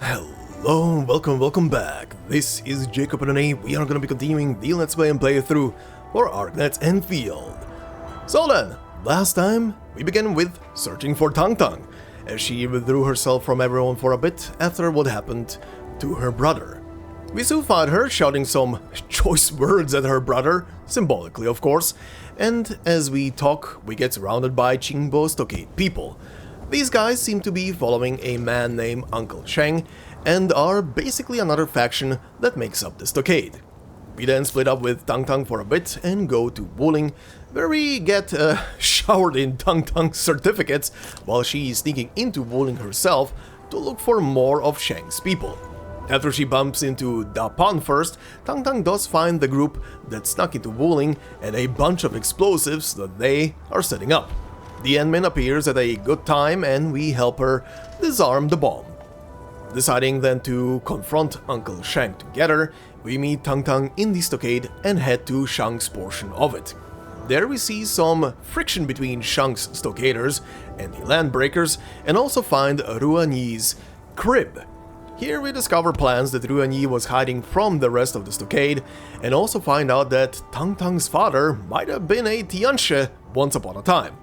Hello, welcome back. This is Jacob and A. We are going to be continuing the Let's Play and playthrough for Arknights Endfield. So then, last time we began with searching for Tang, as she withdrew herself from everyone for a bit after what happened to her brother. We soon find her shouting some choice words at her brother, symbolically of course, and as we talk we get surrounded by Qingbo stockade people. These guys seem to be following a man named Uncle Sheng, and are basically another faction that makes up the stockade. We then split up with Tang for a bit and go to Wuling, where we get showered in Tang's certificates while she is sneaking into Wuling herself to look for more of Sheng's people. After she bumps into Da Pan first, Tang does find the group that snuck into Wuling and a bunch of explosives that they are setting up. The Endman appears at a good time and we help her disarm the bomb. Deciding then to confront Uncle Sheng together, we meet Tang in the stockade and head to Shang's portion of it. There we see some friction between Shang's stockaders and the landbreakers, and also find Ruanyi's crib. Here we discover plans that Ruanyi was hiding from the rest of the stockade, and also find out that Tang's father might have been a Tianxie once upon a time.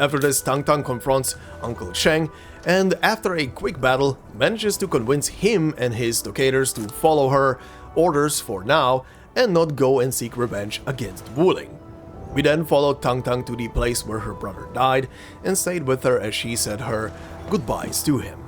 After this, Tang confronts Uncle Sheng, and after a quick battle, manages to convince him and his stockaders to follow her orders for now, and not go and seek revenge against Wuling. We then followed Tang to the place where her brother died, and stayed with her as she said her goodbyes to him.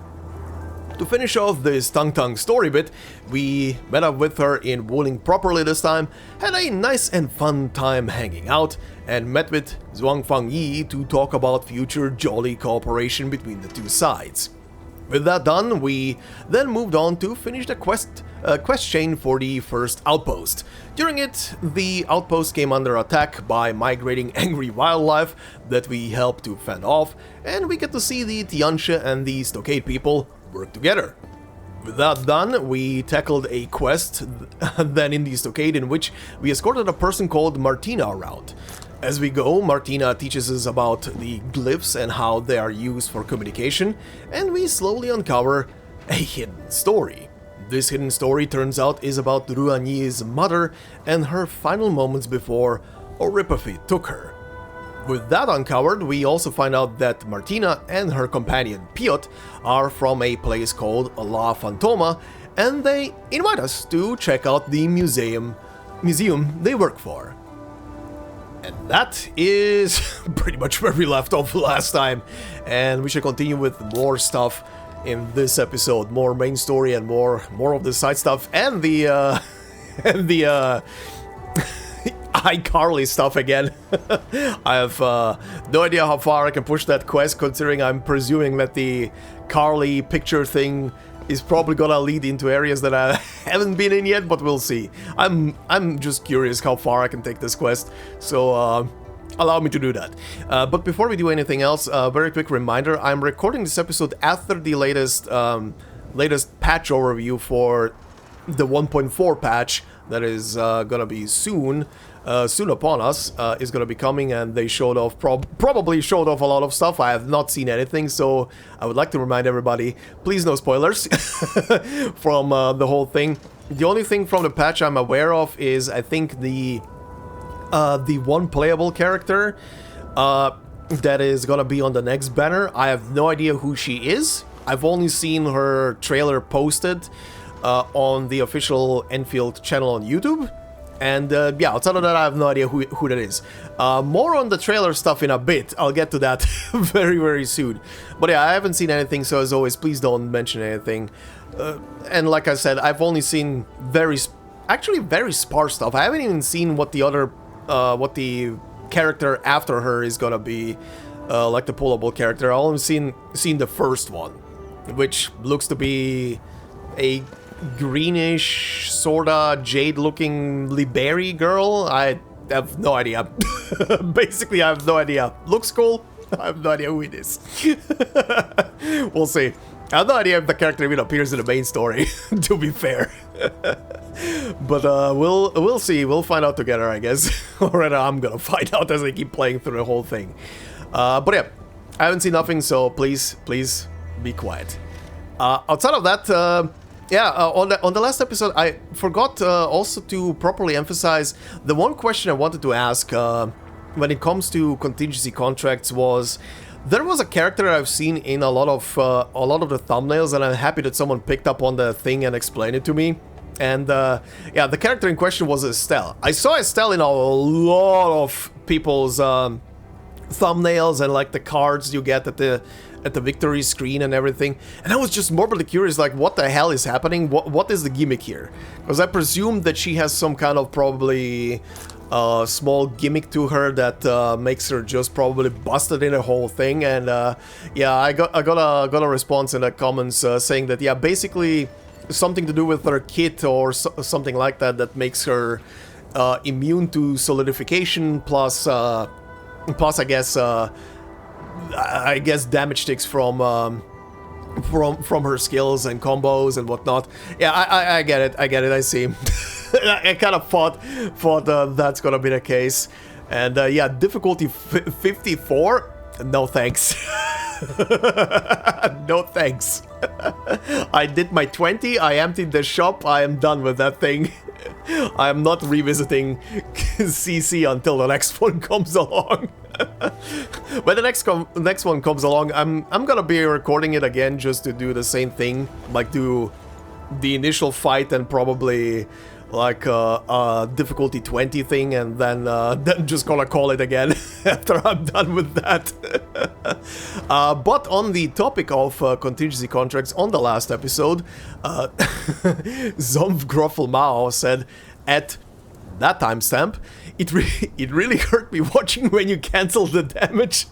To finish off this Tang story bit, we met up with her in Wuling properly this time, had a nice and fun time hanging out, and met with Zhuangfang Yi to talk about future jolly cooperation between the two sides. With that done, we then moved on to finish the quest chain for the first outpost. During it, the outpost came under attack by migrating angry wildlife that we helped to fend off, and we get to see the Tianxie and the stockade people work together. With that done, we tackled a quest then in the stockade in which we escorted a person called Martina around. As we go, Martina teaches us about the glyphs and how they are used for communication, and we slowly uncover a hidden story. This hidden story turns out is about Ruanyi's mother and her final moments before Oripathy took her. With that uncovered, we also find out that Martina and her companion Piot are from a place called La Fantoma, and they invite us to check out the museum they work for. And that is pretty much where we left off last time, and we should continue with more stuff in this episode, more main story and more of the side stuff and the iCarly stuff again. I have no idea how far I can push that quest, considering I'm presuming that the Carly picture thing is probably gonna lead into areas that I haven't been in yet, but we'll see. I'm just curious how far I can take this quest, so allow me to do that. But before we do anything else, very quick reminder, I'm recording this episode after the latest patch overview for the 1.4 patch that is gonna be soon upon us, is gonna be coming, and they showed off, probably showed off a lot of stuff. I have not seen anything, so I would like to remind everybody, please no spoilers from the whole thing. The only thing from the patch I'm aware of is, I think, the one playable character that is gonna be on the next banner. I have no idea who she is. I've only seen her trailer posted on the official Enfield channel on YouTube, and yeah, outside of that I have no idea who that is. More on the trailer stuff in a bit, I'll get to that very soon. But yeah, I haven't seen anything, so as always, please don't mention anything. And like I said, I've only seen very sparse stuff. I haven't even seen what the character after her is gonna be, like the pullable character. I've only seen the first one, which looks to be a greenish, sorta jade-looking Liberi girl. I have no idea. Basically, I have no idea. Looks cool. I have no idea who it is. We'll see. I have no idea if the character even appears in the main story, to be fair. But we'll see. We'll find out together, I guess. Or rather, I'm gonna find out as I keep playing through the whole thing. But yeah, I haven't seen nothing, so please be quiet. Outside of that, on the last episode, I forgot also to properly emphasize the one question I wanted to ask when it comes to contingency contracts was there was a character I've seen in a lot of the thumbnails, and I'm happy that someone picked up on the thing and explained it to me. And yeah, the character in question was Estelle. I saw Estelle in a lot of people's thumbnails and like the cards you get at the victory screen and everything, and I was just morbidly curious, like, what the hell is happening? What is the gimmick here? Because I presume that she has some kind of probably small gimmick to her that makes her just probably busted in the whole thing. And yeah, I got a response in the comments saying that, yeah, basically something to do with her kit or something like that that makes her immune to solidification, plus I guess damage ticks from her skills and combos and whatnot. Yeah, I get it. I see. I kind of thought that's gonna be the case. And yeah, difficulty 54. No thanks. No thanks. I did my 20. I emptied the shop. I am done with that thing. I am not revisiting CC until the next one comes along. When the next one comes along, I'm gonna be recording it again just to do the same thing, like do the initial fight and probably like a difficulty 20 thing, and then just gonna call it again after I'm done with that. But on the topic of contingency contracts, on the last episode, Zomph Gruffle Mao said at that timestamp, it really hurt me watching when you cancel the damage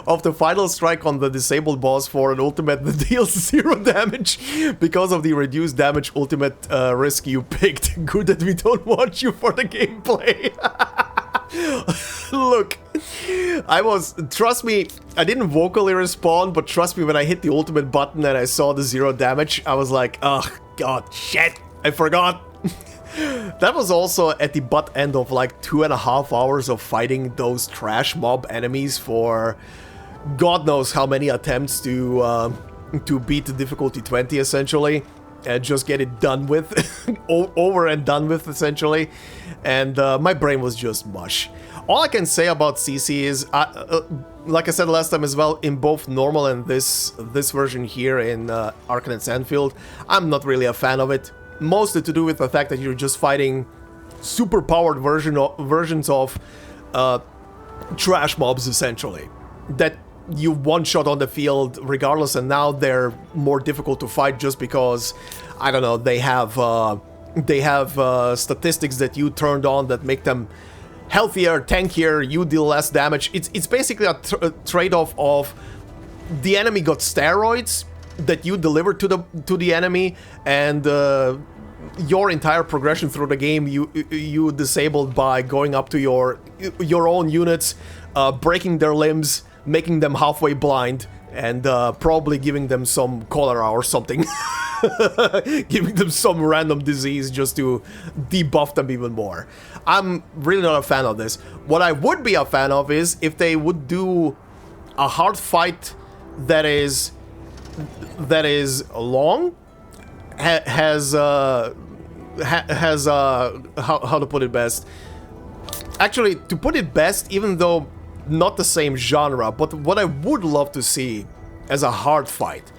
of the final strike on the disabled boss for an ultimate that deals 0 damage because of the reduced damage ultimate risk you picked. Good that we don't want you for the gameplay. Look, trust me, I didn't vocally respond, but trust me, when I hit the ultimate button and I saw the 0 damage, I was like, oh god, shit, I forgot. That was also at the butt end of like 2.5 hours of fighting those trash mob enemies for God knows how many attempts to beat the difficulty 20 essentially, and just get it done with, over and done with essentially, and my brain was just mush. All I can say about CC is, like I said last time as well, in both normal and this version here in Arknights Endfield, I'm not really a fan of it. Mostly to do with the fact that you're just fighting super powered versions of trash mobs essentially that you one-shot on the field regardless, and now they're more difficult to fight just because, I don't know, they have statistics that you turned on that make them healthier, tankier, you deal less damage. It's basically a trade-off of the enemy got steroids that you deliver to the enemy, and your entire progression through the game you disabled by going up to your own units, breaking their limbs, making them halfway blind, and probably giving them some cholera or something. Giving them some random disease just to debuff them even more. I'm really not a fan of this. What I would be a fan of is if they would do a hard fight that is long, has how to put it best. Actually, to put it best, even though not the same genre, but what I would love to see as a hard fight,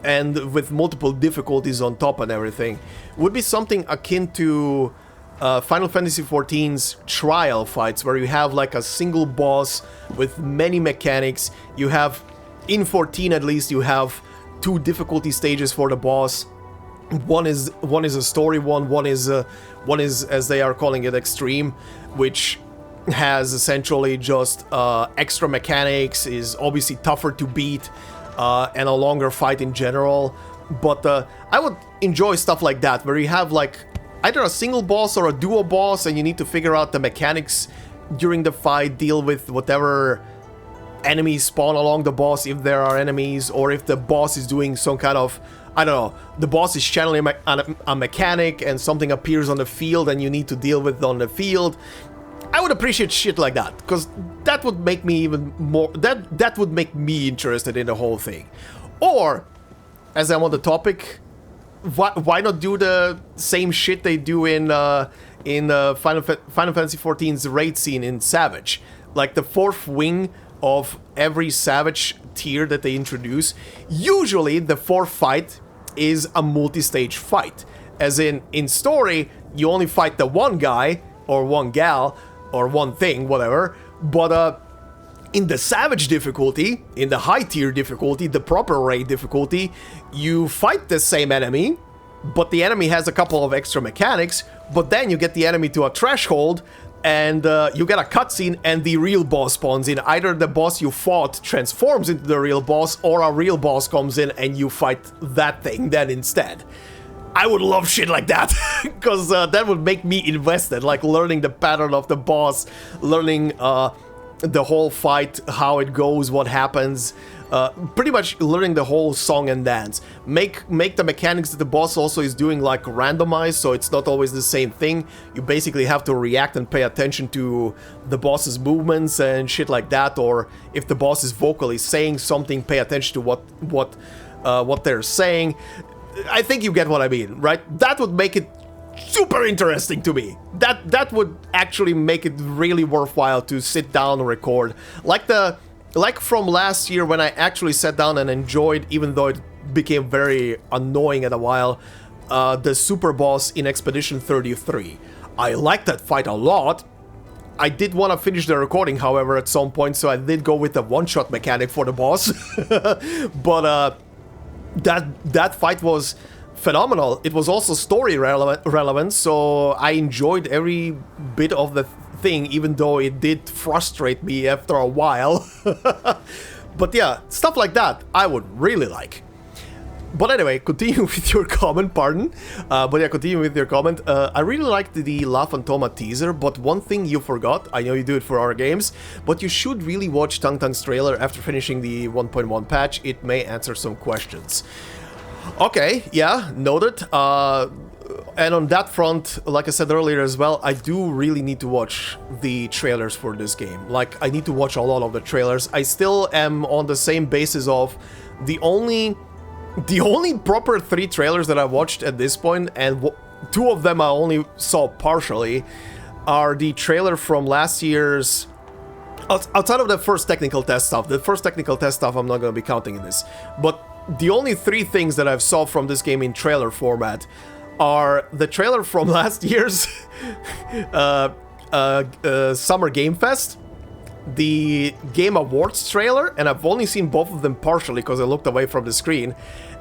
and with multiple difficulties on top and everything, would be something akin to Final Fantasy XIV's trial fights, where you have like a single boss with many mechanics. You have, in 14 at least, you have 2 difficulty stages for the boss. One is a story one is as they are calling it extreme, which has essentially just extra mechanics, is obviously tougher to beat, and a longer fight in general. But I would enjoy stuff like that, where you have like either a single boss or a duo boss, and you need to figure out the mechanics during the fight, deal with whatever enemies spawn along the boss, if there are enemies, or if the boss is doing some kind of, I don't know, the boss is channeling a mechanic and something appears on the field and you need to deal with it on the field. I would appreciate shit like that, because that would make me even more, that would make me interested in the whole thing. Or as I'm on the topic, why not do the same shit they do in Final Fantasy XIV's raid scene in Savage? Like the fourth wing of every Savage tier that they introduce, usually the fourth fight is a multi-stage fight. As in story, you only fight the one guy, or one gal, or one thing, whatever, but in the Savage difficulty, in the high tier difficulty, the proper raid difficulty, you fight the same enemy, but the enemy has a couple of extra mechanics, but then you get the enemy to a threshold, and you get a cutscene and the real boss spawns in. Either the boss you fought transforms into the real boss, or a real boss comes in and you fight that thing then instead. I would love shit like that, because that would make me invested, like learning the pattern of the boss, learning the whole fight, how it goes, what happens, pretty much learning the whole song and dance. Make the mechanics that the boss also is doing like randomized, so it's not always the same thing. You basically have to react and pay attention to the boss's movements and shit like that, or if the boss is vocally saying something, pay attention to what they're saying. I think you get what I mean, right? That would make it super interesting to me. That would actually make it really worthwhile to sit down and record. Like from last year when I actually sat down and enjoyed, even though it became very annoying at a while, the super boss in Expedition 33. I liked that fight a lot. I did want to finish the recording, however, at some point, so I did go with the one-shot mechanic for the boss. But that fight was phenomenal. It was also story relevant, so I enjoyed every bit of the thing, even though it did frustrate me after a while. But yeah, stuff like that I would really like. But anyway, continue with your comment, pardon. But yeah, continue with your comment. I really liked the La Fantoma teaser, but one thing you forgot, I know you do it for our games, but you should really watch Tung Tung's trailer after finishing the 1.1 patch. It may answer some questions. Okay, yeah, noted. And on that front, like I said earlier as well, I do really need to watch the trailers for this game. Like, I need to watch a lot of the trailers. I still am on the same basis of the only proper 3 trailers that I watched at this point, and 2 of them I only saw partially, are the trailer from last year's... Outside of the first technical test stuff. The first technical test stuff I'm not going to be counting in this. But the only 3 things that I've saw from this game in trailer format are the trailer from last year's Summer Game Fest, the Game Awards trailer, and I've only seen both of them partially because I looked away from the screen,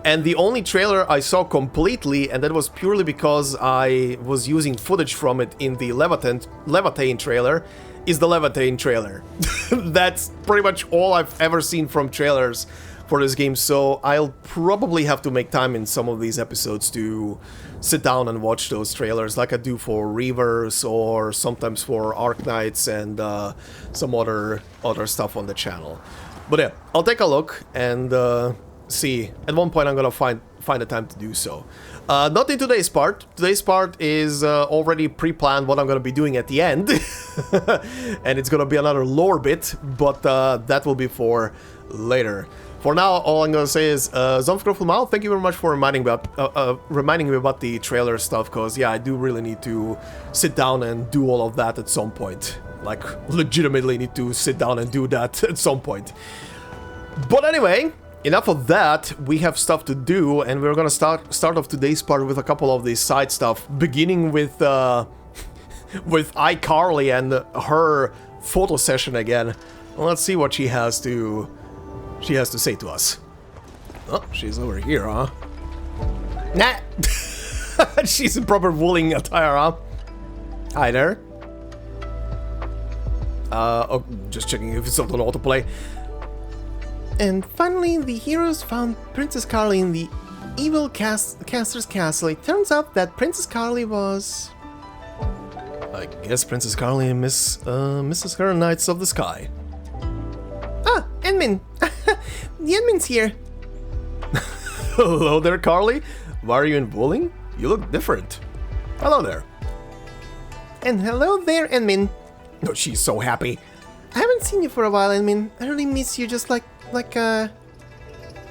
and the only trailer I saw completely, and that was purely because I was using footage from it in the Leviathan trailer, is the Leviathan trailer. That's pretty much all I've ever seen from trailers for this game, so I'll probably have to make time in some of these episodes to sit down and watch those trailers, like I do for Reavers or sometimes for Arknights and some other stuff on the channel. But yeah, I'll take a look and see. At one point I'm gonna find the time to do so. Not in today's part. Today's part is already pre-planned what I'm gonna be doing at the end. And it's gonna be another lore bit, but that will be for later. For now, all I'm gonna say is, Zomfkroffelmal, thank you very much for reminding me about the trailer stuff, because yeah, I do really need to sit down and do all of that at some point. Like, legitimately need to sit down and do that at some point. But anyway, enough of that. We have stuff to do, and we're gonna start off today's part with a couple of the side stuff, beginning with iCarly and her photo session again. Let's see what she has to say to us. Oh, she's over here, huh? Nah! She's in proper wooling attire, huh? Hi there. Oh, just checking if it's not on autoplay. And finally, the heroes found Princess Carly in the evil caster's castle. It turns out that Princess Carly was... I guess Princess Carly and Mrs. Arknights of the Sky. Ah, Edmund! The Edmund's here! Hello there, Carly. Why are you in bowling? You look different. Hello there. And hello there, Edmund. Oh, she's so happy. I haven't seen you for a while, Edmund. I really miss you, just like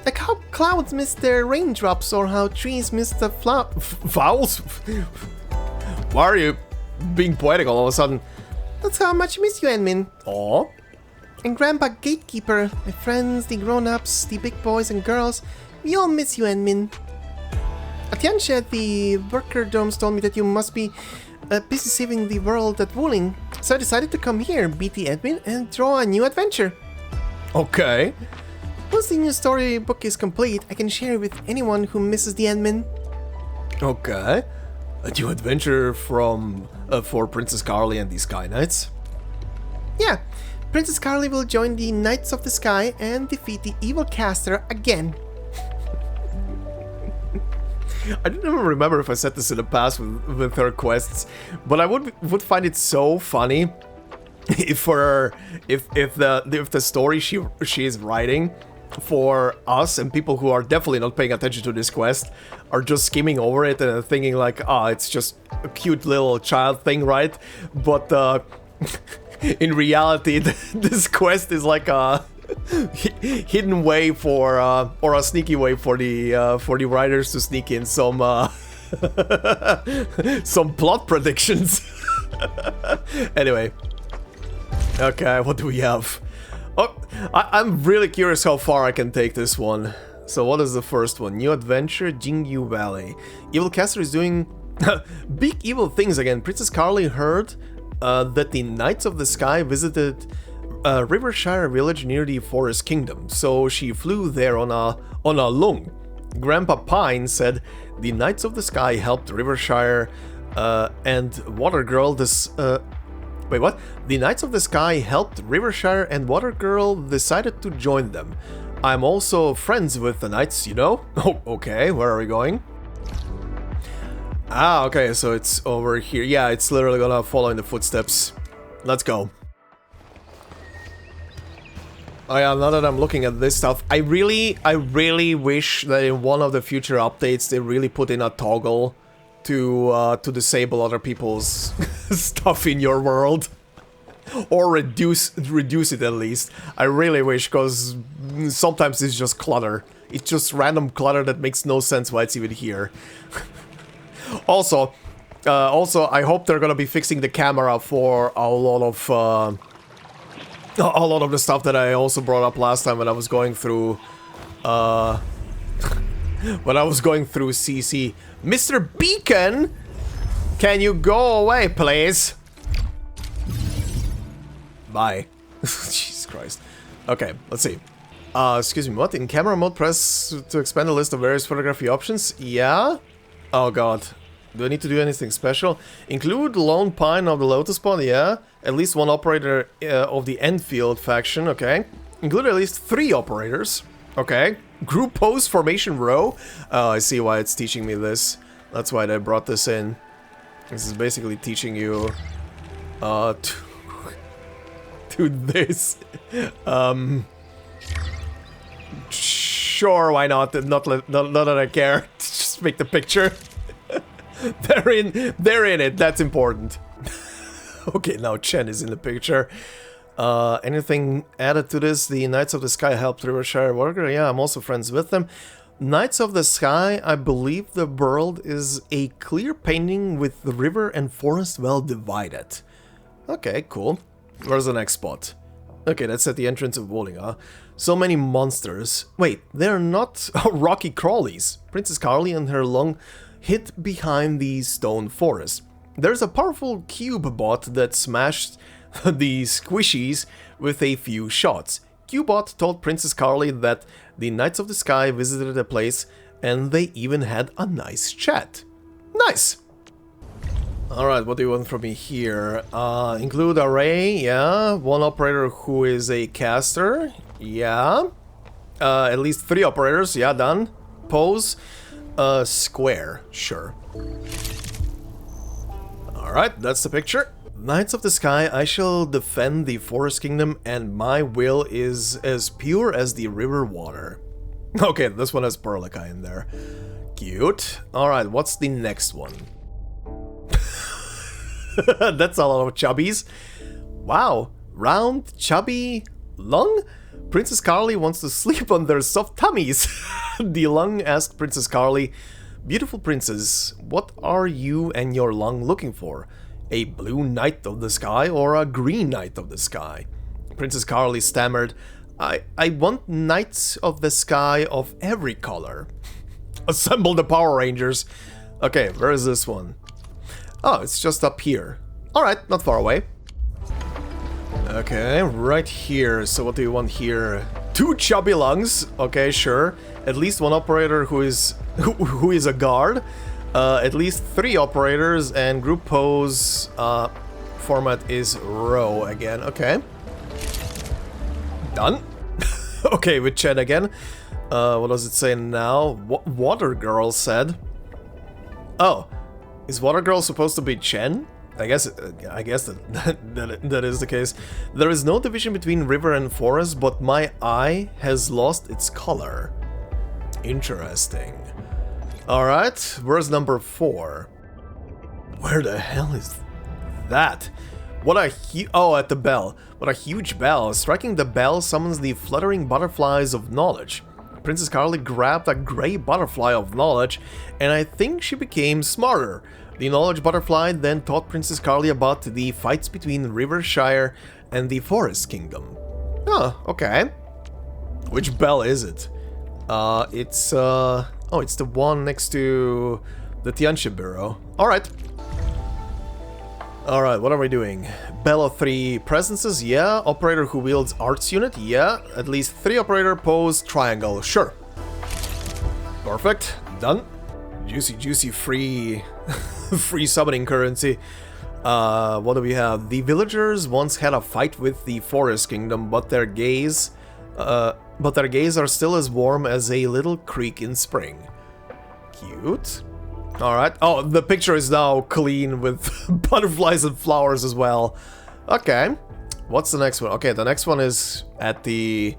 Like how clouds miss their raindrops or how trees miss the flowers? Why are you being poetic all of a sudden? That's how much I miss you, Edmin. Aw. And Grandpa Gatekeeper, my friends, the grown-ups, the big boys and girls, we all miss you, Edmin. Atiansha at the worker dorms told me that you must be busy saving the world at Wuling, so I decided to come here, beat the admin, and draw a new adventure. Okay. Once the new storybook is complete, I can share it with anyone who misses the admin. Okay. A new adventure from for Princess Carly and the Sky Knights? Yeah. Princess Carly will join the Knights of the Sky and defeat the evil caster again. I don't even remember if I said this in the past with her quests, but I would find it so funny if the story she is writing for us and people who are definitely not paying attention to this quest are just skimming over it and thinking like, ah, it's just a cute little child thing, right? But in reality, this quest is like a hidden way for, or a sneaky way for the writers to sneak in some some plot predictions. Anyway, okay, what do we have? Oh, I'm really curious how far I can take this one. So what is the first one? New adventure, Jingyu Valley. Evil caster is doing big evil things again. Princess Carly heard that the Knights of the Sky visited Rivershire village near the Forest Kingdom, so she flew there on a lung. Grandpa Pine said the Knights of the Sky helped Rivershire and Water Girl wait, what? The Knights of the Sky helped Rivershire and Water Girl decided to join them. I'm also friends with the Knights, you know? Oh, okay, where are we going? Ah, okay, so it's over here. Yeah, it's literally gonna follow in the footsteps. Let's go. Oh yeah, now that I'm looking at this stuff, I really wish that in one of the future updates they really put in a toggle to disable other people's stuff in your world. Or reduce it at least. I really wish, because sometimes it's just clutter. It's just random clutter that makes no sense why it's even here. Also, I hope they're gonna be fixing the camera for a lot of the stuff that I also brought up last time when I was going through CC. Mr. Beacon, can you go away, please? Bye. Jesus Christ. Okay, let's see. Excuse me, what? In camera mode, press to expand the list of various photography options? Yeah? Oh god. Do I need to do anything special? Include Lone Pine of the Lotus Pod? Yeah. At least one operator of the Endfield faction, okay. Include at least 3 operators, okay. Group pose formation row. I see why it's teaching me this. That's why they brought this in. This is basically teaching you to this. Sure, why not? Not that I care. Just make the picture. They're in it. That's important. Okay, now Chen is in the picture. Anything added to this? The Knights of the Sky helped Rivershire Worker. Yeah, I'm also friends with them. Knights of the Sky, I believe the world is a clear painting with the river and forest well divided. Okay, cool. Where's the next spot? Okay, that's at the entrance of Wuling, huh? So many monsters. Wait, they're not rocky crawlies. Princess Carly and her long hid behind the stone forest. There's a powerful cube bot that smashed the squishies with a few shots. Cubot told Princess Carly that the Knights of the Sky visited the place and they even had a nice chat. Nice! Alright, what do you want from me here? Include array, yeah. 1 operator who is a caster, yeah. At least 3 operators, yeah, done. Pose, square, sure. Alright, that's the picture. Knights of the Sky, I shall defend the Forest Kingdom and my will is as pure as the river water. Okay, this one has Perlica in there. Cute. Alright, what's the next one? That's a lot of chubbies. Wow, round, chubby, lung? Princess Carly wants to sleep on their soft tummies. The lung asked Princess Carly, "Beautiful princess, what are you and your lung looking for? A blue knight of the sky or a green knight of the sky?" Princess Carly stammered, I want knights of the sky of every color." Assemble the Power Rangers. Okay, where is this one? Oh, it's just up here. Alright, not far away. Okay, right here. So what do you want here? 2 chubby lungs. Okay, sure. At least 1 operator who is a guard. At least 3 operators, and group pose format is row again. Okay. Done. Okay, with Chad again. What does it say now? Water Girl said. Oh, is Water Girl supposed to be Chen? I guess that is the case. There is no division between river and forest, but my eye has lost its color. Interesting. Alright, where's number 4? Where the hell is that? What a oh, at the bell. What a huge bell. Striking the bell summons the fluttering butterflies of knowledge. Princess Carly grabbed a grey butterfly of knowledge, and I think she became smarter. The knowledge butterfly then taught Princess Carly about the fights between Rivershire and the Forest Kingdom. Oh, okay. Which bell is it? Oh, it's the one next to the Tianxia Bureau. Alright. Alright, what are we doing? Bell of 3 presences, yeah. Operator who wields arts unit, yeah. At least 3 operator pose triangle, sure. Perfect, done. Juicy free free summoning currency. What do we have? The villagers once had a fight with the Forest Kingdom, but their gaze are still as warm as a little creek in spring. Cute. Alright. Oh, the picture is now clean with butterflies and flowers as well. Okay. What's the next one? Okay, the next one is at the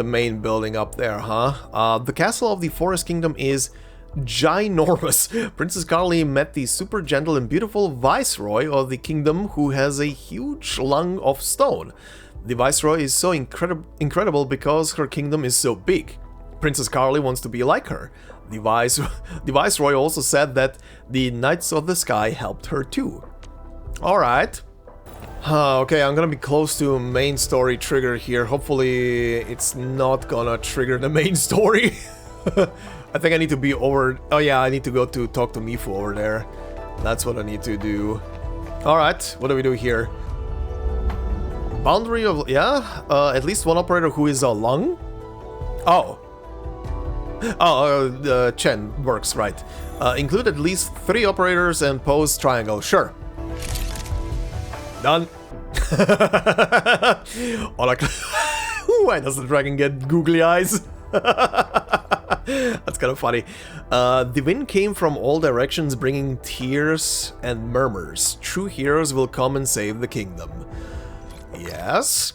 main building up there, huh? The castle of the Forest Kingdom is ginormous. Princess Carly met the super gentle and beautiful Viceroy of the kingdom, who has a huge lung of stone. The Viceroy is so incredible because her kingdom is so big. Princess Carly wants to be like her. The Viceroy also said that the Knights of the Sky helped her too. Alright. Okay, I'm gonna be close to main story trigger here. Hopefully it's not gonna trigger the main story. I think I need to be over... Oh yeah, I need to go to talk to Mifu over there. That's what I need to do. Alright, what do we do here? Boundary of... yeah? At least 1 operator who is a lung? Oh. Oh, Chen works, right. Include at least 3 operators and pose triangle, sure. Done. Why does the dragon get googly eyes? That's kind of funny. The wind came from all directions, bringing tears and murmurs. True heroes will come and save the kingdom. Yes.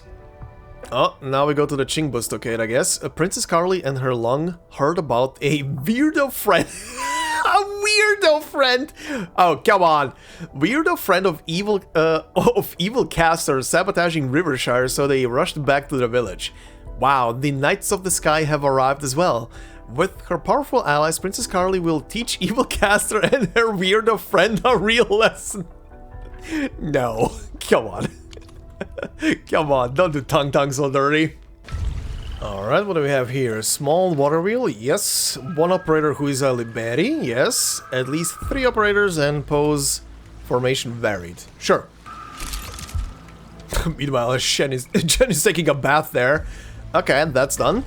Oh, now we go to the Qingbu Stockade, I guess. Princess Carly and her lung heard about a weirdo friend. A weirdo friend! Oh, come on. Weirdo friend of evil casters sabotaging Rivershire, so they rushed back to the village. Wow, the Knights of the Sky have arrived as well. With her powerful allies, Princess Carly will teach evil caster and her weirdo friend a real lesson. No, come on. Come on, don't do tongue so dirty. Alright, what do we have here? Small water wheel, yes. 1 operator who is a liberi, yes. At least 3 operators and pose formation varied. Sure. Meanwhile, Jen is taking a bath there. Okay, that's done.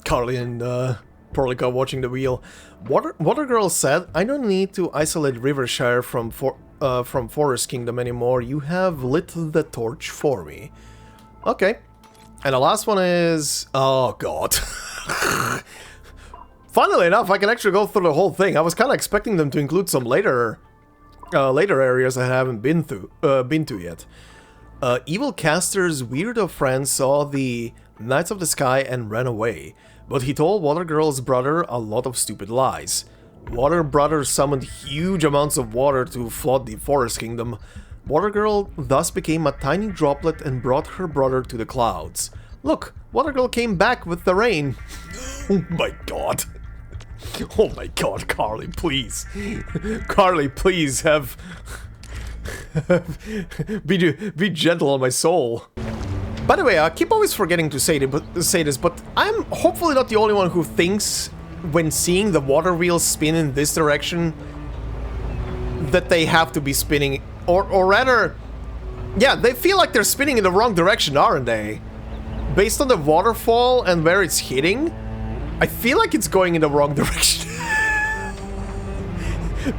Carly and Prolica watching the wheel. Water Girl said, I don't need to isolate Rivershire from Forest Kingdom anymore. You have lit the torch for me. Okay. And the last one is... oh, God. Funnily enough, I can actually go through the whole thing. I was kind of expecting them to include some later areas I haven't been to yet. Evil Caster's weirdo friend saw the Knights of the Sky and ran away, but he told Water Girl's brother a lot of stupid lies. Water Brother summoned huge amounts of water to flood the Forest Kingdom. Water Girl thus became a tiny droplet and brought her brother to the clouds. Look, Water Girl came back with the rain. Oh my god. Oh my god, Carly, please. Carly, please have... be gentle on my soul. By the way, I keep always forgetting to say this, but I'm hopefully not the only one who thinks, when seeing the water wheels spin in this direction, that they have to be spinning, or rather, yeah, they feel like they're spinning in the wrong direction, aren't they? Based on the waterfall and where it's hitting, I feel like it's going in the wrong direction.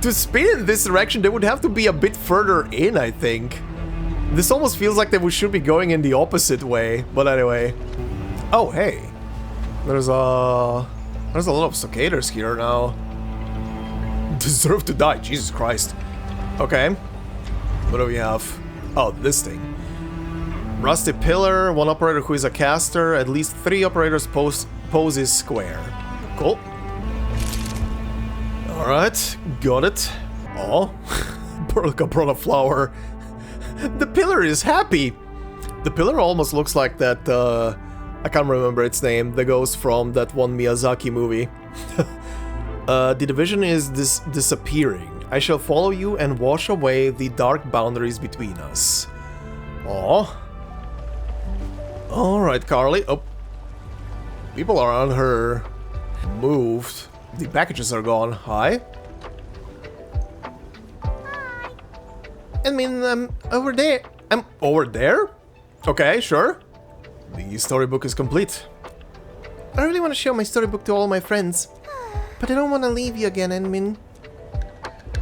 To spin in this direction, they would have to be a bit further in, I think. This almost feels like they should be going in the opposite way, but anyway. Oh, hey. There's a lot of cicadas here now. Deserve to die, Jesus Christ. Okay. What do we have? Oh, this thing. Rusty pillar, one operator who is a caster, at least 3 operators poses square. Cool. Alright, got it. Oh, Burlka brought a flower. The pillar is happy. The pillar almost looks like that, I can't remember its name, the ghost from that one Miyazaki movie. The division is disappearing. I shall follow you and wash away the dark boundaries between us. Oh. Alright, Carly. Oh. People are on her. Moved. The packages are gone. Hi. Hi. I mean, I'm over there. I'm over there? Okay, sure. The storybook is complete. I really want to show my storybook to all my friends. But I don't want to leave you again, Enmin.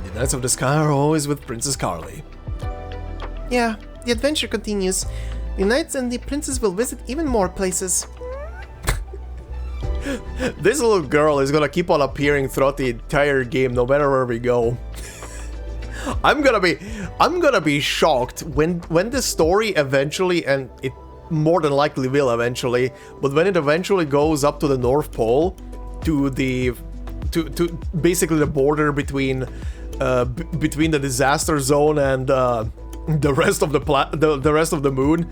The Knights of the Sky are always with Princess Carly. Yeah, the adventure continues. The Knights and the Princess will visit even more places. This little girl is gonna keep on appearing throughout the entire game, no matter where we go. I'm gonna be shocked when the story eventually, and it more than likely will eventually, but when it eventually goes up to the North Pole, to basically the border between between the disaster zone and the rest of the rest of the moon.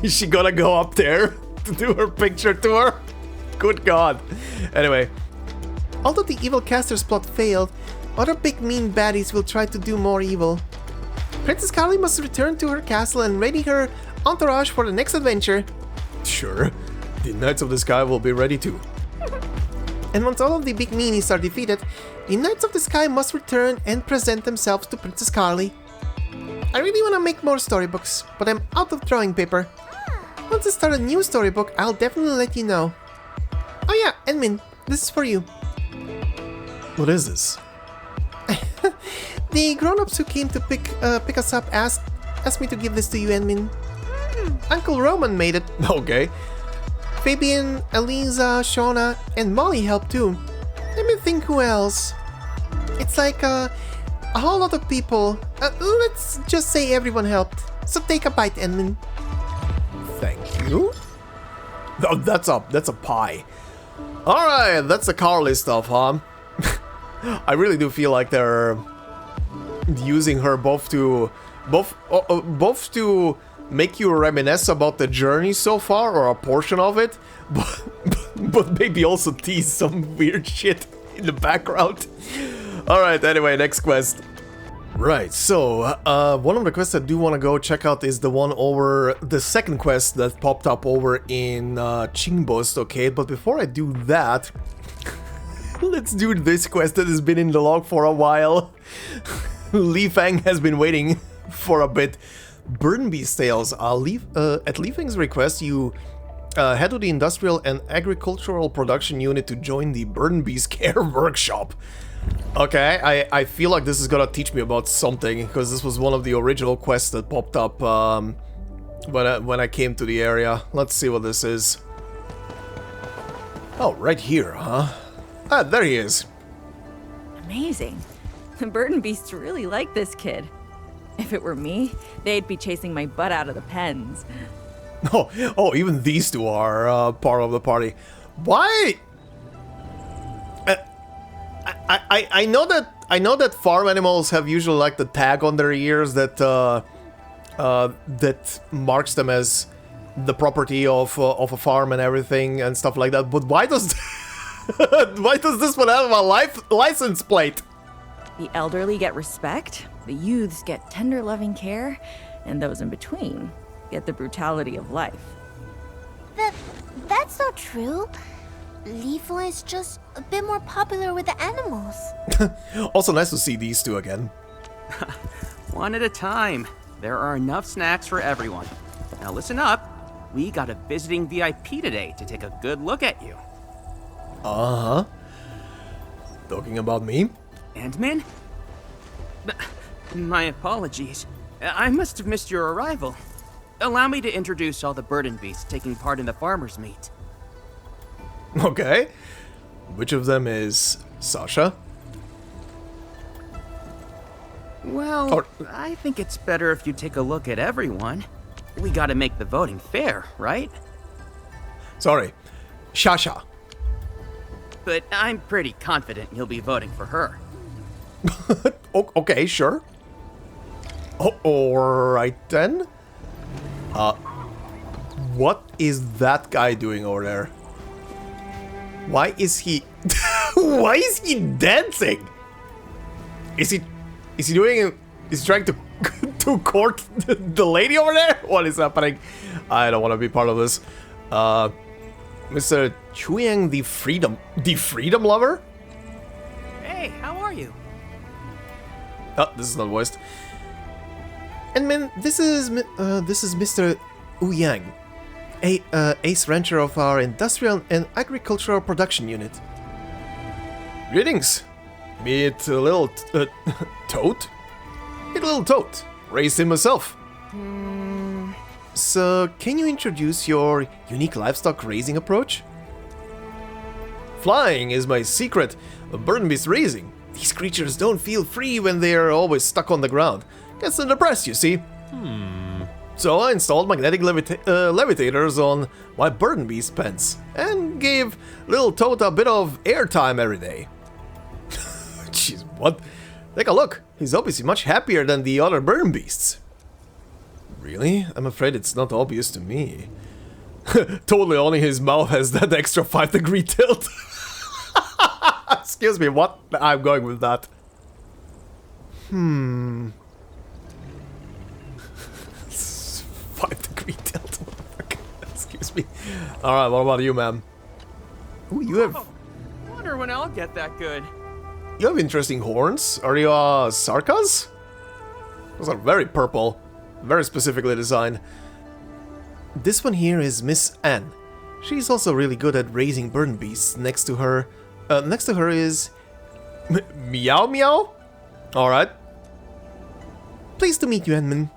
Is she gonna go up there to do her picture tour? Good god. Anyway. Although the evil caster's plot failed, other big mean baddies will try to do more evil. Princess Carly must return to her castle and ready her entourage for the next adventure. Sure. The Knights of the Sky will be ready too. And once all of the big meanies are defeated, the Knights of the Sky must return and present themselves to Princess Carly. I really want to make more storybooks, but I'm out of drawing paper. Once I start a new storybook, I'll definitely let you know. Oh yeah, Enmin, this is for you. What is this? The grown-ups who came to pick us up asked me to give this to you, Enmin. Uncle Roman made it. Okay. Fabian, Eliza, Shauna, and Molly helped too. Let me think who else. It's like a whole lot of people. Let's just say everyone helped. So take a bite, Enmin. Thank you. Oh, that's a pie. Alright, that's the Carly stuff, huh? I really do feel like they're using her both to make you reminisce about the journey so far, or a portion of it, but maybe also tease some weird shit in the background. Alright, anyway, next quest. Right, so, one of the quests I do want to go check out is the one over, the second quest that popped up over in Chingbost, okay? But before I do that, let's do this quest that has been in the log for a while. Li Fang has been waiting for a bit. Burdenbeast Tales. At Li Fang's request, you head to the Industrial and Agricultural Production Unit to join the Burdenbeast Care Workshop. Okay, I feel like this is gonna teach me about something, because this was one of the original quests that popped up when I came to the area. Let's see what this is. Oh, right here, huh? Ah, there he is. Amazing. The Burdenbeasts really like this kid. If it were me, they'd be chasing my butt out of the pens. Oh, even these two are part of the party. Why? I know that farm animals have usually like the tag on their ears that that marks them as the property of a farm and everything and stuff like that. But why does why does this one have a license plate? The elderly get respect, the youths get tender loving care, and those in between get the brutality of life. That's not true. Leafo is just a bit more popular with the animals. Also nice to see these two again. One at a time. There are enough snacks for everyone. Now listen up. We got a visiting VIP today to take a good look at you. Uh-huh. Talking about me? Endmin? My apologies. I must have missed your arrival. Allow me to introduce all the Burdenbeasts taking part in the farmer's meet. Okay. Which of them is Sasha? Well, I think it's better if you take a look at everyone. We gotta make the voting fair, right? Sorry. Shasha. But I'm pretty confident you'll be voting for her. Okay, sure. Alright then. What is that guy doing over there? Why is he... Why is he dancing? Is he doing... Is he trying to to court the lady over there? What is happening? I don't want to be part of this. Mr. Chuyang, the freedom lover? Hey, how are you? Oh, this is not voiced. And man, this is Mr. Wu Yang, ace rancher of our industrial and agricultural production unit. Greetings. Meet a little toad. Meet a little toad. Raised him myself. So, can you introduce your unique livestock raising approach? Flying is my secret of Burdenbeast raising. These creatures don't feel free when they are always stuck on the ground. Gets them depressed, you see. So I installed magnetic levitators on my Burdenbeast pens and gave little Toad a bit of airtime every day. Jeez, what? Take a look. He's obviously much happier than the other Burdenbeasts. Really? I'm afraid it's not obvious to me. Totally only his mouth has that extra 5-degree tilt. Excuse me, what? I'm going with that. 5-degree tilt. Excuse me. Alright, what about you, ma'am? Ooh, you have... Wonder when I'll get that good. You have interesting horns. Are you, Sarkas? Those are very purple. Very specifically designed. This one here is Miss Anne. She's also really good at raising Burdenbeasts. Next to her is... Meow Meow? Alright. Pleased to meet you, Edmund.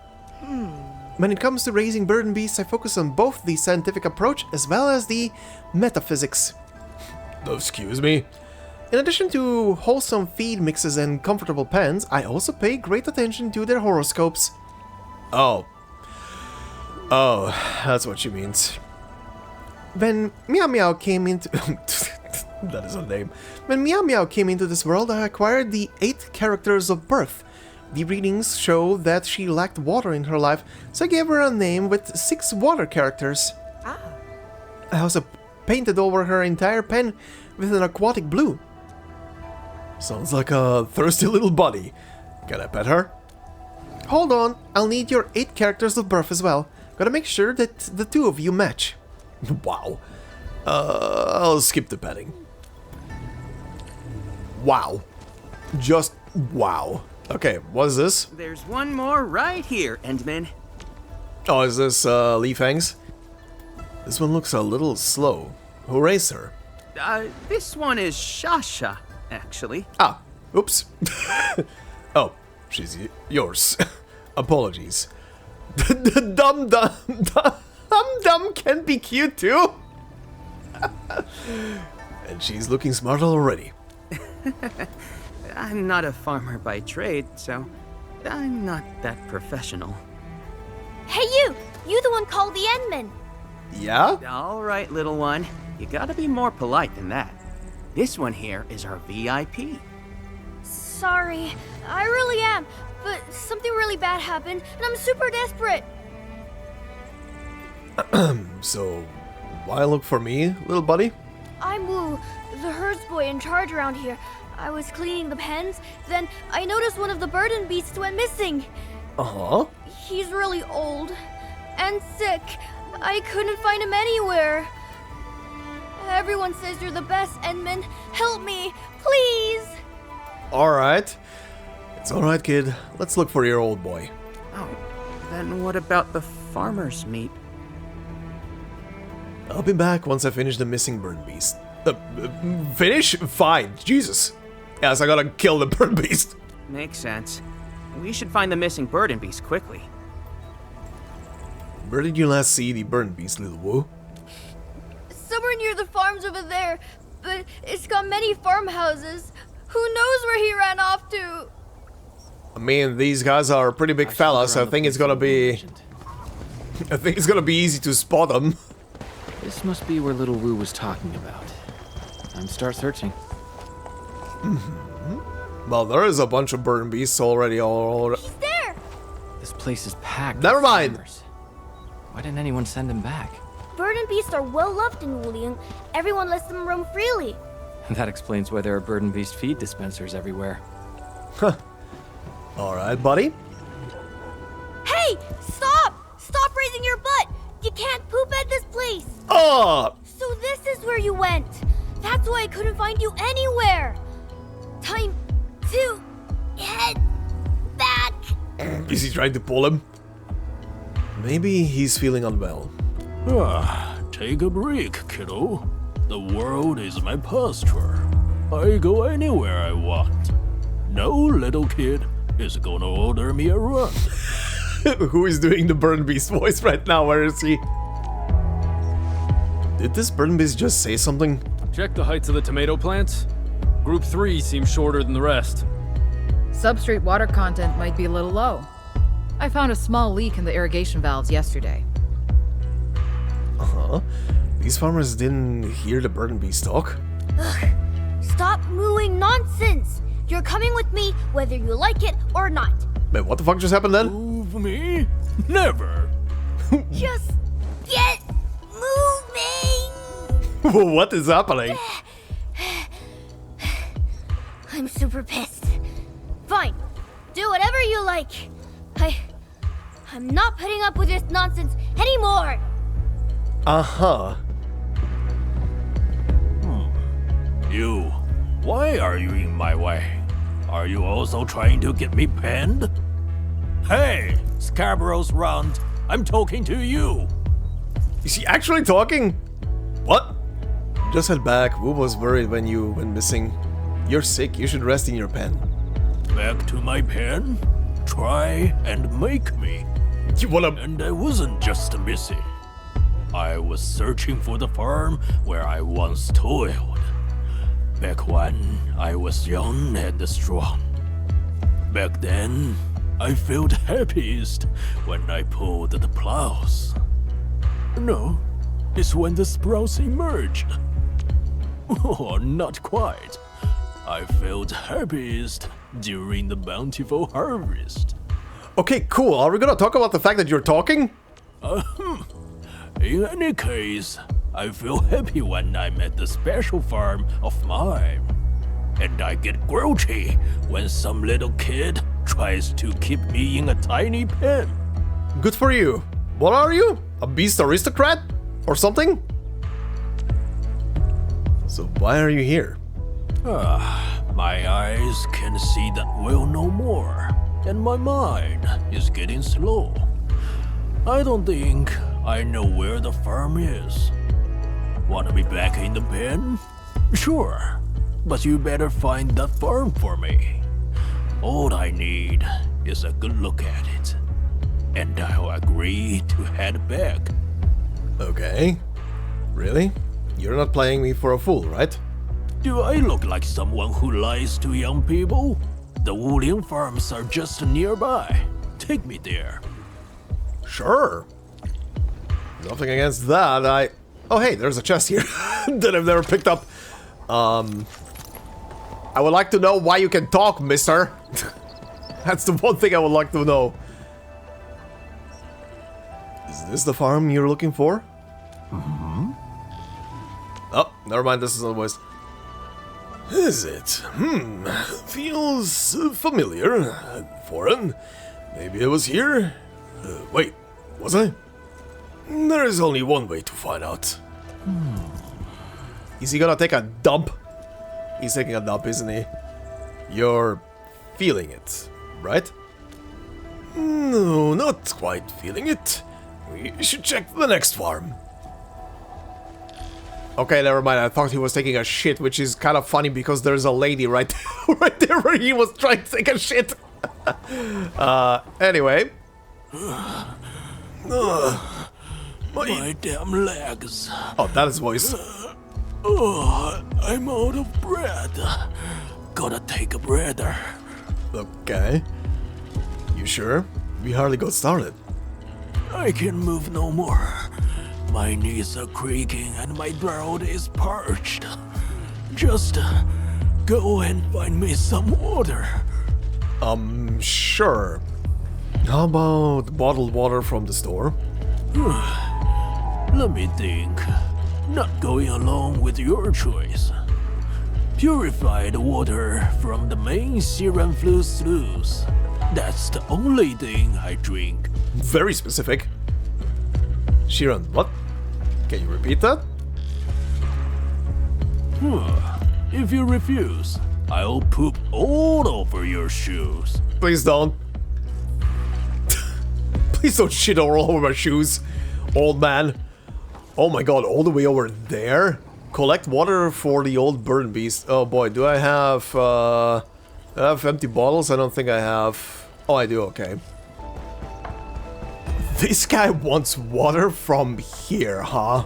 When it comes to raising Burdenbeasts, I focus on both the scientific approach as well as the metaphysics. Excuse me? In addition to wholesome feed mixes and comfortable pens, I also pay great attention to their horoscopes. Oh, that's what she means. When Meow Meow came into... that is her name. When Meow Meow came into this world, I acquired the 8 characters of birth. The readings show that she lacked water in her life, so I gave her a name with 6 water characters. I also painted over her entire pen with an aquatic blue. Sounds like a thirsty little bunny. Can I pet her? Hold on, I'll need your 8 characters of birth as well. Gotta make sure that the 2 of you match. Wow. I'll skip the petting. Wow. Just wow. Okay, what is this? There's one more right here, Endmin. Oh, is this, Leaf Hangs? This one looks a little slow. Who raised her? This one is Shasha, actually. Ah, oops. Oh, she's yours. Apologies. The Dum can be cute too. And she's looking smart already. I'm not a farmer by trade, so I'm not that professional. Hey you! You the one called the Endman. Yeah? All right, little one. You gotta be more polite than that. This one here is our VIP. Sorry, I really am, but something really bad happened, and I'm super desperate. So, why look for me, little buddy? I'm Wu, the herds boy in charge around here. I was cleaning the pens, then I noticed one of the Burdenbeasts went missing. Uh-huh. He's really old and sick. I couldn't find him anywhere. Everyone says you're the best, Endman. Help me, please! Alright. It's alright, kid. Let's look for your old boy. Oh, then what about the farmer's meat? I'll be back once I finish the missing Burdenbeast. Finish? Fine. Jesus. Yes, I gotta kill the Burdenbeast. Makes sense. We should find the missing Burdenbeast quickly. Where did you last see the Burdenbeast, little Wu? Somewhere near the farms over there, but it's got many farmhouses. Who knows where he ran off to? I mean, these guys are pretty big fellas, so I think it's gonna be... I think it's gonna be easy to spot them. This must be where little Wu was talking about. Time to start searching. Well, there is a bunch of Burdenbeasts already He's there! This place is packed. Never with mind. farmers. Why didn't anyone send him back? Burdenbeasts are well loved in Wuliang. Everyone lets them roam freely. That explains why there are Burdenbeast feed dispensers everywhere. Alright, buddy. Hey! Stop! Stop raising your butt! You can't poop at this place! Oh! So this is where you went. That's why I couldn't find you anywhere. Time to head back. Is he trying to pull him? Maybe he's feeling unwell. Take a break, kiddo. The world is my pasture. I go anywhere I want. No little kid is gonna order me around. Who is doing the Burdenbeast voice right now? Where is he? Did this Burdenbeast just say something? Check the heights of the tomato plants. Group 3 seems shorter than the rest. Substrate water content might be a little low. I found a small leak in the irrigation valves yesterday. Uh-huh. These farmers didn't hear the Burdenbeast talk? Ugh. Stop mooing nonsense. You're coming with me whether you like it or not. Man, what the fuck just happened then? Move me? Never. Just get moving. What is happening? I'm super pissed. Fine. Do whatever you like. I'm not putting up with this nonsense anymore. Uh-huh. You, why are you in my way? Are you also trying to get me penned? Hey, Scarborough's Round, I'm talking to you. Is he actually talking? What? Just head back. Wu was worried when you went missing. You're sick. You should rest in your pen. Back to my pen? Try and make me. You wanna... And I wasn't just missing. I was searching for the farm where I once toiled. Back when I was young and strong. Back then, I felt happiest when I pulled the plows. No, it's when the sprouts emerged. Oh, not quite. I felt happiest during the bountiful harvest. Okay, cool. Are we gonna talk about the fact that you're talking? In any case, I feel happy when I'm at the special farm of mine. And I get grouchy when some little kid tries to keep me in a tiny pen. Good for you. What are you? A beast aristocrat? Or something? So why are you here? My eyes can see that well no more, and my mind is getting slow. I don't think I know where the farm is. Wanna be back in the pen? Sure, but you better find that farm for me. All I need is a good look at it, and I'll agree to head back. Okay. Really? You're not playing me for a fool, right? Do I look like someone who lies to young people? The Wuliang farms are just nearby. Take me there. Sure. Nothing against that. Oh hey, there's a chest here that I've never picked up. I would like to know why you can talk, mister. That's the one thing I would like to know. Is this the farm you're looking for? Oh, never mind, this is not a voice. Is it? Feels familiar. Foreign. Maybe I was here? Wait, was I? There is only one way to find out. Is he gonna take a dump? He's taking a dump, isn't he? You're feeling it, right? No, not quite feeling it. We should check the next farm. Okay, never mind. I thought he was taking a shit, which is kind of funny because there's a lady right there where he was trying to take a shit. Anyway. My damn legs. Oh, that is voice. I'm out of breath. Gotta take a breather. Okay. You sure? We hardly got started. I can move no more. My knees are creaking and my throat is parched. Just go and find me some water. Sure. How about bottled water from the store? Let me think. Not going along with your choice. Purified water from the main Siren Flu sluice. That's the only thing I drink. Very specific. Shiran, what? Can you repeat that? If you refuse, I'll poop all over your shoes. Please don't. Please don't shit all over my shoes, old man. Oh my god, all the way over there? Collect water for the old Burdenbeast. Oh boy, do I have empty bottles? I don't think I have. Oh, I do, okay. This guy wants water from here, huh?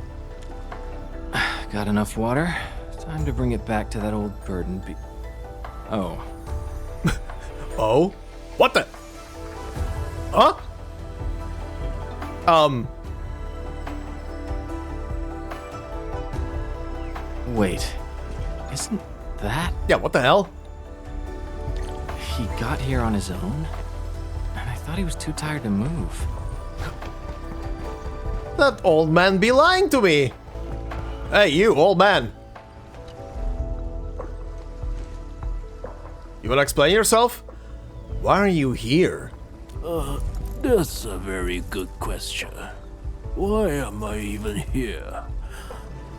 Got enough water? Time to bring it back to that old Burdenbeast. Oh. Oh? What the? Huh? Wait. Isn't that... Yeah, what the hell? He got here on his own? And I thought he was too tired to move. That old man be lying to me! Hey, you, old man! You wanna explain yourself? Why are you here? That's a very good question. Why am I even here?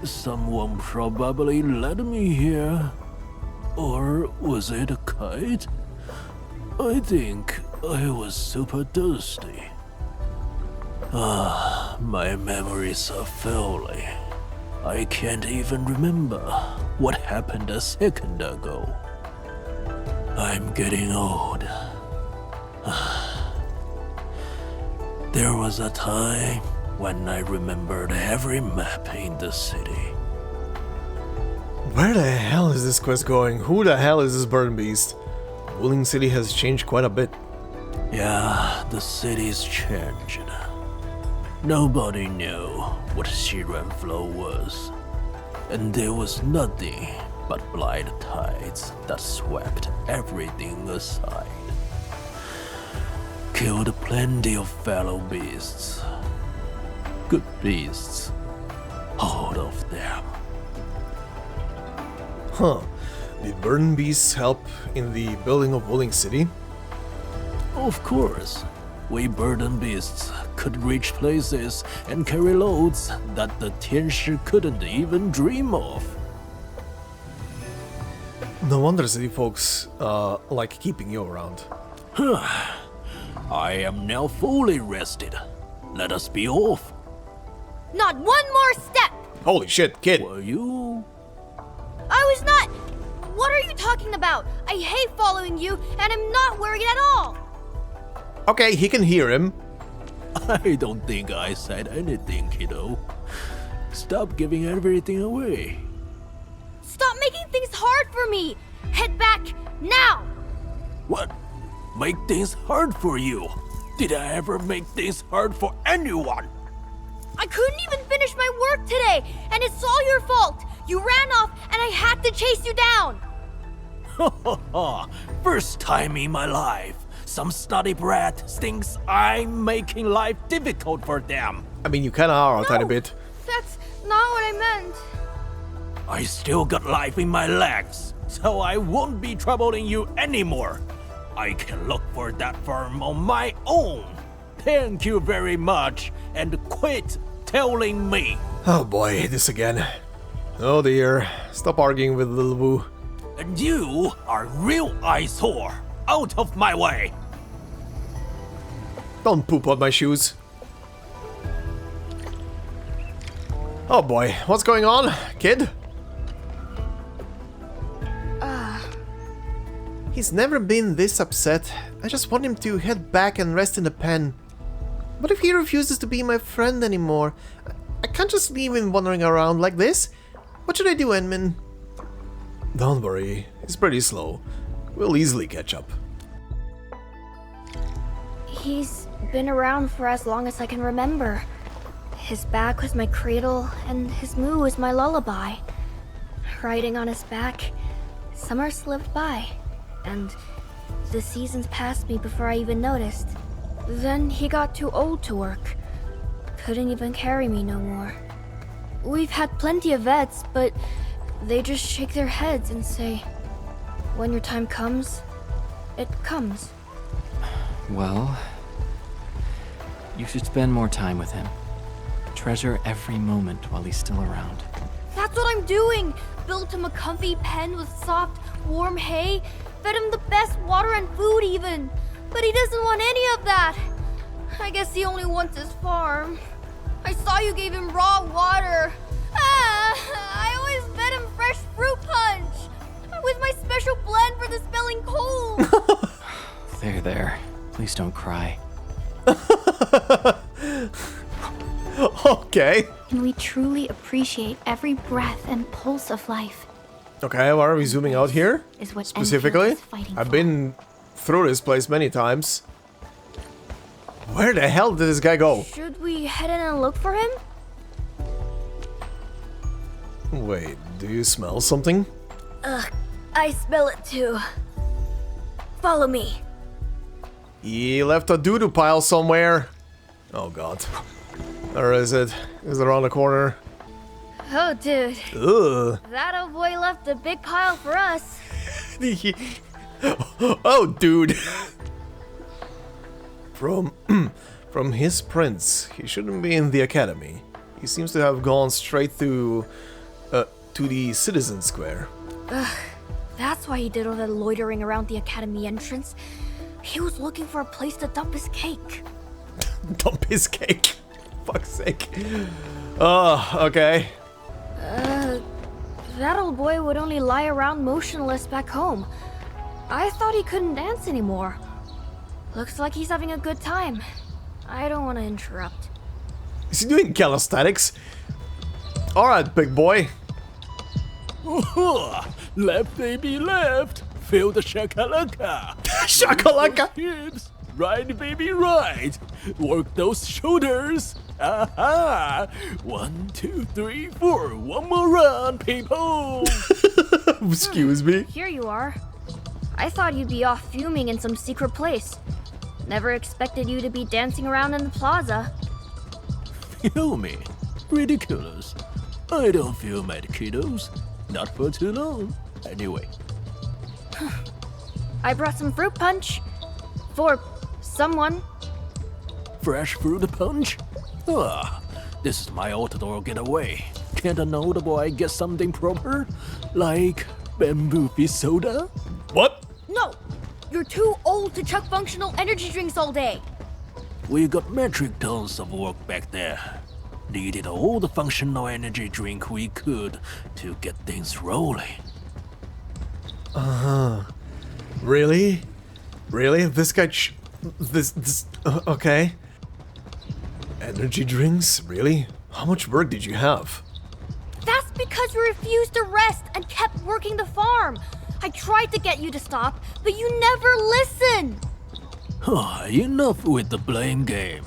Someone probably led me here. Or was it a kite? I think I was super thirsty. My memories are failing. I can't even remember what happened a second ago. I'm getting old. There was a time when I remembered every map in the city. Where the hell is this quest going? Who the hell is this Burdenbeast? Wooling City has changed quite a bit. Yeah, the city's changed. Nobody knew what Siren Flow was. And there was nothing but blind tides that swept everything aside. Killed plenty of fellow beasts. Good beasts. All of them. Huh. Did Burdenbeasts help in the building of Wooling City? Of course. We Burdenbeasts could reach places and carry loads that the Tianshi couldn't even dream of. No wonder city folks like keeping you around. I am now fully rested. Let us be off. Not one more step! Holy shit, kid! Were you? I was not... What are you talking about? I hate following you, and I'm not worried at all! Okay, he can hear him. I don't think I said anything, kiddo. Stop giving everything away. Stop making things hard for me! Head back, now! What? Make things hard for you? Did I ever make things hard for anyone? I couldn't even finish my work today, and it's all your fault! You ran off, and I had to chase you down! First time in my life, some snotty brat thinks I'm making life difficult for them. I mean, you kinda are a tiny bit. That's not what I meant. I still got life in my legs, so I won't be troubling you anymore. I can look for that farm on my own. Thank you very much, and quit telling me. Oh boy, this again. Oh dear. Stop arguing with Lil Wu. And you are real eyesore. Out of my way. Don't poop on my shoes. Oh boy, what's going on, kid? He's never been this upset. I just want him to head back and rest in the pen. What if he refuses to be my friend anymore? I can't just leave him wandering around like this. What should I do, Enmin? Don't worry, he's pretty slow. We'll easily catch up. He's been around for as long as I can remember. His back was my cradle, and his moo was my lullaby. Riding on his back, summer slipped by, and the seasons passed me before I even noticed. Then he got too old to work. Couldn't even carry me no more. We've had plenty of vets, but they just shake their heads and say, when your time comes, it comes. Well, you should spend more time with him. Treasure every moment while he's still around. That's what I'm doing! Built him a comfy pen with soft, warm hay, fed him the best water and food even. But he doesn't want any of that. I guess he only wants his farm. I saw you gave him raw water. I always fed him fresh fruit punch with my special blend for dispelling cold. There. Please don't cry. Okay. And we truly appreciate every breath and pulse of life. Okay, why are we zooming out here? Is what Specifically? Enfield is fighting I've for. been through this place many times. Where the hell did this guy go? Should we head in and look for him? Wait, do you smell something? I smell it too. Follow me. He left a doo-doo pile somewhere. Oh god. Or is it? Is it around the corner? Oh, dude. Ugh. That old boy left a big pile for us. Oh, dude. From his prints, he shouldn't be in the academy. He seems to have gone straight to the Citizen Square. That's why he did all that loitering around the academy entrance. He was looking for a place to dump his cake. Dump his cake. Fuck's sake. Oh, okay. That old boy would only lie around motionless back home. I thought he couldn't dance anymore. Looks like he's having a good time. I don't want to interrupt. Is he doing calisthenics? Alright, big boy. Left, baby, left. Feel the shakalaka. Shakalaka. Hips. Right, baby, right. Work those shoulders. Aha! 1, 2, 3, 4. One more run, people. Excuse me. Here you are. I thought you'd be off fuming in some secret place. Never expected you to be dancing around in the plaza. Feel me? Ridiculous. I don't feel mad, kiddos. Not for too long. Anyway. I brought some fruit punch. For someone. Fresh fruit punch? This is my outdoor getaway. Can't an old boy get something proper? Like bamboo fish soda? What? No! You're too old to chuck functional energy drinks all day. We got metric tons of work back there. Needed all the functional energy drink we could to get things rolling. Really? Really? This guy okay. Energy drinks? Really? How much work did you have? That's because you refused to rest and kept working the farm. I tried to get you to stop, but you never listen. Enough with the blame game.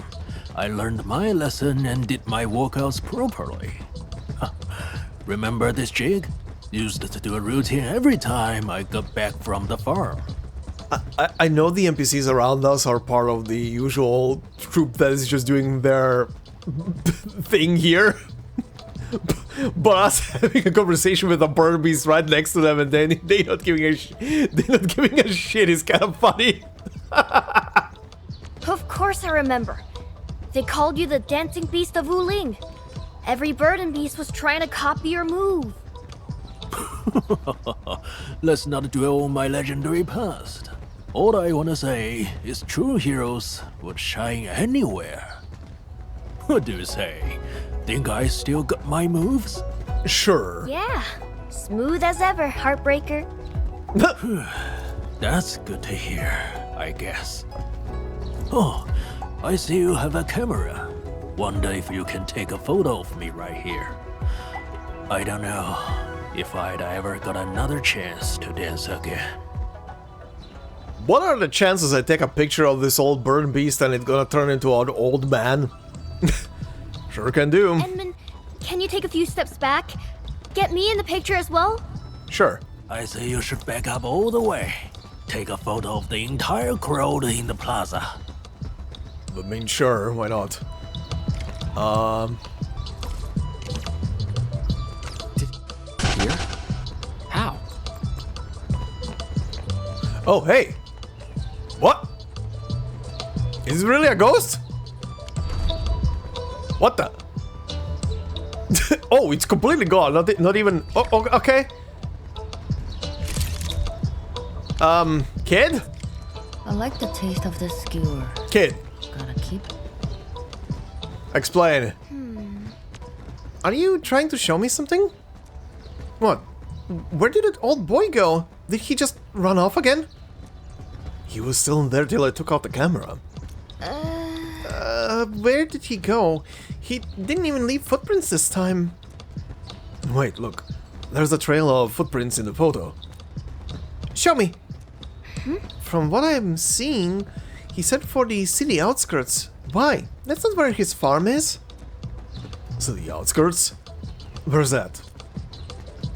I learned my lesson and did my workouts properly. Remember this jig? Used to do a routine every time I got back from the farm. I know the NPCs around us are part of the usual troop that is just doing their thing here. But us having a conversation with a Burdenbeast right next to them and then they not giving a shit is kind of funny. Of course I remember. They called you the dancing beast of Wuling. Every Burdenbeast was trying to copy your move. Let's not dwell on my legendary past. All I wanna say is true heroes would shine anywhere. What do you say? Think I still got my moves? Sure. Yeah, smooth as ever, Heartbreaker. That's good to hear, I guess. Oh, I see you have a camera. Wonder if you can take a photo of me right here. I don't know if I'd ever got another chance to dance again. What are the chances I take a picture of this old Burdenbeast and it's gonna turn into an old man? Sure can do. Edmund, can you take a few steps back? Get me in the picture as well? Sure. I say you should back up all the way. Take a photo of the entire crowd in the plaza. I mean, sure, why not? Here? How? Oh, hey! What? Is it really a ghost? What the? Oh, it's completely gone. Not even. Oh, okay. Kid? I like the taste of this skewer. Kid. Gotta keep. Explain. Are you trying to show me something? What? Where did that old boy go? Did he just run off again? He was still in there till I took out the camera. Where did he go? He didn't even leave footprints this time. Wait, look. There's a trail of footprints in the photo. Show me. From what I'm seeing, he said for the city outskirts. Why? That's not where his farm is. City outskirts? Where's that?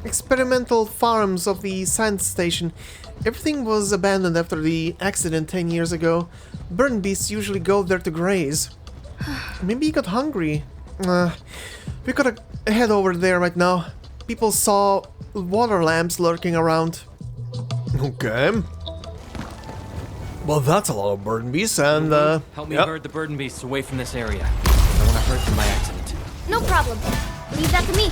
Experimental farms of the science station. Everything was abandoned after the accident 10 years ago. Burdenbeasts usually go there to graze. Maybe he got hungry. We gotta head over there right now. People saw water lamps lurking around. Okay. Well, that's a lot of Burdenbeasts, and Help me herd the Burdenbeasts away from this area. I don't want to hurt them by accident. No problem. Leave that to me.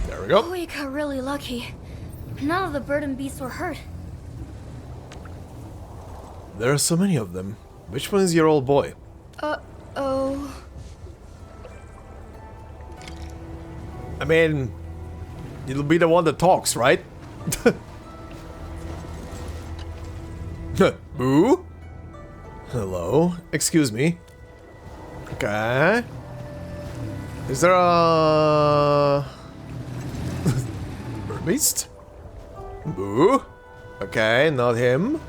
There we go. We got really lucky. None of the Burdenbeasts were hurt. There are so many of them. Which one is your old boy? Uh-oh. I mean, it'll be the one that talks, right? Boo? Hello? Excuse me. Okay. Is there a... Burdenbeast? Boo? Okay, not him.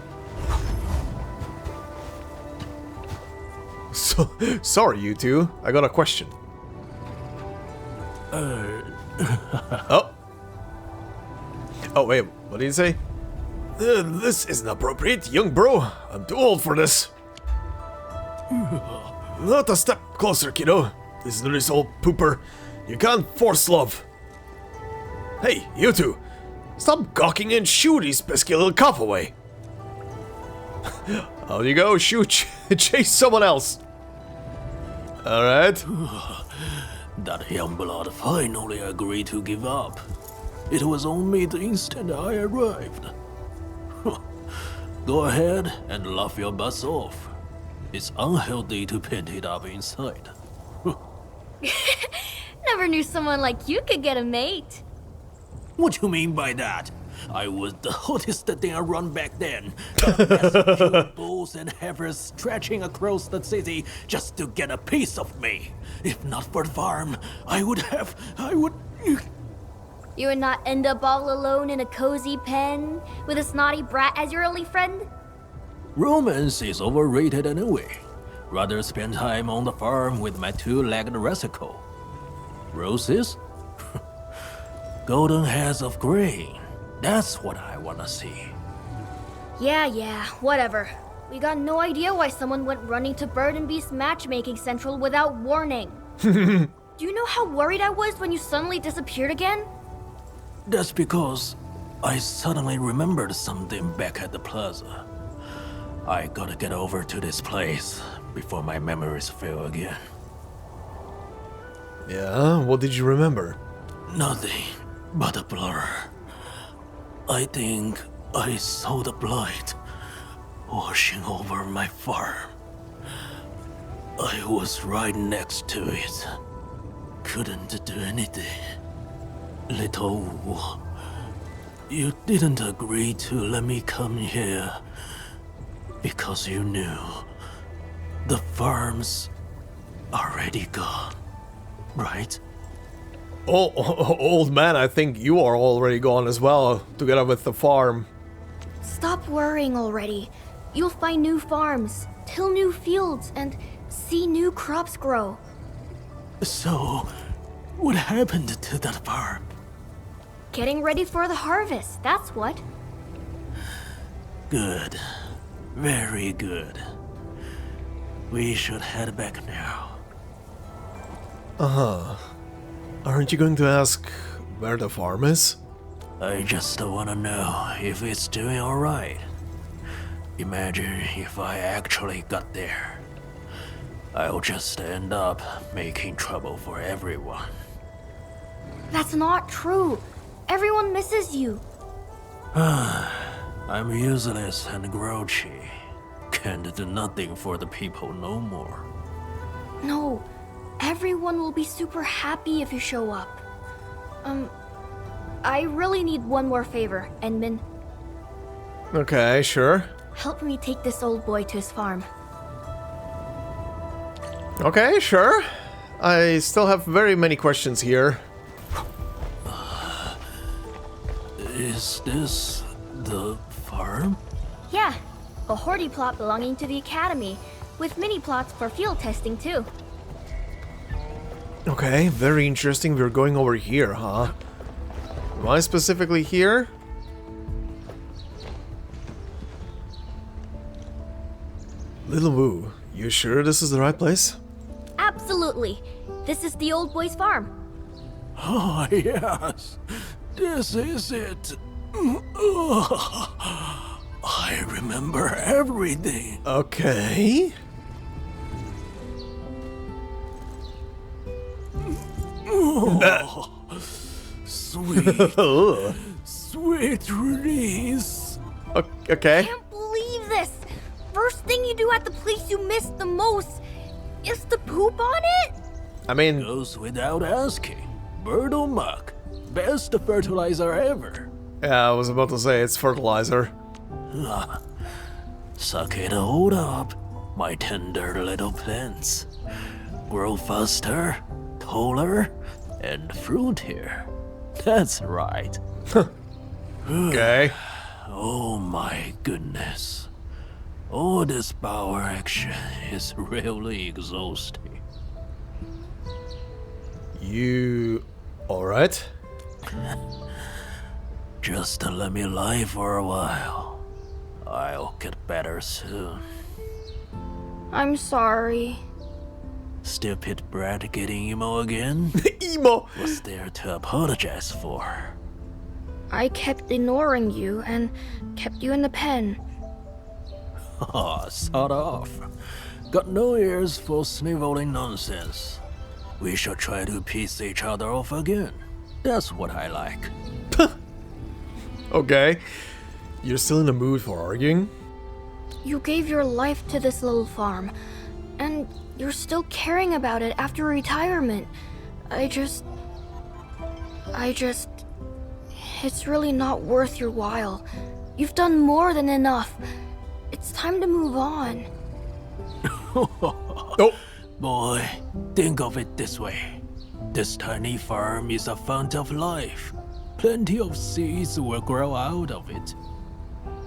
Sorry, you two. I got a question. Oh. Oh, wait. What did he say? This isn't appropriate, young bro. I'm too old for this. Not a step closer, kiddo. Listen to this old pooper. You can't force love. Hey, you two. Stop gawking and shoot his pesky little cough away. Out you go, shoot. Chase someone else. Alright. That young blood finally agreed to give up. It was on me the instant I arrived. Go ahead and laugh your butts off. It's unhealthy to paint it up inside. Never knew someone like you could get a mate. What you mean by that? I was the hottest thing around back then. The bulls and heifers stretching across the city just to get a piece of me. If not for the farm, I would... You would not end up all alone in a cozy pen with a snotty brat as your only friend? Romance is overrated anyway. Rather spend time on the farm with my two-legged rascal. Roses? Golden heads of grain. That's what I wanna see. Yeah, whatever. We got no idea why someone went running to Burdenbeast Matchmaking Central without warning. Do you know how worried I was when you suddenly disappeared again? That's because I suddenly remembered something back at the plaza. I gotta get over to this place before my memories fail again. Yeah, what did you remember? Nothing but a blur. I think I saw the blight washing over my farm. I was right next to it. Couldn't do anything. Little Wu, you didn't agree to let me come here because you knew the farm's already gone, right? Oh, old man, I think you are already gone as well, together with the farm. Stop worrying already. You'll find new farms, till new fields, and see new crops grow. So, what happened to that farm? Getting ready for the harvest, that's what. Good. Very good. We should head back now. Uh-huh. Aren't you going to ask where the farm is? I just wanna know if it's doing alright. Imagine if I actually got there. I'll just end up making trouble for everyone. That's not true. Everyone misses you. I'm useless and grouchy. Can't do nothing for the people no more. No, everyone will be super happy if you show up. I really need one more favor, Enmin. Okay, sure. Help me take this old boy to his farm. Okay, sure. I still have very many questions here. Is this the farm? Yeah, a hoardy plot belonging to the Academy, with mini plots for field testing too. Okay, very interesting. We're going over here, huh? Why specifically here? Little Wu, you sure this is the right place? Absolutely. This is the old boy's farm. Oh, yes. This is it. I remember everything. Okay. Sweet. Sweet release. Okay. Can't believe this. First thing you do at the place you miss the most is to poop on it? I mean, Goes without asking. Bird or muck. Best fertilizer ever. yeah, I was about to say it's fertilizer. Suck it all up, my tender little plants. Grow faster, taller, and fruitier. That's right. Okay. Oh my goodness. All this power action is really exhausting. You alright? Just let me lie for a while. I'll get better soon. I'm sorry. Stupid brat getting emo again? Emo! What's there to apologize for? I kept ignoring you and kept you in the pen. Haha, sod off. Got no ears for sniveling nonsense. We should try to piss each other off again. That's what I like. Okay. You're still in the mood for arguing? You gave your life to this little farm, and you're still caring about it after retirement. It's really not worth your while. You've done more than enough. It's time to move on. Oh! Boy, think of it this way. This tiny farm is a fount of life. Plenty of seeds will grow out of it.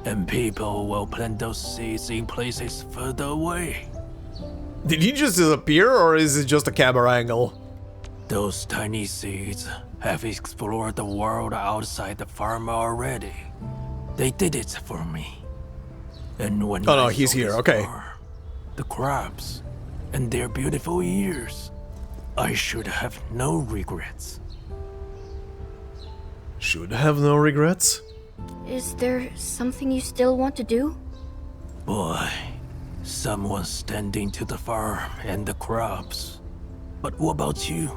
And people will plant those seeds in places further away. Did he just disappear or is it just a camera angle? Those tiny seeds have explored the world outside the farm already. They did it for me. And when Oh no, I he's saw here, this okay. farm, the crops, and their beautiful ears, I should have no regrets. Should have no regrets? Is there something you still want to do? Boy, someone's standing to the farm and the crops. But what about you?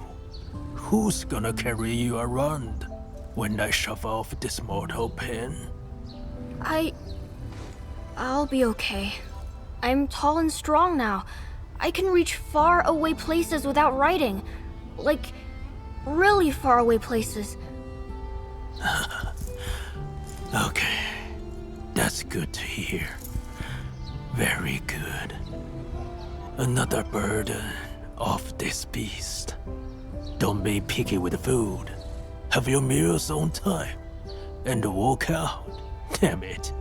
Who's gonna carry you around when I shove off this mortal pen? I'll be okay. I'm tall and strong now. I can reach far away places without riding. Like, really far away places. Okay, that's good to hear. Very good. Another burden off this beast. Don't be picky with the food. Have your meals on time. And walk out. Damn it.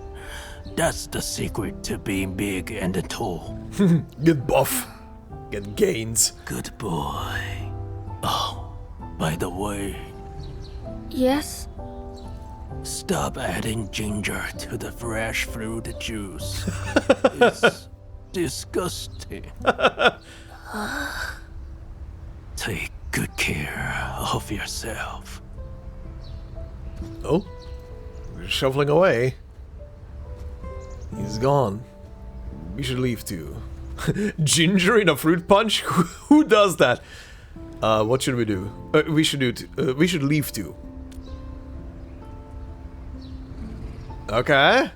That's the secret to being big and tall. Get buff. Get gains. Good boy. Oh, by the way, Yes? stop adding ginger to the fresh fruit juice. It's disgusting. Take good care of yourself. Oh, we're shuffling away. He's gone. We should leave too. Ginger in a fruit punch? Who does that? What should we do? We should leave too. Okay.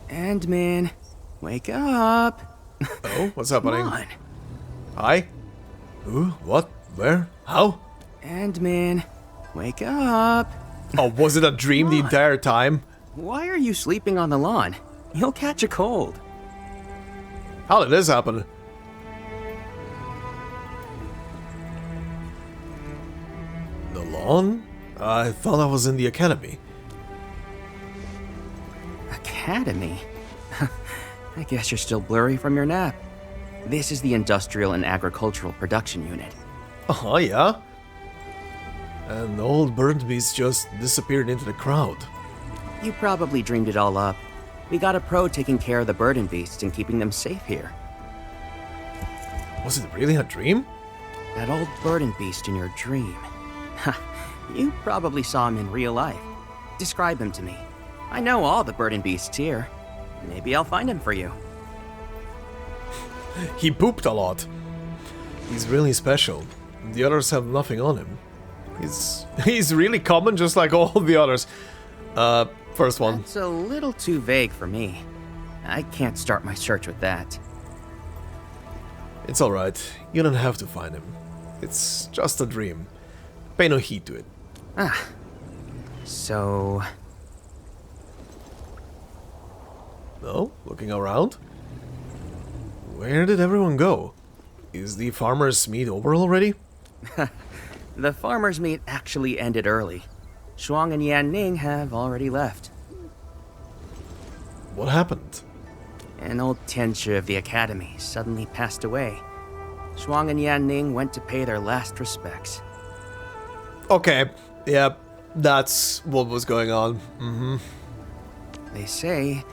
Endman, wake up. Oh, what's happening? Come on. Hi? Who? What? Where? How? Endman, wake up. Oh, was it a dream the entire time? Why are you sleeping on the lawn? You'll catch a cold. How did this happen? The lawn? I thought I was in the academy. Academy? I guess you're still blurry from your nap. This is the Industrial and Agricultural Production Unit. Oh, yeah? And old Burdenbeast just disappeared into the crowd. You probably dreamed it all up. We got a pro taking care of the Burdenbeasts and keeping them safe here. Was it really a dream? That old Burdenbeast in your dream. Ha, you probably saw him in real life. Describe him to me. I know all the Burdenbeasts here. Maybe I'll find him for you. He pooped a lot. He's really special. The others have nothing on him. He's really common, just like all the others. First one. It's a little too vague for me. I can't start my search with that. It's alright. You don't have to find him. It's just a dream. Pay no heed to it. Ah. So... No? Looking around? Where did everyone go? Is the farmer's meet over already? The farmer's meet actually ended early. Shuang and Yan Ning have already left. What happened? An old Tianshi of the academy suddenly passed away. Shuang and Yan Ning went to pay their last respects. Okay, yeah, that's what was going on. They say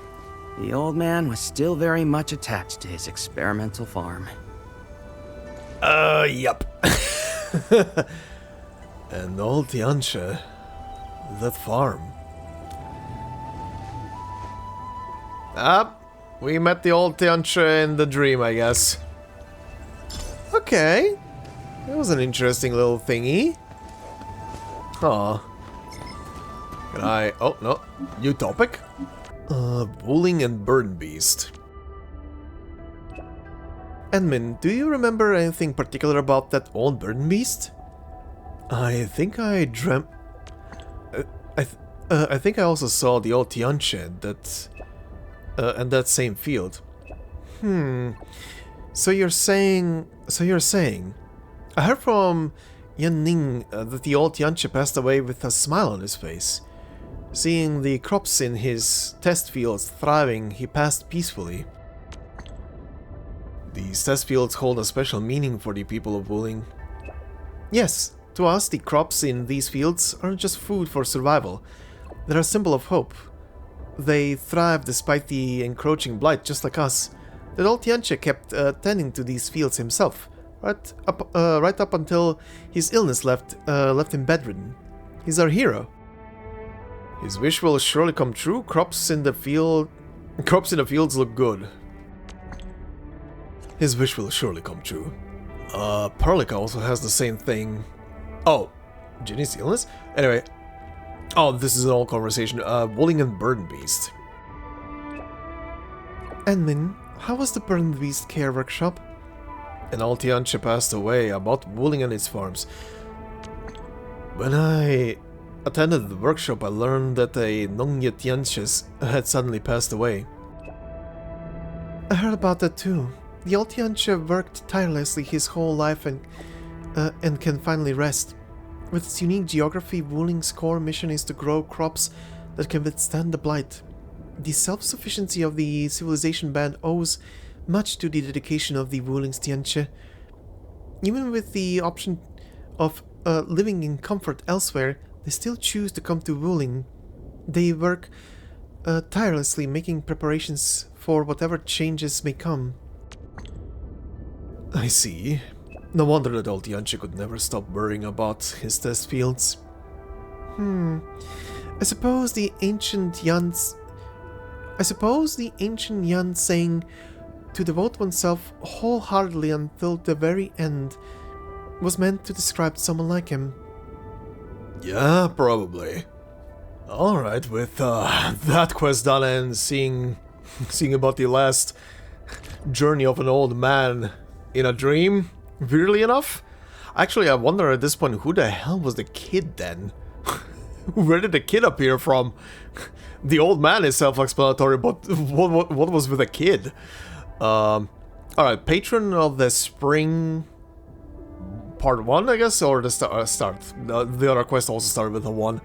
the old man was still very much attached to his experimental farm. Yup. And old Tianchi, that farm. We met the old Tianchi in the dream, I guess. Okay. That was an interesting little thingy. Aw. Can I... Oh, no. New topic? Bullying and Burdenbeast. Edmund, do you remember anything particular about that old Burdenbeast? I think I dreamt... I think I also saw the old Tianchi that... and that same field. So you're saying... I heard from Yan Ning that the old Tianchi passed away with a smile on his face. Seeing the crops in his test fields thriving, he passed peacefully. These test fields hold a special meaning for the people of Wuling. Yes, To us, the crops in these fields aren't just food for survival. They're a symbol of hope. They thrive despite the encroaching blight, just like us. The old Tianche kept tending to these fields himself, right up until his illness left him bedridden. He's our hero. His wish will surely come true. Crops in the fields look good. His wish will surely come true. Perlica also has the same thing. Oh, Ginny's illness? Anyway. Oh, this is an old conversation. Wooling and Burdenbeast. Edmin, how was the Burdenbeast care workshop? An old Tianche passed away about Wooling and its farms. When I attended the workshop, I learned that a Nongye Tianche had suddenly passed away. I heard about that too. The old Tianche worked tirelessly his whole life and can finally rest. With its unique geography, Wooling's core mission is to grow crops that can withstand the blight. The self-sufficiency of the civilization band owes much to the dedication of the Wooling's Tianche. Even with the option of living in comfort elsewhere, they still choose to come to Wooling. They work tirelessly, making preparations for whatever changes may come. I see. No wonder that old Tianche could never stop worrying about his test fields. I suppose the ancient Yan saying to devote oneself wholeheartedly until the very end was meant to describe someone like him. Yeah, probably. Alright, with that quest done and seeing about the last journey of an old man in a dream, weirdly enough, actually I wonder at this point, who the hell was the kid then? Where did the kid appear from? The old man is self-explanatory, but what was with the kid? Alright, Patron of the Spring part 1, I guess, or the start. The other quest also started with a 1,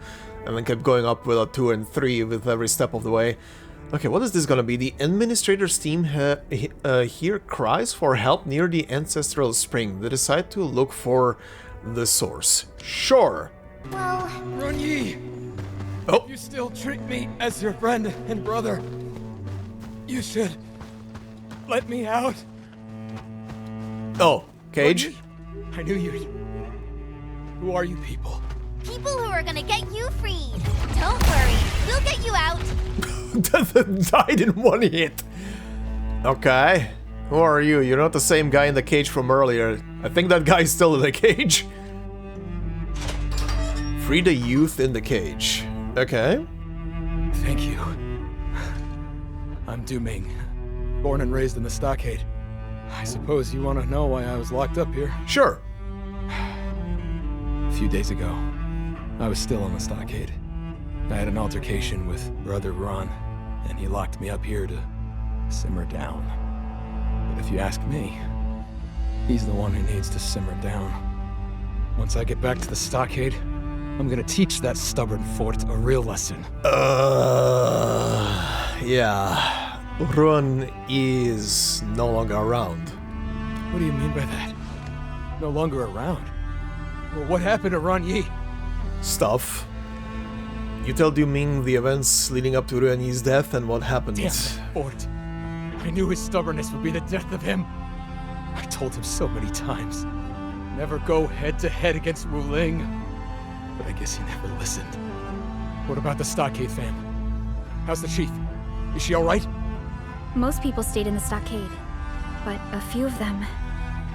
and then kept going up with a 2 and 3 with every step of the way. Okay, what is this gonna be? The Administrator's team here cries for help near the Ancestral Spring. They decide to look for the source. Sure. Well... Runyi! Oh. You still treat me as your friend and brother. You should... let me out. Oh, Cage? Runyi, I knew you'd... Who are you people? People who are gonna get you freed. Don't worry, we'll get you out. Died in one hit. Okay. Who are you? You're not the same guy in the cage from earlier. I think that guy's still in the cage. Free the youth in the cage. Okay. Thank you. I'm Du Ming, born and raised in the stockade. I suppose you want to know why I was locked up here? Sure. A few days ago, I was still on the stockade. I had an altercation with Brother Ron, and he locked me up here to simmer down. But if you ask me, he's the one who needs to simmer down. Once I get back to the stockade, I'm gonna teach that stubborn fort a real lesson. Yeah. Ron is no longer around. What do you mean by that? No longer around? Well, what happened to Ron Yi? Stuff. You tell Du Ming the events leading up to Ruan Yi's death and what happened. Damn that fort. I knew his stubbornness would be the death of him. I told him so many times. Never go head-to-head against Wu Ling. But I guess he never listened. What about the stockade fam? How's the chief? Is she alright? Most people stayed in the stockade, but a few of them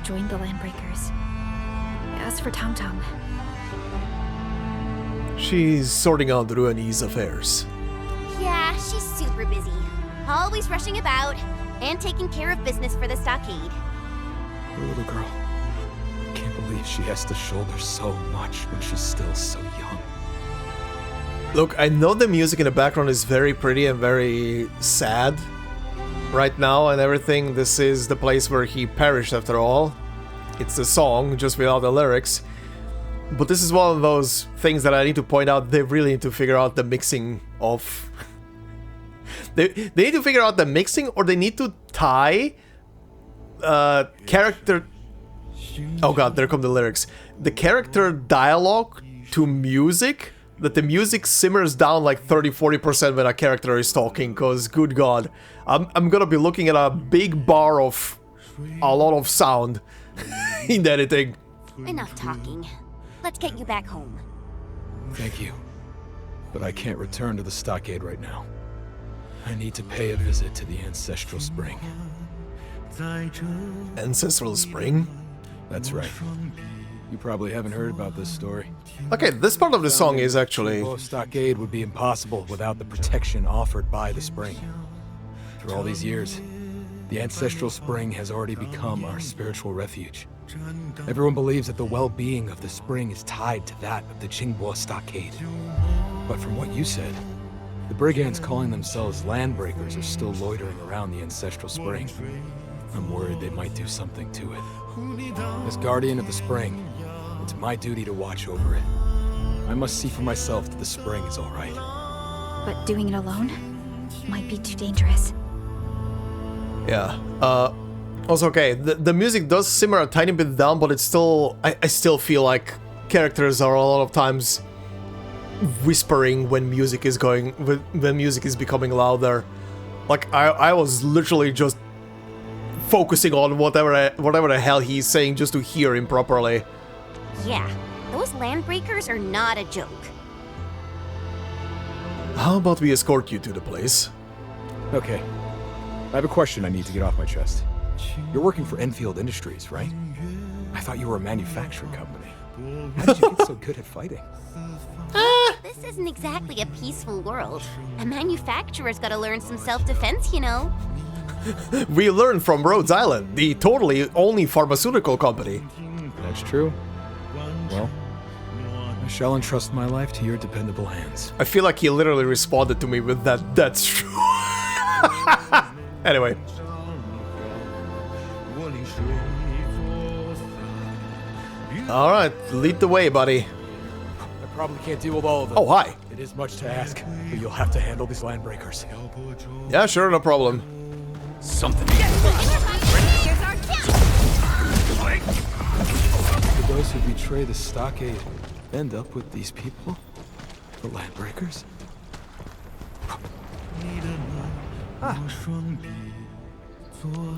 joined the Landbreakers. As for Tong Tong... She's sorting out Ruan Yi's affairs. Yeah, she's super busy. Always rushing about, and taking care of business for the stockade. Poor little girl. Can't believe she has to shoulder so much when she's still so young. Look, I know the music in the background is very pretty and very sad right now and everything. This is the place where he perished after all. It's the song, just without the lyrics. But this is one of those things that I need to point out. They really need to figure out the mixing of... they need to figure out the mixing, or they need to tie character... Oh god, there come the lyrics. the character dialogue to music, that the music simmers down like 30-40% when a character is talking, cause good god, I'm gonna be looking at a big bar of a lot of sound in editing. Enough talking. Let's get you back home. Thank you. But I can't return to the stockade right now. I need to pay a visit to the Ancestral Spring. Ancestral Spring? That's right. You probably haven't heard about this story. Okay, this part of the song is actually... The stockade would be impossible without the protection offered by the spring. Through all these years, the Ancestral Spring has already become our spiritual refuge. Everyone believes that the well-being of the spring is tied to that of the Qingbo stockade. But from what you said, the brigands calling themselves landbreakers are still loitering around the Ancestral Spring. I'm worried they might do something to it. As guardian of the spring, it's my duty to watch over it. I must see for myself that the spring is all right. But doing it alone might be too dangerous. Yeah, also, okay, the music does simmer a tiny bit down, but it's still... I still feel like characters are a lot of times whispering when music is going... when music is becoming louder. Like, I was literally just focusing on whatever the hell he's saying just to hear him properly. Yeah, those landbreakers are not a joke. How about we escort you to the place? Okay. I have a question I need to get off my chest. You're working for Endfield Industries, right? I thought you were a manufacturing company. How did you get so good at fighting? This isn't exactly a peaceful world. A manufacturer's gotta learn some self-defense, you know. We learned from Rhodes Island, the totally only pharmaceutical company. That's true. Well, I shall entrust my life to your dependable hands. I feel like he literally responded to me with that, that's true. Anyway. Alright, lead the way, buddy. I probably can't deal with all of them. Oh, hi. It is much to ask, but you'll have to handle these landbreakers. Yeah, sure, no problem. Something. For those who betray the stockade end up with these people? The landbreakers?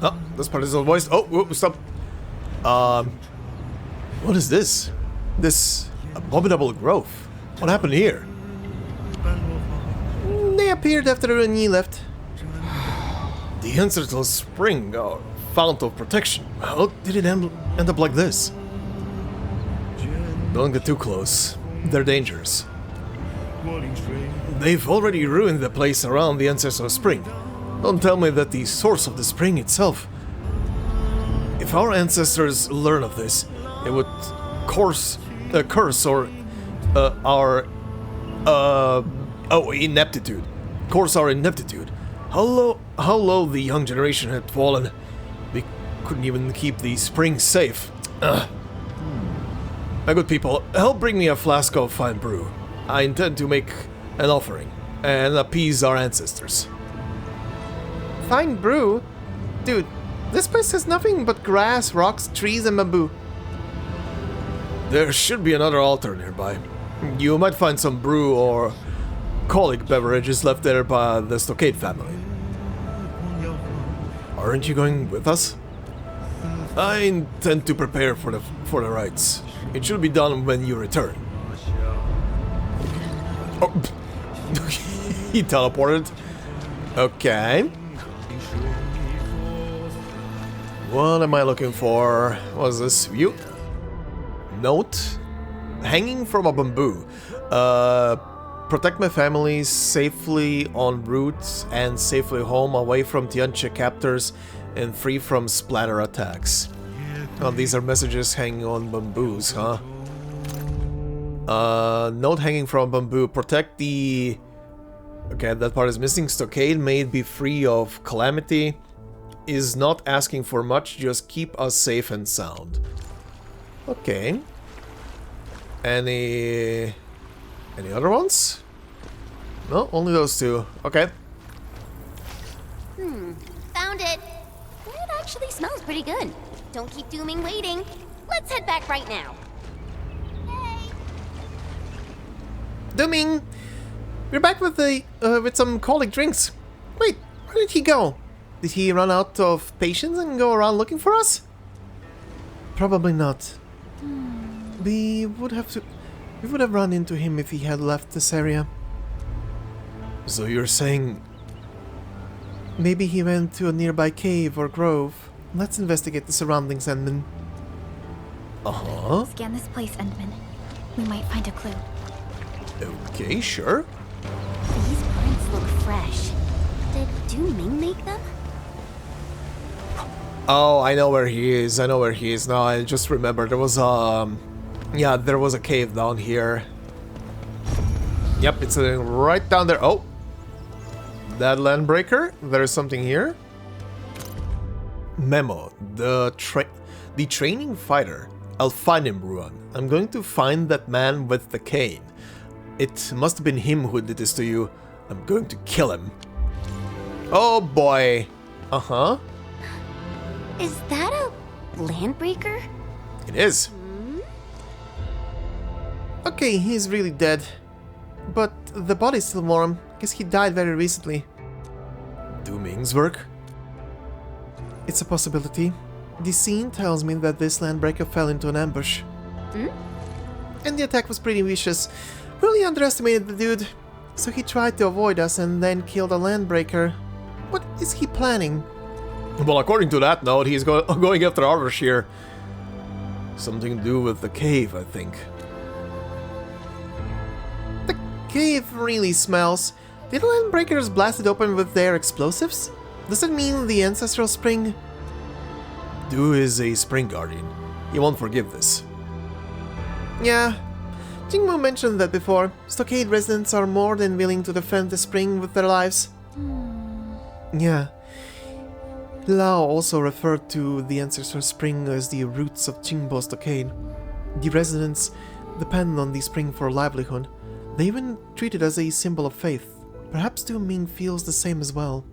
Oh, this part is all voiced. Oh, whoa, stop. What is this? This abominable growth. What happened here? They appeared after Rennie left. The Ancestral Spring, or fount of protection. How did it end up like this? Don't get too close. They're dangerous. They've already ruined the place around the Ancestral Spring. Don't tell me that the source of the spring itself. If our ancestors learn of this, they would curse or ineptitude. Curse our ineptitude. How low the young generation had fallen. We couldn't even keep the spring safe. My good people, help bring me a flask of fine brew. I intend to make an offering and appease our ancestors. Fine brew? Dude, this place has nothing but grass, rocks, trees, and bamboo. There should be another altar nearby. You might find some brew or colic beverages left there by the Stockade family. Aren't you going with us? I intend to prepare for the rites. It should be done when you return. Oh, he teleported. Okay. What am I looking for? What is this? View? Note? Hanging from a bamboo. Protect my family safely en route and safely home, away from Tianche captors and free from splatter attacks. Oh, these are messages hanging on bamboos, huh? Note hanging from bamboo. Protect the... Okay, that part is missing. Stockade may be free of calamity. Is not asking for much, just keep us safe and sound. Okay. Any other ones? No, only those two. Okay. Found it. It actually smells pretty good. Don't keep Dooming waiting. Let's head back right now. Dooming! We're back with some colic drinks. Wait, where did he go? Did he run out of patience and go around looking for us? Probably not. We would have run into him if he had left this area. So you're saying... Maybe he went to a nearby cave or grove. Let's investigate the surroundings, Endman. Uh-huh. Scan this place, Endman. We might find a clue. Okay, sure. These prints look fresh. Did Du Ming make them? Oh, I know where he is. I know where he is now. I just remember there was yeah, there was a cave down here. Yep, it's right down there. Oh, that landbreaker. There's something here. Memo: the training fighter. I'll find him, Ruan. I'm going to find that man with the cane. It must have been him who did this to you. I'm going to kill him. Oh boy. Uh-huh. Is that a landbreaker? It is. Okay, he's really dead. But the body's still warm. Guess he died very recently. Du Ming's work? It's a possibility. The scene tells me that this landbreaker fell into an ambush. And the attack was pretty vicious. Really underestimated the dude. So he tried to avoid us and then killed a landbreaker. What is he planning? Well, according to that note, he's going after Arvashir. Something to do with the cave, I think. The cave really smells. Did the landbreakers blast it open with their explosives? Does that mean the ancestral spring? Du is a spring guardian. He won't forgive this. Yeah. Jingmu mentioned that before. Stockade residents are more than willing to defend the spring with their lives. Yeah. Lao also referred to the ancestral spring as the roots of Jingbo Stockade. The residents depend on the spring for livelihood. They even treat it as a symbol of faith. Perhaps Du Ming feels the same as well.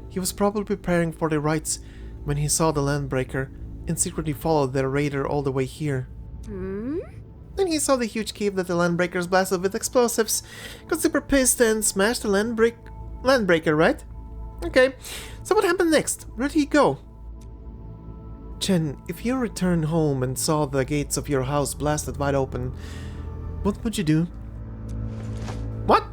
He was probably preparing for the rites when he saw the landbreaker and secretly followed their raider all the way here. Then he saw the huge cave that the landbreakers blasted with explosives, got super pissed and smashed the landbreaker, right? Okay, so what happened next? Where did he go? Chen, if you returned home and saw the gates of your house blasted wide open, what would you do? What?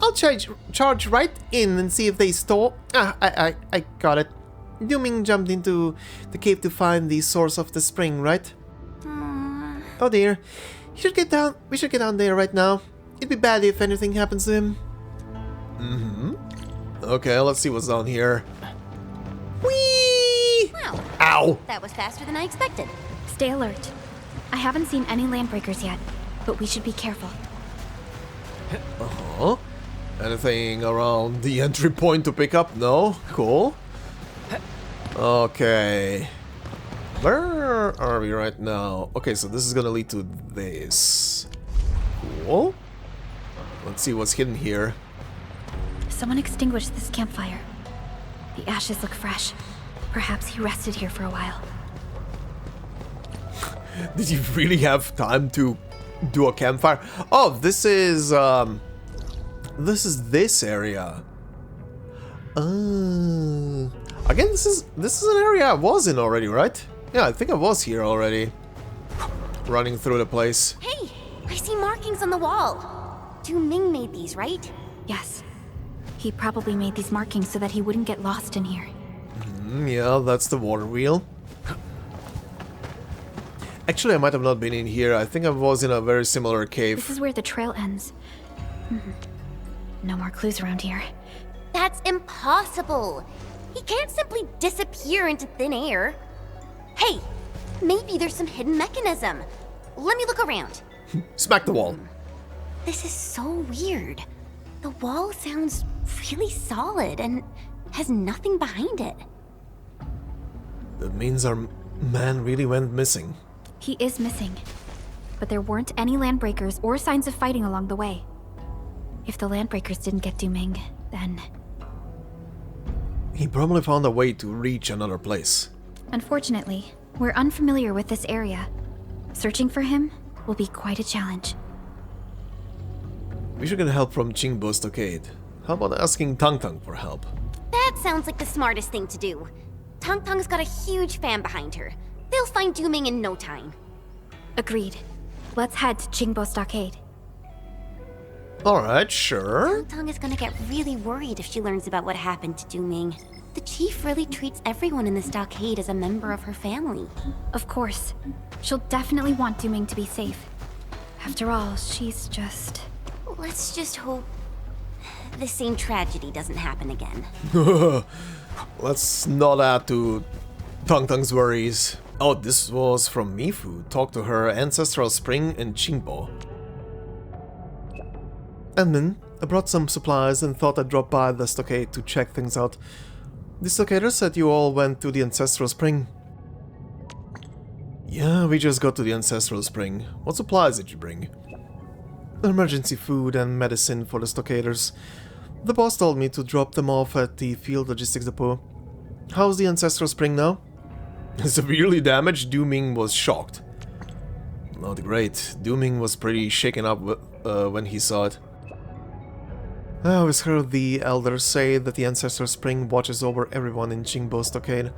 I'll charge right in and see if they stole... I got it. Du Ming jumped into the cave to find the source of the spring, right? Oh dear. We should get down there right now. It'd be bad if anything happens to him. Okay, let's see what's down here. Whee! Wow. Ow! That was faster than I expected. Stay alert. I haven't seen any landbreakers yet, but we should be careful. Uh-huh. Anything around the entry point to pick up? No? Cool. Okay. Where are we right now? Okay, so this is gonna lead to this. Cool. Let's see what's hidden here. Someone extinguished this campfire. The ashes look fresh. Perhaps he rested here for a while. Did you really have time to do a campfire? Oh, this is this area. Again, this is an area I was in already, right? Yeah, I think I was here already. Running through the place. Hey, I see markings on the wall. Du Ming made these, right? Yes. He probably made these markings so that he wouldn't get lost in here. Yeah, that's the water wheel. Actually, I might have not been in here. I think I was in a very similar cave. This is where the trail ends. No more clues around here. That's impossible. He can't simply disappear into thin air. Hey, maybe there's some hidden mechanism. Let me look around. Smack the wall. This is so weird. The wall sounds really solid and has nothing behind it. That means our man really went missing. He is missing. But there weren't any landbreakers or signs of fighting along the way. If the landbreakers didn't get Du Ming, then... He probably found a way to reach another place. Unfortunately, we're unfamiliar with this area. Searching for him will be quite a challenge. We should get help from Qingbo Stockade. How about asking Tang Tang for help? That sounds like the smartest thing to do. Tang Tang's got a huge fan behind her. They'll find Dooming in no time. Agreed. Let's head to Qingbo Stockade. Alright, sure. Tang Tang is gonna get really worried if she learns about what happened to Dooming. The chief really treats everyone in the stockade as a member of her family. Of course. She'll definitely want Dooming to be safe. After all, she's just... Let's just hope the same tragedy doesn't happen again. Let's not add to Tang Tang's worries. Oh, this was from Mifu. Talk to her ancestral spring in Qingbo. Admin, I brought some supplies and thought I'd drop by the stockade to check things out. The stockader said you all went to the ancestral spring. Yeah, we just got to the ancestral spring. What supplies did you bring? Emergency food and medicine for the stockaders. The boss told me to drop them off at the field logistics depot. How's the ancestral spring now? Severely damaged, Dooming was shocked. Not great. Dooming was pretty shaken up when he saw it. I always heard the elders say that the ancestral spring watches over everyone in Qingbo Stockade.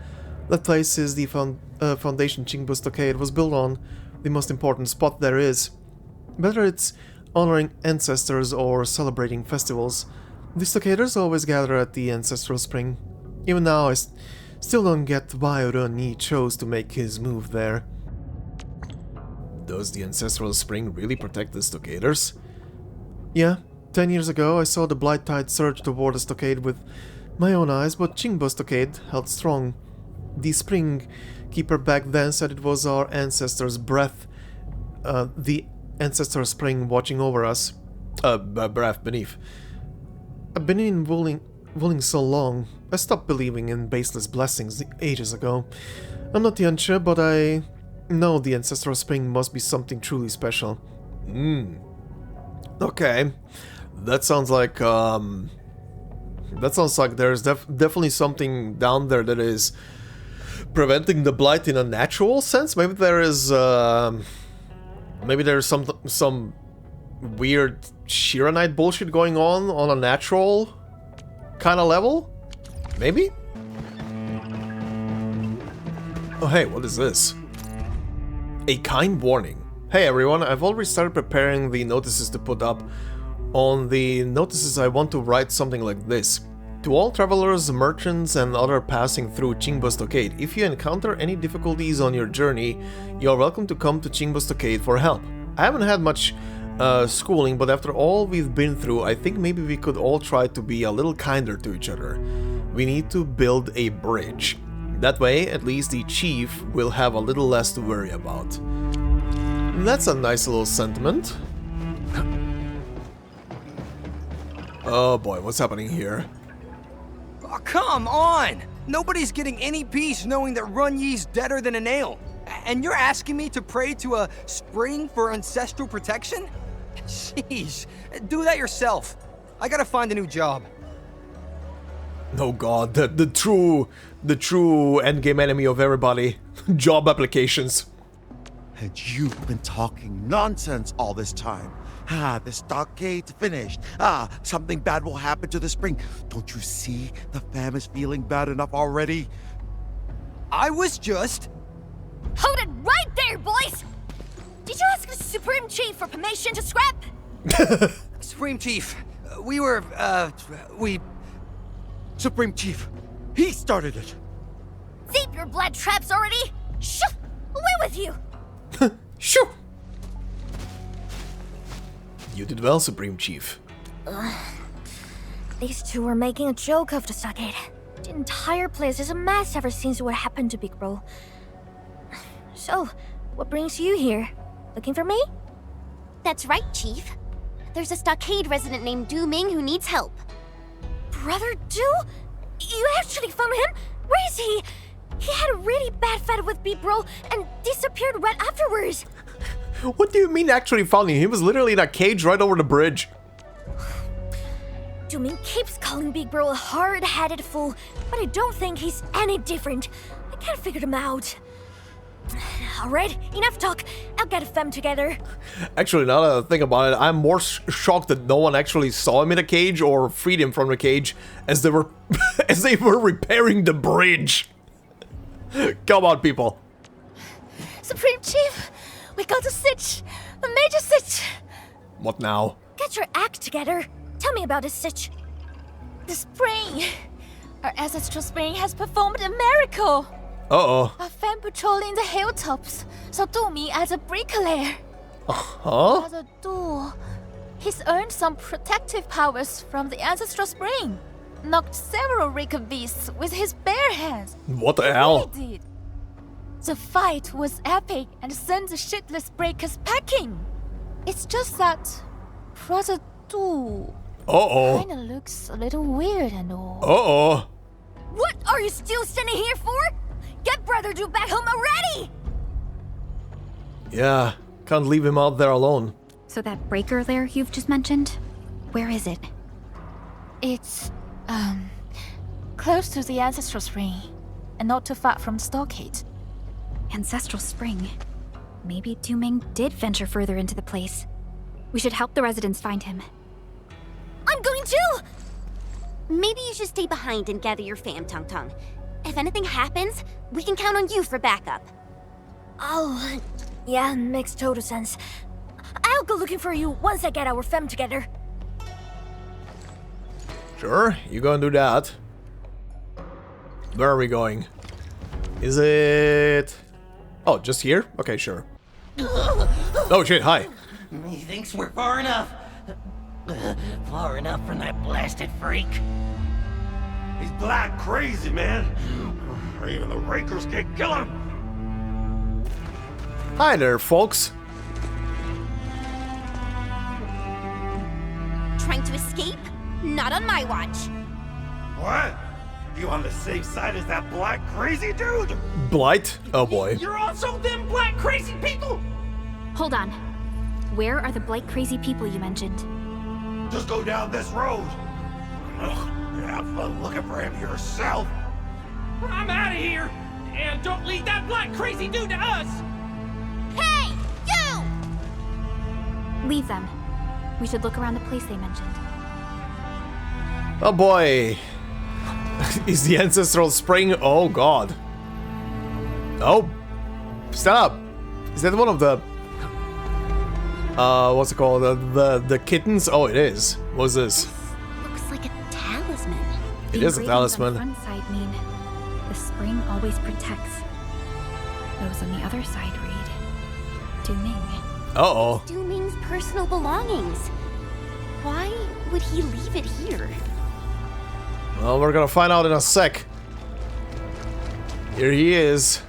That place is the foundation Qingbo Stockade was built on, the most important spot there is. Whether it's honoring ancestors or celebrating festivals, the stockaders always gather at the ancestral spring. Even now, I still don't get why Ron chose to make his move there. Does the ancestral spring really protect the stockaders? Yeah, 10 years ago I saw the Blight Tide surge toward the stockade with my own eyes, but Qingbo Stockade held strong. The spring keeper back then said it was our ancestors' breath, the ancestral spring watching over us. Breath beneath. I've been in Wuling so long, I stopped believing in baseless blessings ages ago. I'm not Yansha, but I know the ancestral spring must be something truly special. Okay. That sounds like there's definitely something down there that is preventing the blight in a natural sense. Maybe there is maybe there's some weird Shiranite bullshit going on a natural kind of level? Maybe? Oh hey, what is this? A kind warning. Hey everyone, I've already started preparing the notices to put up. On the notices I want to write something like this. To all travelers, merchants and other passing through Qingbo Stockade, if you encounter any difficulties on your journey, you are welcome to come to Qingbo Stockade for help. I haven't had much schooling, but after all we've been through, I think maybe we could all try to be a little kinder to each other. We need to build a bridge. That way, at least the chief will have a little less to worry about. That's a nice little sentiment. Oh boy, what's happening here? Oh, come on! Nobody's getting any peace knowing that Run Yi's deader than a nail. And you're asking me to pray to a spring for ancestral protection? Jeez, do that yourself. I gotta find a new job. Oh god, the true endgame enemy of everybody. Job applications. And you've been talking nonsense all this time. The stockade's finished. Something bad will happen to the spring. Don't you see the fam is feeling bad enough already? I was just... Hold it right there, boys! Did you ask the Supreme Chief for permission to scrap? Supreme Chief, we... Supreme Chief, he started it. Zip your blood traps already! Shoo! Away with you! Shoo! You did well, Supreme Chief. These two were making a joke of the stockade. The entire place is a mess ever since what happened to Big Bro. So, what brings you here? Looking for me? That's right, Chief. There's a stockade resident named Dooming who needs help. Brother Do? You actually found him? Where is he? He had a really bad fight with Big Bro and disappeared right afterwards. What do you mean actually found him? He was literally in a cage right over the bridge. Dooming keeps calling Big Bro a hard-headed fool, but I don't think he's any different. I can't figure him out. Alright, enough talk. I'll get them together. Actually, now that I think about it, I'm more shocked that no one actually saw him in a cage or freed him from the cage as they were as they were repairing the bridge. Come on, people. Supreme Chief, we got a sitch. A major sitch. What now? Get your act together. Tell me about this sitch. The spring. Our ancestral spring has performed a miracle. Uh-oh. A fan patrolling the hilltops, so do me as a bricklayer. Huh? As a duel, he's earned some protective powers from the ancestral spring. Knocked several Raker beasts with his bare hands. What the hell? He did. The fight was epic and sent the shitless breakers packing. It's just that Brother Du kinda looks a little weird and all. Uh-oh. What are you still standing here for? Get Brother Du back home already! Yeah, can't leave him out there alone. So that breaker lair you've just mentioned, where is it? It's, close to the Ancestral Spring, and not too far from Stockade. Ancestral Spring? Maybe Du Ming did venture further into the place. We should help the residents find him. I'm going too! Maybe you should stay behind and gather your fam, Tung Tung. If anything happens, we can count on you for backup. Oh, yeah, makes total sense. I'll go looking for you once I get our fam together. Sure, you go and do that. Where are we going? Is it... Oh, just here? Okay, sure. Oh shit, hi. He thinks we're far enough. Far enough from that blasted freak. He's black crazy, man. Even the Rakers can't kill him. Hi there, folks. Trying to escape? Not on my watch. What? You on the same side as that black crazy dude? Blight? Oh boy. You're also them black crazy people! Hold on. Where are the blight crazy people you mentioned? Just go down this road. Ugh, have fun looking for him yourself. I'm out of here! And don't leave that black crazy dude to us! Hey, you! Leave them. We should look around the place they mentioned. Oh boy. Is the ancestral spring? Oh god. Oh. Stop. Is that one of the... what's it called? The kittens? Oh, it is. What's this? Looks like a talisman. It is a talisman. The front side mean the spring always protects. Those on the other side read Du Ming. Uh-oh. Du Ming's personal belongings. Why would he leave it here? Well, we're gonna find out in a sec. Here he is.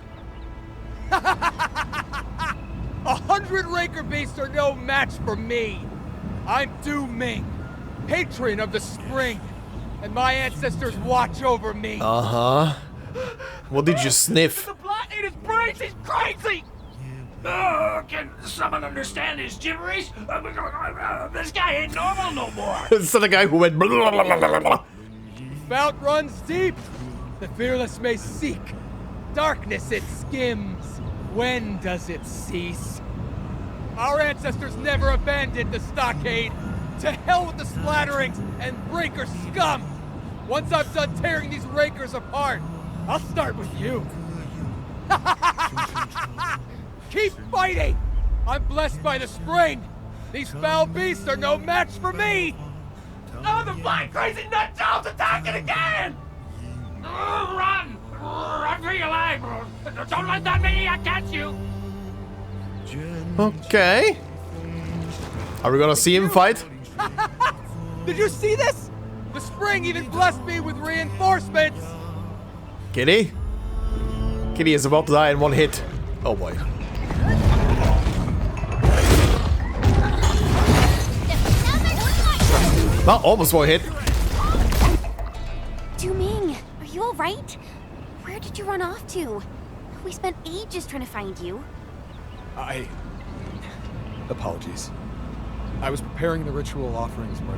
100 Raker beasts are no match for me. I'm Du Ming, patron of the spring, and my ancestors watch over me. Uh-huh. What did you sniff? The blight in his brains is crazy! Can someone understand his gibberish? This guy ain't normal no more. It's the guy who went blah, blah, blah, blah, blah. Fount runs deep. The fearless may seek. Darkness it skims. When does it cease? Our ancestors never abandoned the stockade. To hell with the splatterings and breaker scum. Once I'm done tearing these rakers apart, I'll start with you. Keep fighting! I'm blessed by the spring. These foul beasts are no match for me. Oh, the blind crazy nut job's attacking again! Run! Run for your life! Don't let that maniac catch you! Okay. Are we gonna see him fight? Did you see this? The spring even blessed me with reinforcements! Kitty? Kitty is about to die in one hit. Oh boy. Well, almost one hit. Du Ming, are you alright? Where did you run off to? We spent ages trying to find you. Apologies. I was preparing the ritual offerings when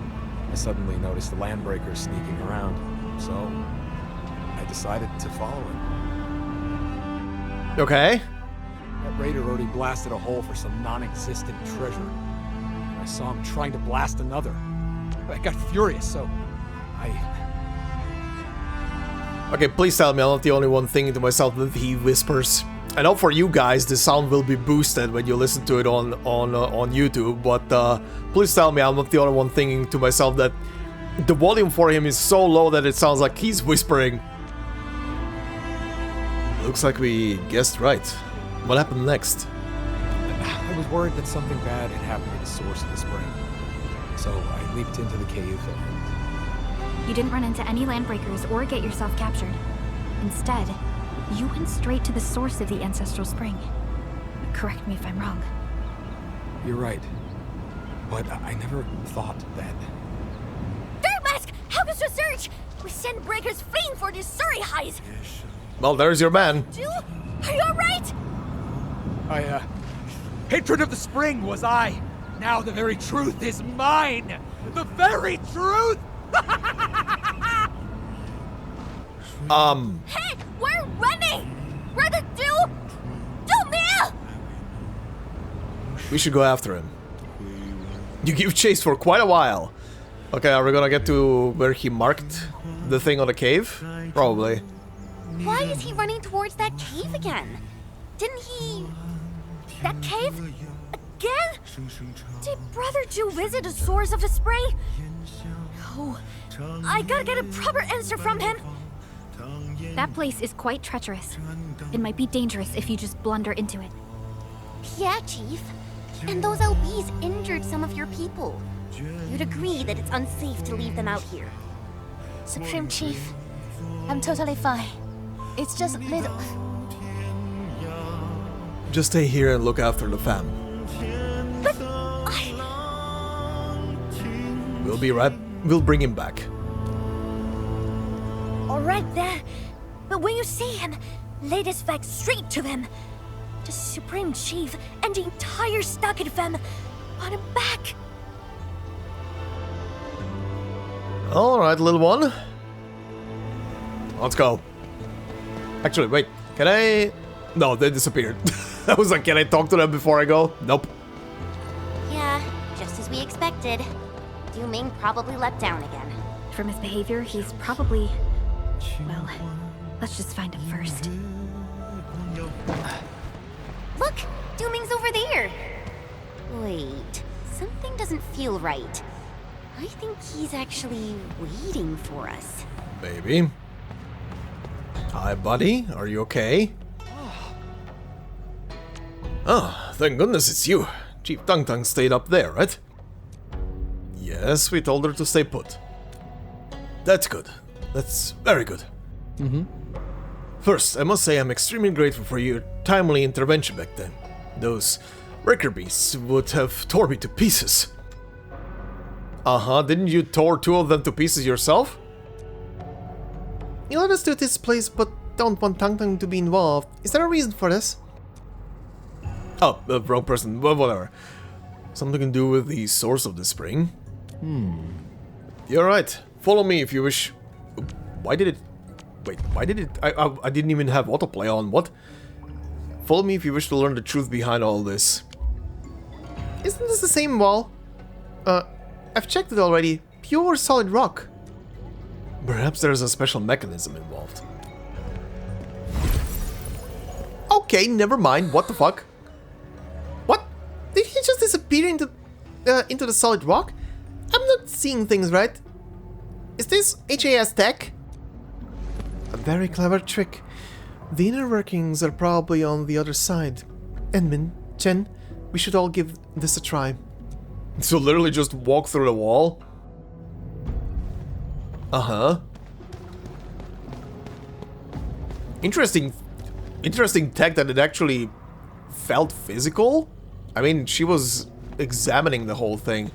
I suddenly noticed the landbreaker sneaking around, so I decided to follow him. Okay. That raider already blasted a hole for some non-existent treasure. I saw him trying to blast another. I got furious, so Okay, please tell me I'm not the only one thinking to myself that he whispers. I know for you guys the sound will be boosted when you listen to it on YouTube, but please tell me I'm not the only one thinking to myself that the volume for him is so low that it sounds like he's whispering. Looks like we guessed right. What happened next? I was worried that something bad had happened at the source of the spring. So I leaped into the cave and... You didn't run into any landbreakers or get yourself captured. Instead, you went straight to the source of the ancestral spring. Correct me if I'm wrong. You're right. But I never thought that... Dirt Mask! Help us research! We send breakers fleeing for this Surrey highs! Well, there's your man. Jill, are you alright? Patron of the spring was I. Now the very truth is mine. The very truth! Hey, we're running! Brother Do Mill! We should go after him. You give chase for quite a while. Okay, are we gonna get to where he marked the thing on the cave? Probably. Why is he running towards that cave again? Didn't he... That cave? Again? Did Brother Do visit the source of the spring? No. I gotta get a proper answer from him. That place is quite treacherous. It might be dangerous if you just blunder into it. Yeah, Chief. And those LBs injured some of your people. You'd agree that it's unsafe to leave them out here. Supreme Chief, I'm totally fine. It's just a little... Just stay here and look after the fam. But We'll be right... We'll bring him back. Alright then. But when you see him, lay this fact straight to him. The Supreme Chief and the entire stockade fam want him back. Alright, little one. Let's go. Actually, wait. Can I... No, they disappeared. I was like, can I talk to them before I go? Nope. Yeah, just as we expected. Du Ming probably let down again. From his behavior, he's probably... Well, let's just find him first. Look! Du Ming's over there! Wait, something doesn't feel right. I think he's actually waiting for us. Maybe. Hi, buddy. Are you okay? Oh, thank goodness it's you. Chief Tung Tung stayed up there, right? Yes, we told her to stay put. That's good. That's very good. First, I must say I'm extremely grateful for your timely intervention back then. Those wrecker beasts would have tore me to pieces. Didn't you tore two of them to pieces yourself? You let us do this place, but don't want Tung Tung to be involved. Is there a reason for this? Oh, wrong person. Well, whatever. Something to do with the source of the spring? You're right. Follow me if you wish. Why did it... Wait, why did it... I didn't even have autoplay on. What? Follow me if you wish to learn the truth behind all this. Isn't this the same wall? I've checked it already. Pure solid rock. Perhaps there's a special mechanism involved. Okay, never mind. What the fuck? What? Did he just disappear into the solid rock? I'm not seeing things right. Is this HAS tech? A very clever trick. The inner workings are probably on the other side. Enmin, Chen, we should all give this a try. So literally just walk through the wall? Interesting tech that it actually felt physical. I mean, she was examining the whole thing.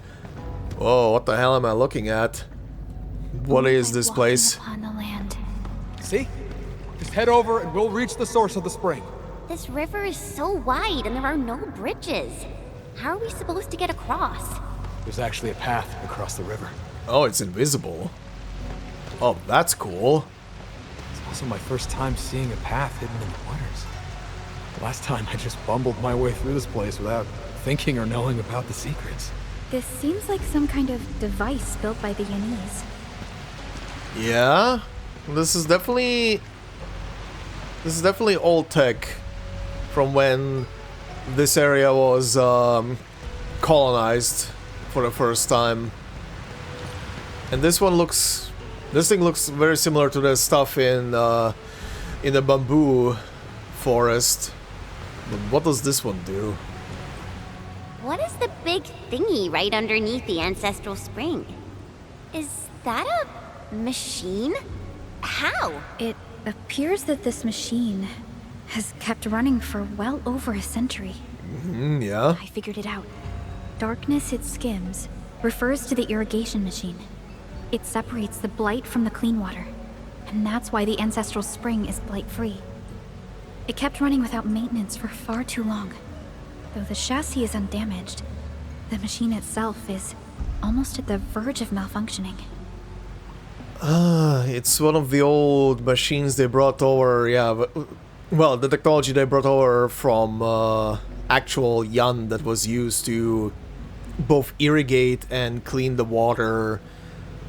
Whoa, what the hell am I looking at? What is this place? On the land. See? Just head over and we'll reach the source of the spring. This river is so wide and there are no bridges. How are we supposed to get across? There's actually a path across the river. Oh, it's invisible. Oh, that's cool. It's also my first time seeing a path hidden in the waters. Last time I just bumbled my way through this place without thinking or knowing about the secrets. This seems like some kind of device built by the Yanese. Yeah, this is definitely old tech from when this area was colonized for the first time. And this thing looks very similar to the stuff in the bamboo forest. But what does this one do? What is the big thingy right underneath the ancestral spring? Is that a machine? How? It appears that this machine has kept running for well over a century. Yeah. I figured it out. Darkness it skims refers to the irrigation machine. It separates the blight from the clean water, and that's why the ancestral spring is blight-free. It kept running without maintenance for far too long. Though the chassis is undamaged, the machine itself is almost at the verge of malfunctioning. It's one of the old machines they brought over, yeah, well, the technology they brought over from actual Yan that was used to both irrigate and clean the water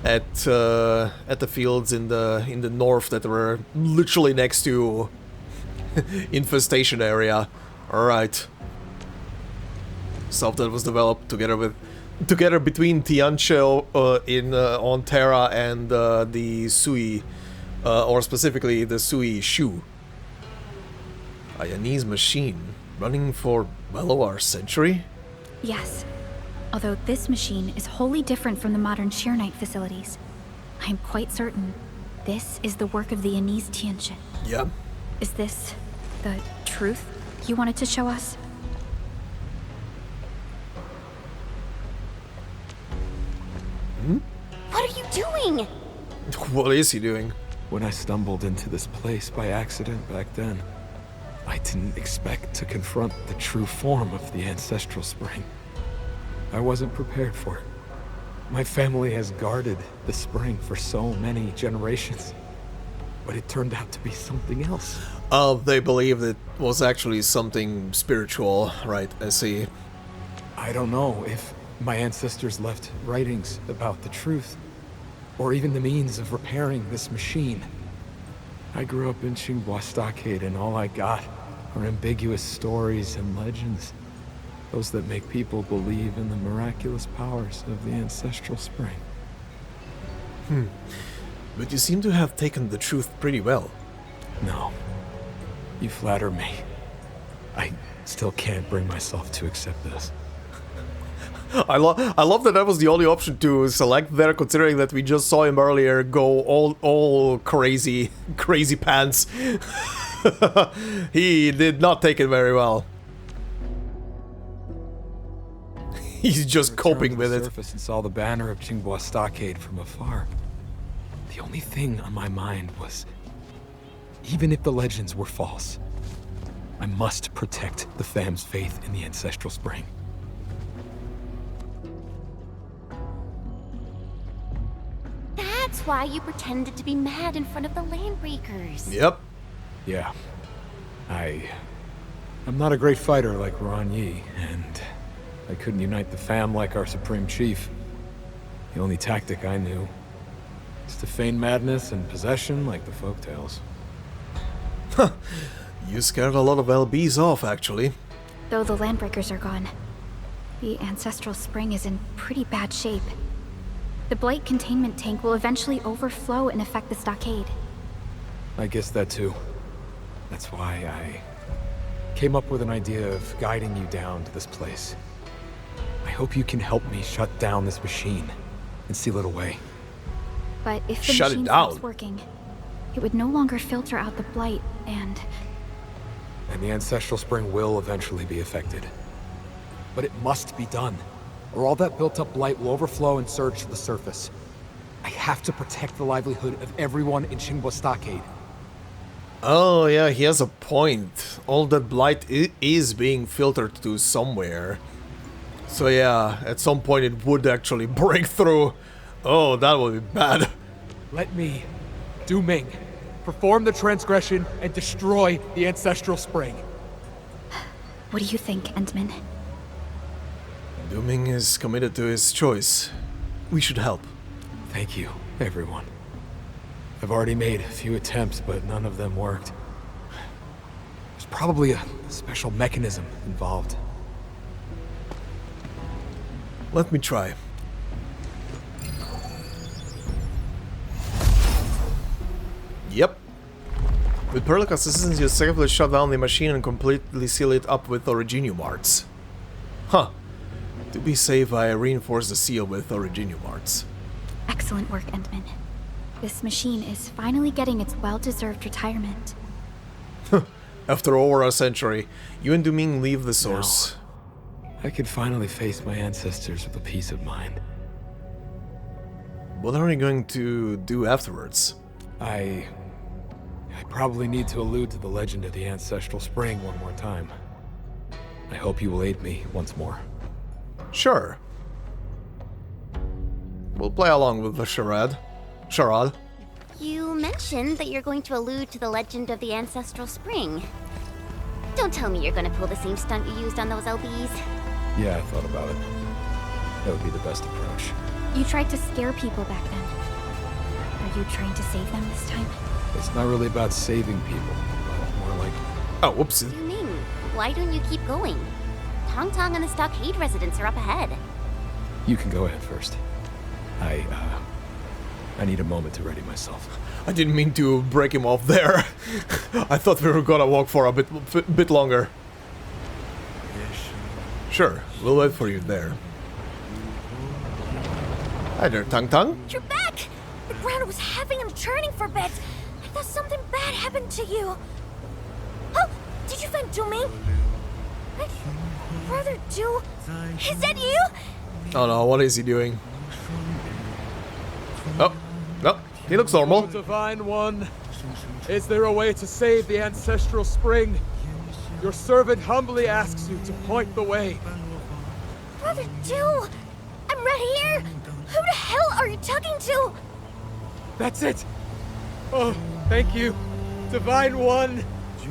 at the fields in the north that were literally next to infestation area. Alright. Stuff that was developed together between Tianche on Terra and the Sui, or specifically the Sui Shu. A Yanese machine running for well over a century? Yes. Although this machine is wholly different from the modern Sheer-Knight facilities. I am quite certain this is the work of the Yanese Tianche. Yeah. Is this the truth you wanted to show us? What are you doing? What is he doing? When I stumbled into this place by accident back then, I didn't expect to confront the true form of the ancestral spring. I wasn't prepared for it. My family has guarded the spring for so many generations, but it turned out to be something else. They believed it was actually something spiritual, right? I see. I don't know if my ancestors left writings about the truth, or even the means of repairing this machine. I grew up in Qinghua Stockade, and all I got are ambiguous stories and legends. Those that make people believe in the miraculous powers of the ancestral spring. But you seem to have taken the truth pretty well. No. You flatter me. I still can't bring myself to accept this. I love that was the only option to select there, considering that we just saw him earlier go all crazy pants. He did not take it very well. He's just coping with it. Surface and saw the banner of Qinghua Stockade from afar. The only thing on my mind was, even if the legends were false, I must protect the fam's faith in the ancestral spring. That's why you pretended to be mad in front of the Landbreakers. Yep. Yeah. I'm not a great fighter like Ron Yi, and I couldn't unite the fam like our Supreme Chief. The only tactic I knew is to feign madness and possession like the folktales. Huh. You scared a lot of LBs off, actually. Though the Landbreakers are gone, the ancestral spring is in pretty bad shape. The blight containment tank will eventually overflow and affect the stockade. I guess that too. That's why I came up with an idea of guiding you down to this place. I hope you can help me shut down this machine and seal it away. But if the machine stops working, it would no longer filter out the blight and the ancestral spring will eventually be affected. But it must be done, or all that built-up blight will overflow and surge to the surface. I have to protect the livelihood of everyone in Qinghua Stockade. Oh yeah, he has a point. All that blight is being filtered to somewhere. So yeah, at some point it would actually break through. Oh, that would be bad. Let me, Du Ming, perform the transgression and destroy the ancestral spring. What do you think, Entman? Dooming is committed to his choice. We should help. Thank you, everyone. I've already made a few attempts, but none of them worked. There's probably a special mechanism involved. Let me try. Yep. With Perlica's assistance, you safely shut down the machine and completely seal it up with Originium arts. Huh. To be safe, I reinforced the seal with Originium arts. Excellent work, Entman. This machine is finally getting its well-deserved retirement. After over a century, you and Dooming leave the source. No. I could finally face my ancestors with a peace of mind. What are you going to do afterwards? I probably need to allude to the legend of the Ancestral Spring one more time. I hope you will aid me once more. Sure. We'll play along with the charade. You mentioned that you're going to allude to the legend of the Ancestral Spring. Don't tell me you're going to pull the same stunt you used on those LBs. Yeah, I thought about it. That would be the best approach. You tried to scare people back then. Are you trying to save them this time? It's not really about saving people, but more like... Oh, whoops. What do you mean? Why don't you keep going? Tong Tong and the Stockade residents are up ahead. You can go ahead first. I need a moment to ready myself. I didn't mean to break him off there. I thought we were gonna walk for a bit longer. Sure, we'll wait for you there. Hi there, Tong Tong. You're back! The ground was heavy and churning for a bit. I thought something bad happened to you. Oh, did you find Dooming? My brother Do? Is that you? Oh no, what is he doing? Oh, no, he looks normal. Divine One, is there a way to save the Ancestral Spring? Your servant humbly asks you to point the way. Brother Do! I'm right here! Who the hell are you talking to? That's it! Oh, thank you. Divine One,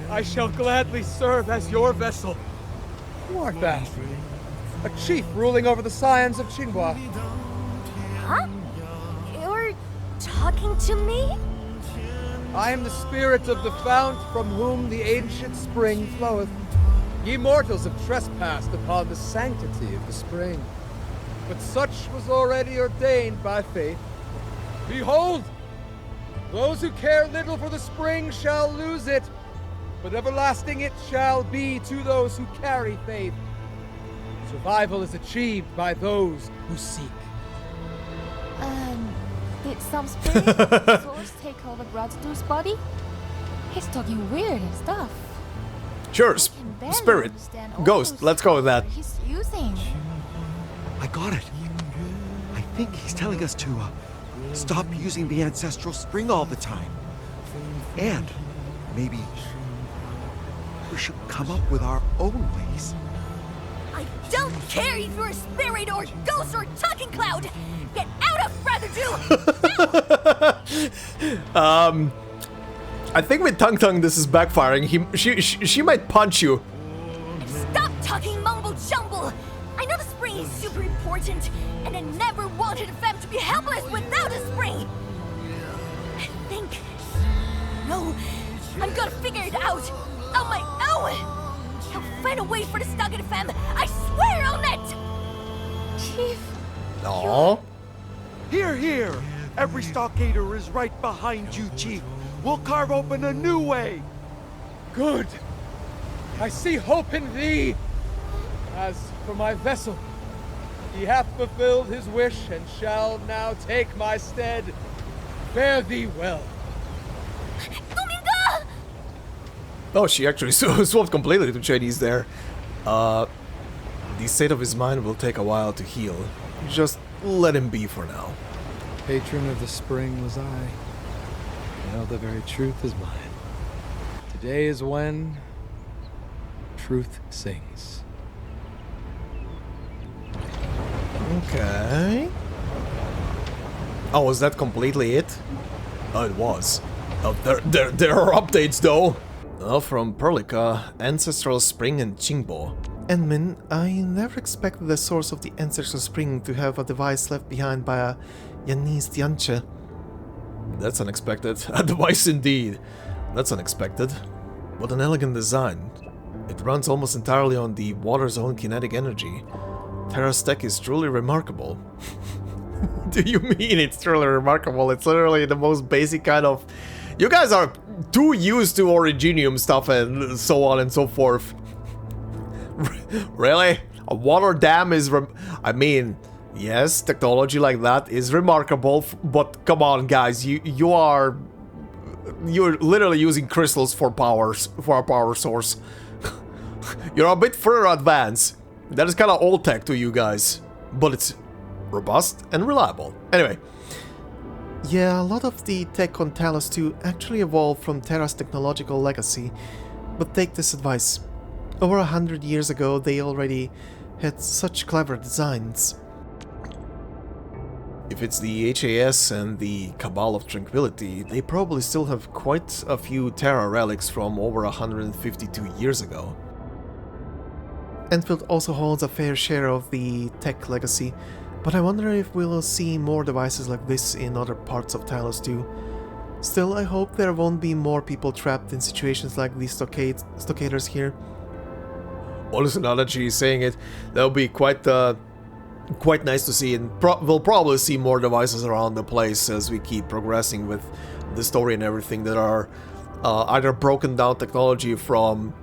I shall gladly serve as your vessel. Who art thou? A chief ruling over the scions of Qinghua. Huh? You're talking to me? I am the spirit of the fount from whom the ancient spring floweth. Ye mortals have trespassed upon the sanctity of the spring, but such was already ordained by fate. Behold! Those who care little for the spring shall lose it, but everlasting it shall be to those who carry faith. Survival is achieved by those who seek. Did some spirit source take over Braddu's body? He's talking weird and stuff. Sure, spirit. Ghost, let's go with that. He's using. I got it. I think he's telling us to stop using the Ancestral Spring all the time. And maybe we should come up with our own ways. I don't care if you're a spirit or ghost or talking cloud! Get out of Braddu! I think with Tong Tong this is backfiring. She might punch you. Stop talking mumble jumble! I know the spring is super important, and I never wanted a femme to be helpless without a spring! I think... No, I'm gonna figure it out! On my own! I'll find a way for the Stockade femme! I swear on it! Chief... Aww. Here, here! Every Stockader is right behind you, Chief. We'll carve open a new way! Good! I see hope in thee! As for my vessel, he hath fulfilled his wish and shall now take my stead. Fare thee well. Dominga! Oh, she actually swapped completely to Chinese there. The state of his mind will take a while to heal. Just let him be for now. Patron of the spring was I. Now the very truth is mine. Today is when truth sings. Okay. Oh, was that completely it? Oh, it was. Oh, there are updates though. Oh, from Perlica, Ancestral Spring and Qingbo. Edmin, I never expected the source of the Ancestral Spring to have a device left behind by a Yanis Tianche. That's unexpected. A device indeed. That's unexpected. What an elegant design. It runs almost entirely on the water's own kinetic energy. Terra's tech is truly remarkable. Do you mean it's truly remarkable? It's literally the most basic kind of... You guys are too used to Originium stuff and so on and so forth. Really? A water dam is... I mean, yes, technology like that is remarkable, but come on, guys, you're literally using crystals for a power source. You're a bit further advanced. That is kind of old tech to you guys, but it's robust and reliable. Anyway. Yeah, a lot of the tech on Talos-II actually evolved from Terra's technological legacy, but take this advice. Over 100 years ago, they already had such clever designs. If it's the HAS and the Cabal of Tranquility, they probably still have quite a few Terra relics from over 152 years ago. Endfield also holds a fair share of the tech legacy, but I wonder if we'll see more devices like this in other parts of Talos-II. Still, I hope there won't be more people trapped in situations like these stockaders here. Honestly, now that she's saying it, that'll be quite nice to see, and we'll probably see more devices around the place as we keep progressing with the story and everything that are either broken down technology from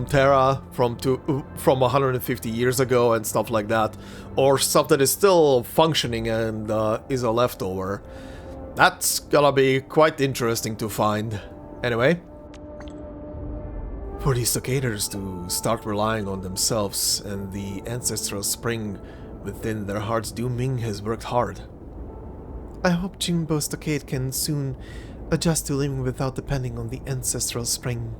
Terra from 150 years ago and stuff like that, or stuff that is still functioning and is a leftover. That's gonna be quite interesting to find. Anyway, for these stockaders to start relying on themselves and the ancestral spring within their hearts, Du Ming has worked hard. I hope Jingbo Stockade can soon adjust to living without depending on the ancestral spring.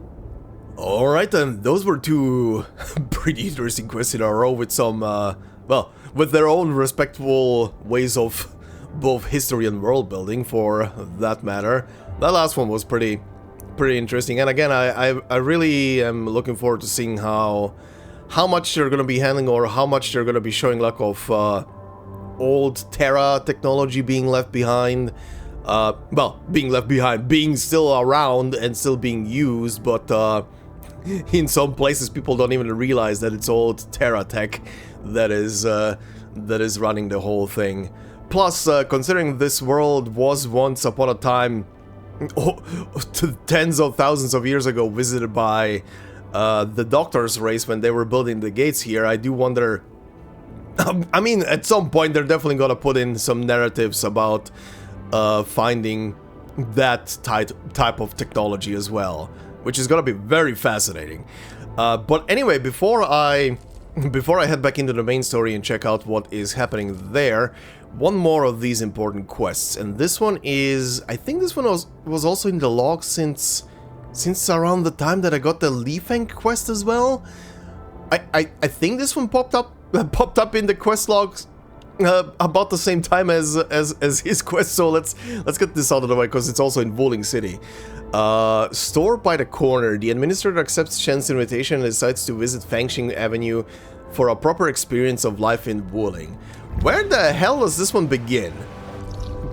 Alright then, those were two pretty interesting quests in a row with some, well, with their own respectable ways of both history and world building, for that matter. That last one was pretty interesting, and again, I really am looking forward to seeing how much they're gonna be handling, or how much they're gonna be showing lack of old Terra technology being left behind. Well, being left behind, being still around and still being used, but in some places people don't even realize that it's old Terra tech that is running the whole thing. Plus, considering this world was once upon a time, tens of thousands of years ago, visited by the Doctor's race when they were building the gates here, I do wonder... I mean, at some point they're definitely gonna put in some narratives about finding that type of technology as well, which is gonna be very fascinating. But anyway, before I head back into the main story and check out what is happening there, one more of these important quests, and this one is... I think this one was also in the log since around the time that I got the Leafang quest as well. I think this one popped up in the quest logs about the same time as his quest, so let's get this out of the way, because it's also in Wuling City. Store by the corner. The administrator accepts Shen's invitation and decides to visit Fangxing Avenue for a proper experience of life in Wuling. Where the hell does this one begin?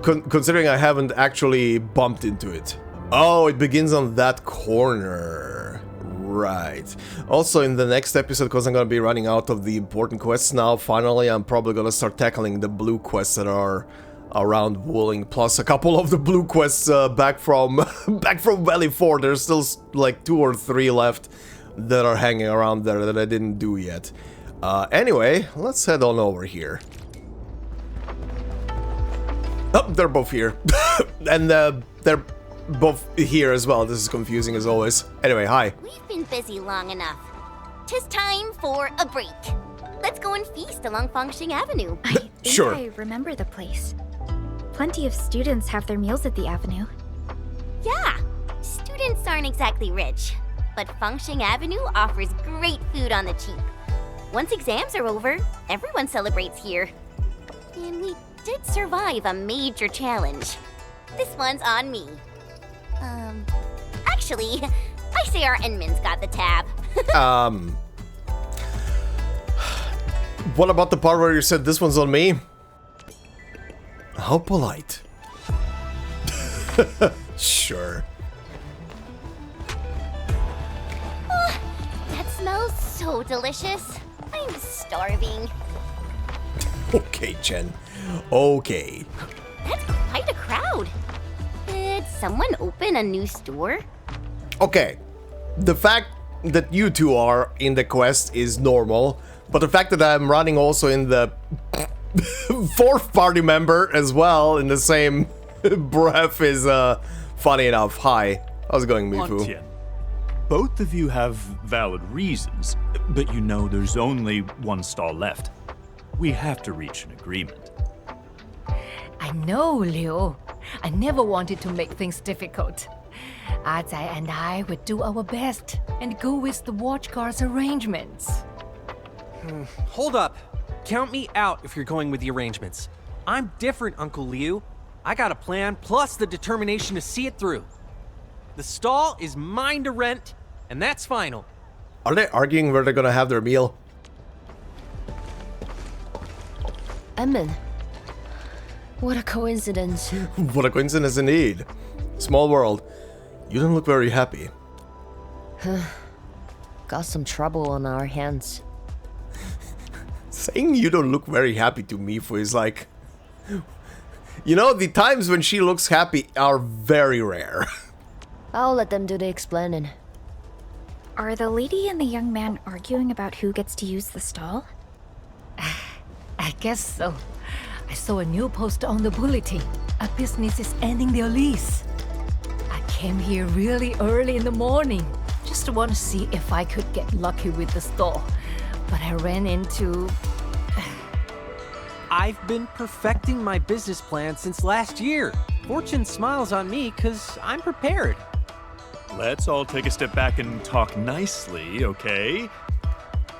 Considering I haven't actually bumped into it. Oh, it begins on that corner. Right. Also, in the next episode, because I'm gonna be running out of the important quests now, finally, I'm probably gonna start tackling the blue quests that are around Wuling, plus a couple of the blue quests back from Valley 4. There's still like 2 or 3 left that are hanging around there that I didn't do yet. Anyway, let's head on over here. Oh, they're both here. And they're both here as well. This is confusing as always. Anyway, hi. We've been busy long enough. 'Tis time for a break. Let's go and feast along Fangxing Avenue. I think I remember the place. Plenty of students have their meals at the avenue. Yeah, students aren't exactly rich, but Fangxing Avenue offers great food on the cheap. Once exams are over, everyone celebrates here. And we did survive a major challenge. This one's on me. Actually, I say our Endman's got the tab. What about the part where you said this one's on me? How polite. Sure. That smells so delicious. I'm starving. Okay, Jen. Okay. That's quite a crowd. Did someone open a new store? Okay. The fact that you two are in the quest is normal, but the fact that I'm running also in the fourth party member as well in the same breath is funny enough. Hi. How's it going, Mifu? Antien, both of you have valid reasons, but you know there's only one stall left. We have to reach an agreement. I know, Liu. I never wanted to make things difficult. Azai and I would do our best and go with the Watchguard's arrangements. Hold up. Count me out if you're going with the arrangements. I'm different, Uncle Liu. I got a plan, plus the determination to see it through. The stall is mine to rent, and that's final. Are they arguing where they're gonna have their meal? Emmen. What a coincidence. What a coincidence indeed. Small world. You don't look very happy. Got some trouble on our hands. Saying you don't look very happy to Mifu is like... You know, the times when she looks happy are very rare. I'll let them do the explaining. Are the lady and the young man arguing about who gets to use the stall? I guess so. I saw a new post on the bulletin. A business is ending their lease. I came here really early in the morning, just to want to see if I could get lucky with the stall. But I ran into... I've been perfecting my business plan since last year. Fortune smiles on me because I'm prepared. Let's all take a step back and talk nicely, okay?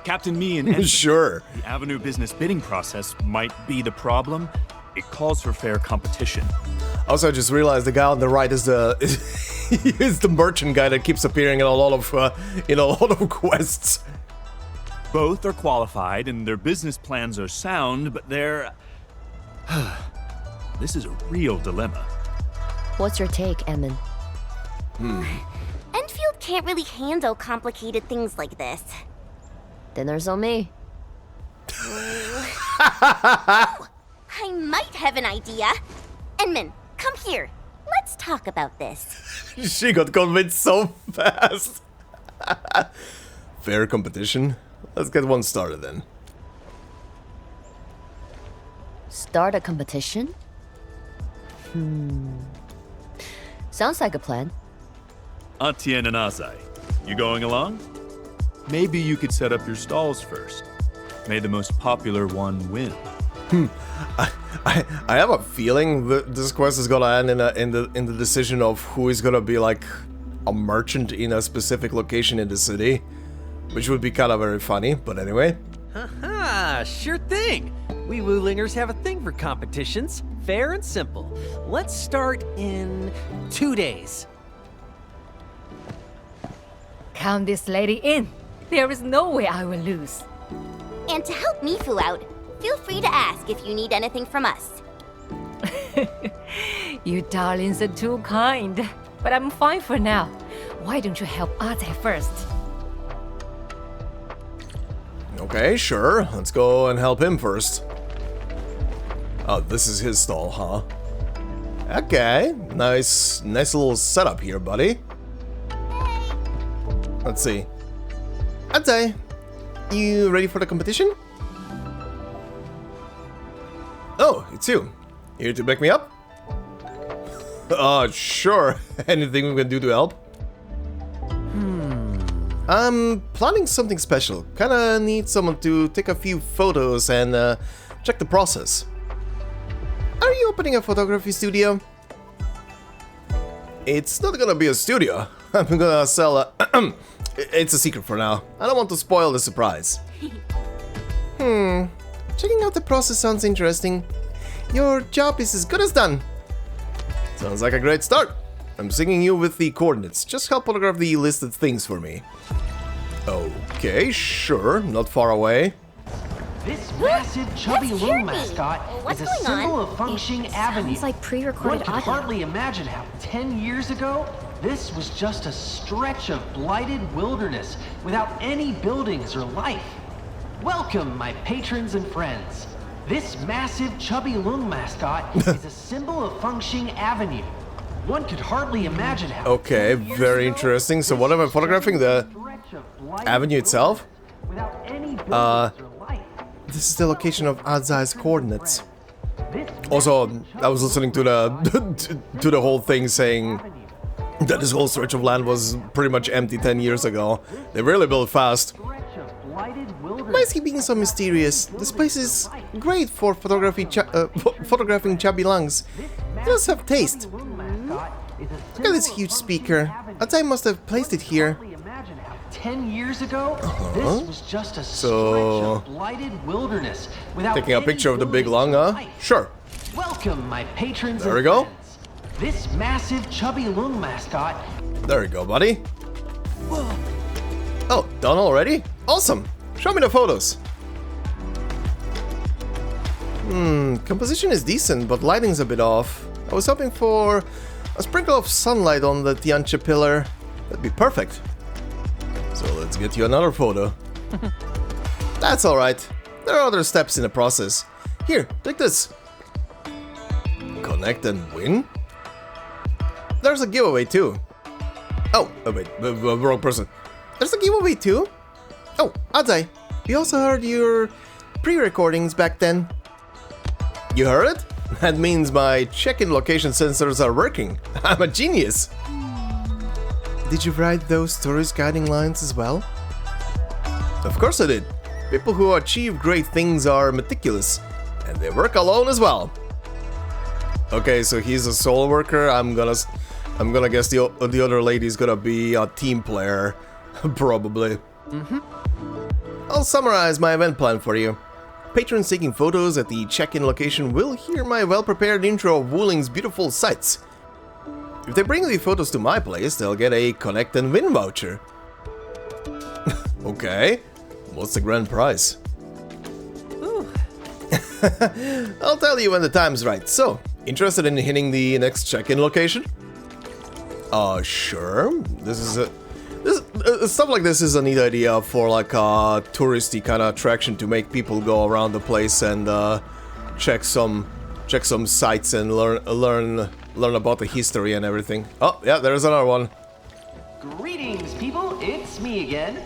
Captain Me and Endman, sure. The Avenue business bidding process might be the problem. It calls for fair competition. Also, I just realized the guy on the right is the is the merchant guy that keeps appearing in a lot of quests. Both are qualified and their business plans are sound, but they're... This is a real dilemma. What's your take, Emmen? Enfield can't really handle complicated things like this. Then there's on me. I might have an idea. Endman, come here. Let's talk about this. She got convinced so fast. Fair competition? Let's get one started then. Start a competition? Sounds like a plan. Antien and Azai, you going along? Maybe you could set up your stalls first. May the most popular one win. I have a feeling that this quest is gonna end in the decision of who is gonna be like a merchant in a specific location in the city, which would be kind of very funny. But anyway. Haha, sure thing. We Wulingers have a thing for competitions. Fair and simple. Let's start in 2 days. Count this lady in. There is no way I will lose. And to help Mifu out, feel free to ask if you need anything from us. You darlings are too kind. But I'm fine for now. Why don't you help Azai first? Okay, sure. Let's go and help him first. Oh, this is his stall, huh? Okay, nice little setup here, buddy. Let's see. Azai, you ready for the competition? Oh, it's you. Here to back me up? Sure. Anything we can do to help? I'm planning something special. Kinda need someone to take a few photos and check the process. Are you opening a photography studio? It's not gonna be a studio. I'm gonna sell a... It's a secret for now. I don't want to spoil the surprise. Checking out the process sounds interesting. Your job is as good as done. Sounds like a great start. I'm singing you with the coordinates. Just help photograph the listed things for me. Okay, sure. Not far away. This massive chubby That's loom Tierney. mascot What's is a going symbol on? of functioning It avenue. sounds like pre-recorded One can audio. hardly imagine how 10 years ago, this was just a stretch of blighted wilderness without any buildings or life. Welcome, my patrons and friends. This massive chubby loom mascot is a symbol of functioning avenue. One could hardly imagine how. Okay, very interesting. So what am I photographing? The avenue itself? This is the location of Adzai's coordinates. Also, I was listening to the to the whole thing saying that this whole stretch of land was pretty much empty 10 years ago. They really built fast. Why is he being so mysterious? This place is great for photographing chubby lungs. It does have taste. Look at this huge speaker. Adzai must have placed it here. 10 years ago, this was just a stretch of blighted wilderness without Taking a picture of the big lung, huh? Sure. Welcome, my patrons. There we go. This massive chubby loom mascot. There we go, buddy. Oh, done already? Awesome. Show me the photos. Composition is decent, but lighting's a bit off. I was hoping for a sprinkle of sunlight on the Tianche pillar. That'd be perfect. So let's get you another photo. That's alright. There are other steps in the process. Here, take this. Connect and win? There's a giveaway too. Oh, wait, wrong person. There's a giveaway too? Oh, Adzai, we also heard your pre-recordings back then. You heard it? That means my check-in location sensors are working. I'm a genius. Did you write those tourist guiding lines as well? Of course I did. People who achieve great things are meticulous, and they work alone as well. Okay, so he's a solo worker. I'm gonna guess the other lady's gonna be a team player, probably. I'll summarize my event plan for you. Patrons taking photos at the check-in location will hear my well-prepared intro of Wuling's beautiful sights. If they bring the photos to my place, they'll get a Connect and Win voucher. Okay, what's the grand prize? I'll tell you when the time's right. So, interested in hitting the next check-in location? Sure. Stuff like this is a neat idea for like a touristy kind of attraction to make people go around the place and check some sites and learn about the history and everything. Oh, yeah, there's another one. Greetings, people. It's me again.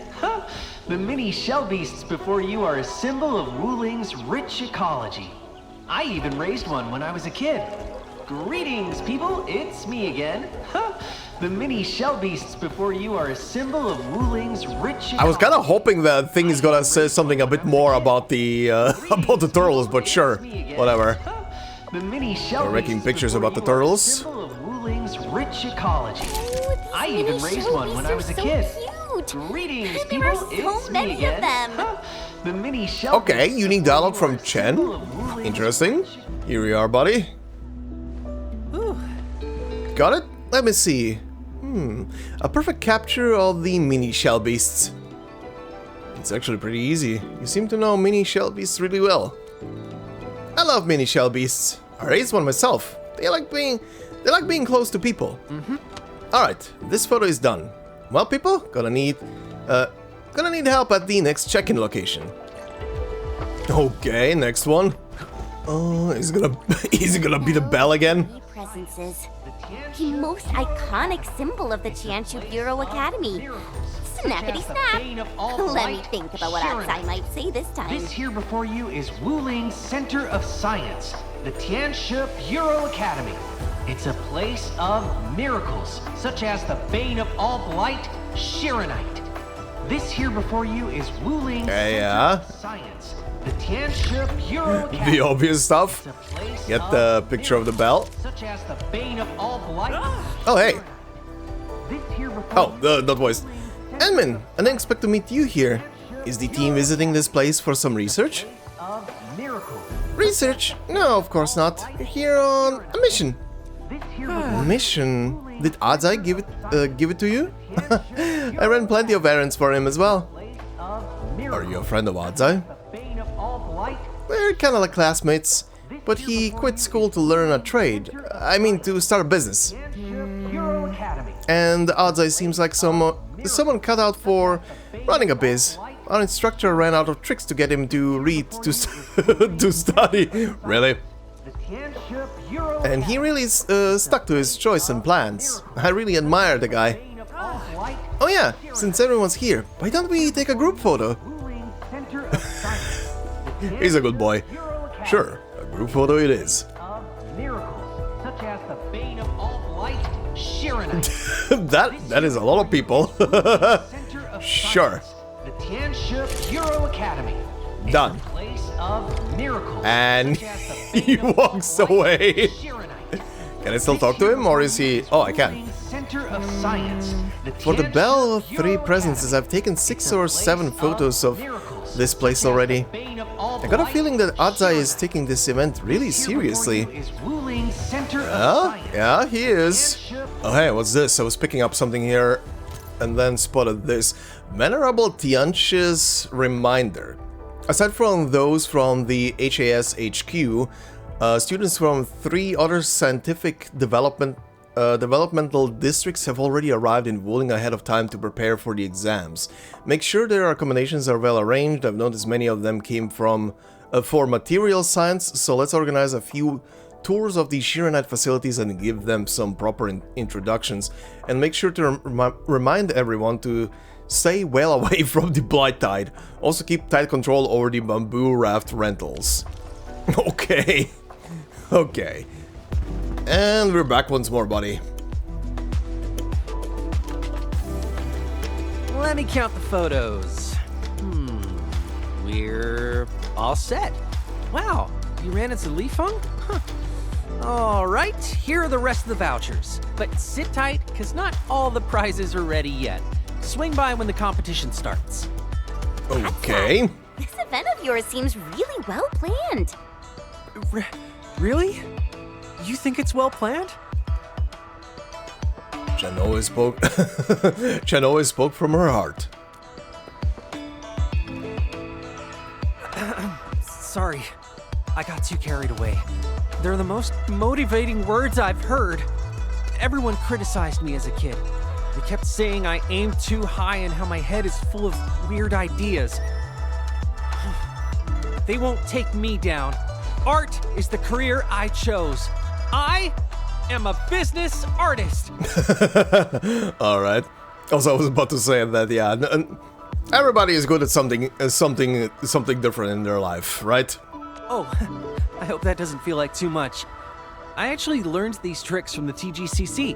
The mini shell beasts before you are a symbol of Wuling's rich ecology. I even raised one when I was a kid. Greetings, people. It's me again. The mini shell beasts before you are a symbol of Wuling's rich ecology. I was kind of hoping that thing is gonna say something a bit more about the turtles, but sure, whatever. The mini shell They're making pictures about the turtles. Symbol of Wuling's rich ecology. I even raised one when I was a kid. Greetings, people. There are so many of them. The mini shell. Okay, unique dialogue from Chen. Interesting. Here we are, buddy. Got it? Let me see. A perfect capture of the mini shell beasts. It's actually pretty easy. You seem to know mini shell beasts really well. I love mini shell beasts. I raised one myself. They like being close to people. Alright, this photo is done. Well, people, gonna need help at the next check-in location. Okay, next one. Oh, is it gonna be the bell again? Presences. The most iconic symbol of the Tianchu Bureau Academy. Snappity snap. Let me think about what I might say this time. This here before you is Wuling's Center of Science, the Tianshi Bureau Academy. It's a place of miracles, such as the bane of all blight, Shiranite. This here before you is Wuling's Center of Science, the Tianshi Bureau Academy. The obvious stuff. Get the picture of the bell. Such as the bane of all blight. Oh, hey. This here before Oh, that voice. Edmund, I didn't expect to meet you here. Is the team visiting this place for some research? Research? No, of course not. We're here on a mission. Mission? Did Adzai give it to you? I ran plenty of errands for him as well. Are you a friend of Adzai? We're kinda like classmates, but he quit school to learn a trade. I mean, to start a business. And Adzai seems like someone cut out for running a biz. Our instructor ran out of tricks to get him to read, to study. Really? And he really stuck to his choice and plans. I really admire the guy. Oh yeah, since everyone's here, why don't we take a group photo? He's a good boy. Sure, a group photo it is. That is a lot of people. Sure. The Tianshi Bureau Academy. Done. Place of miracles. And he walks away. Can I still talk to him, or is he... Oh, I can. Center of Science. For the Bell of Three Presences, I've taken 6 or 7 photos of this place already. I got a feeling that Adzai is taking this event really seriously. Yeah, he is. Oh hey, what's this? I was picking up something here and then spotted this. Venerable Tianchi's Reminder. Aside from those from the HAS HQ, students from 3 other scientific developmental districts have already arrived in Wuling ahead of time to prepare for the exams. Make sure their accommodations are well arranged. I've noticed many of them came from for material science, so let's organize a few tours of the Shiranite facilities and give them some proper introductions. And make sure to remind everyone to stay well away from the Blight Tide. Also keep tight control over the bamboo raft rentals. Okay. Okay. And we're back once more, buddy. Let me count the photos. We're all set. Wow, you ran into Lifeng? Huh. Alright, here are the rest of the vouchers. But sit tight, because not all the prizes are ready yet. Swing by when the competition starts. Okay. This event of yours seems really well planned. Really? You think it's well planned? Chen always spoke. Chen always spoke from her heart. Sorry, I got too carried away. They're the most motivating words I've heard. Everyone criticized me as a kid. They kept saying I aim too high and how my head is full of weird ideas. They won't take me down. Art is the career I chose. I am a business artist. All right. Also, I was about to say that, yeah. Everybody is good at something different in their life, right? Oh, I hope that doesn't feel like too much. I actually learned these tricks from the TGCC.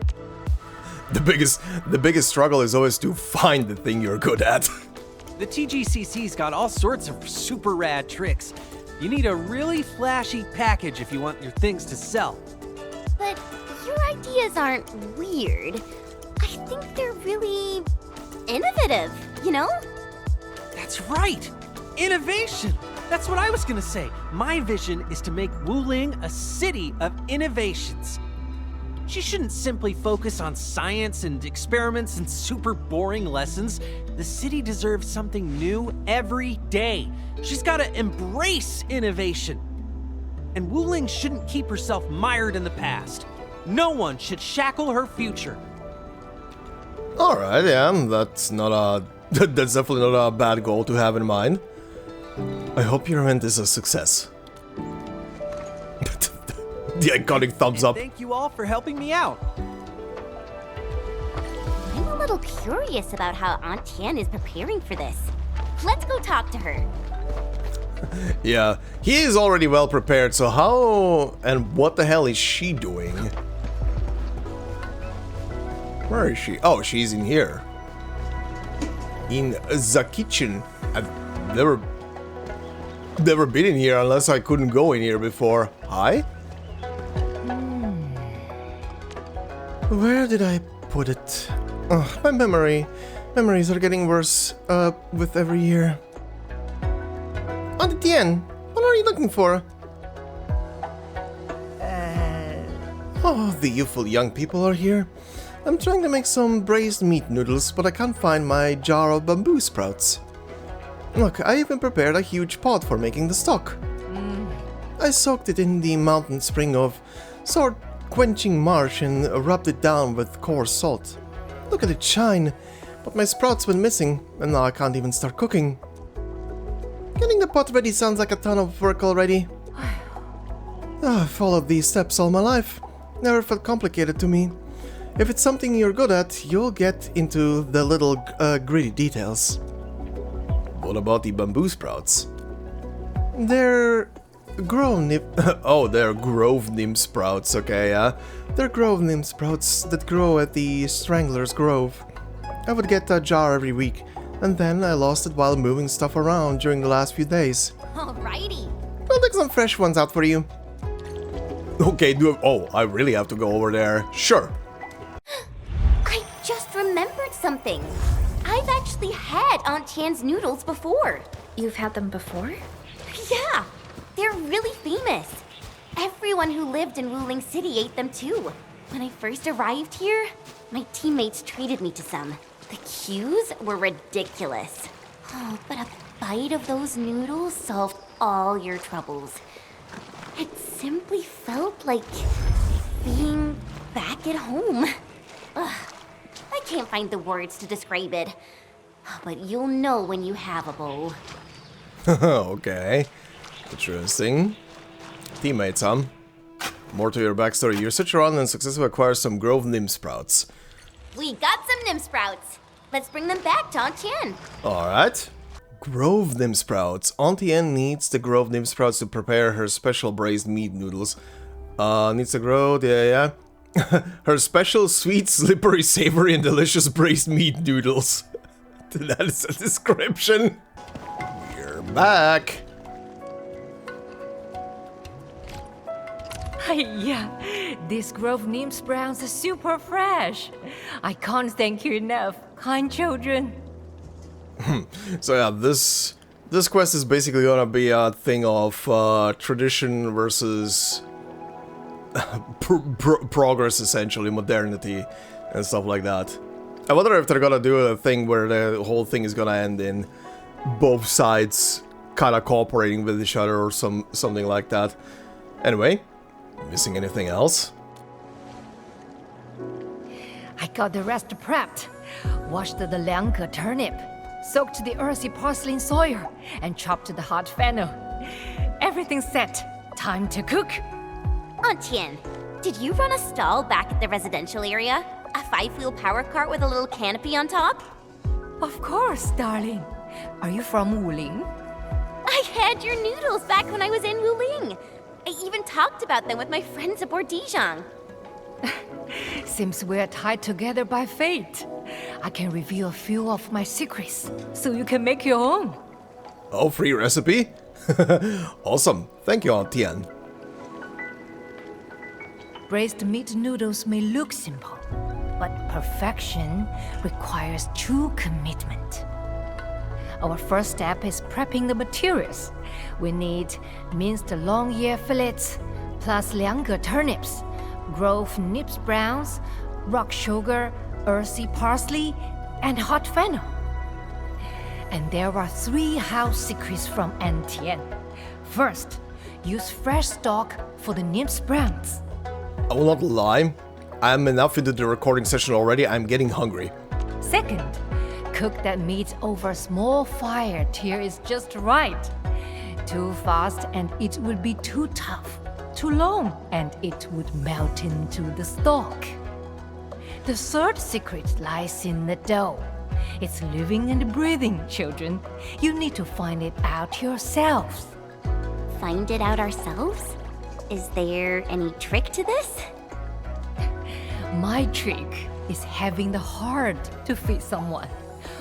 The biggest struggle is always to find the thing you're good at. The TGCC's got all sorts of super rad tricks. You need a really flashy package if you want your things to sell. But your ideas aren't weird. I think they're really innovative, you know? That's right! Innovation! That's what I was gonna say. My vision is to make Wuling a city of innovations. She shouldn't simply focus on science and experiments and super boring lessons. The city deserves something new every day. She's gotta embrace innovation. And Wuling shouldn't keep herself mired in the past. No one should shackle her future. Alright, yeah, that's definitely not a bad goal to have in mind. I hope your event is a success. The iconic thumbs up. Thank you all for helping me out. I'm a little curious about how Aunt Tian is preparing for this. Let's go talk to her. Yeah, he is already well prepared, so how and what the hell is she doing? Where is she? Oh, she's in here. In the kitchen. I've never been in here unless I couldn't go in here before. Hi? Where did I put it? Oh, my memories are getting worse with every year. Aunt Tian, what are you looking for? Oh, the youthful young people are here. I'm trying to make some braised meat noodles, but I can't find my jar of bamboo sprouts. Look, I even prepared a huge pot for making the stock. I soaked it in the mountain spring of sword-quenching marsh and rubbed it down with coarse salt. Look at it shine, but my sprouts went missing, and now I can't even start cooking. Getting the pot ready sounds like a ton of work already. I've followed these steps all my life. Never felt complicated to me. If it's something you're good at, you'll get into the little gritty details. What about the bamboo sprouts? They're they're grove nymph sprouts, okay, yeah? They're grove nymph sprouts that grow at the Strangler's Grove. I would get a jar every week, and then I lost it while moving stuff around during the last few days. Alrighty. I'll take some fresh ones out for you. Okay, I really have to go over there. Sure. I just remembered something. I've actually had Aunt Tian's noodles before. You've had them before? Yeah, they're really famous. Everyone who lived in Wuling City ate them too. When I first arrived here, my teammates treated me to some. The queues were ridiculous. Oh, but a bite of those noodles solved all your troubles. It simply felt like being back at home. Ugh, I can't find the words to describe it. But you'll know when you have a bowl. Okay. Interesting. Teammates, huh? More to your backstory. You're such a run and successfully acquire some grove nymph sprouts. We got some nymph sprouts. Let's bring them back to Aunt Tian. Alright. Grove nymph sprouts. Aunt Tian needs the grove nymph sprouts to prepare her special braised meat noodles. Needs to grow, yeah. Her special sweet, slippery, savory, and delicious braised meat noodles. That is a description. We're back. Yeah, these grove nymph sprouts are super fresh. I can't thank you enough, kind children. So yeah, this quest is basically gonna be a thing of tradition versus progress, essentially, modernity and stuff like that. I wonder if they're gonna do a thing where the whole thing is gonna end in both sides kind of cooperating with each other or something like that. Anyway, missing anything else? I got the rest prepped. Washed the liangge turnip, soaked the earthy parsley in soil, and chopped the hot fennel. Everything's set. Time to cook. Aunt Tian, did you run a stall back at the residential area? A 5-wheel power cart with a little canopy on top? Of course, darling. Are you from Wuling? I had your noodles back when I was in Wuling. I even talked about them with my friends aboard Dijon. Seems we're tied together by fate. I can reveal a few of my secrets, so you can make your own. Oh, free recipe? Awesome. Thank you, Aunt Tian. Braised meat noodles may look simple, but perfection requires true commitment. Our first step is prepping the materials. We need minced long ear fillets, plus liangge turnips, grove nymph sprouts, rock sugar, earthy parsley, and hot fennel. And there are 3 house secrets from Aunt Tian. First, use fresh stock for the nymph sprouts. I will not lie, I'm enough into the recording session already, I'm getting hungry. Second, cook that meat over a small fire till it's just right. Too fast and it will be too tough. Too long and it would melt into the stock. The third secret lies in the dough. It's living and breathing, children. You need to find it out yourselves. Find it out ourselves? Is there any trick to this? My trick is having the heart to feed someone.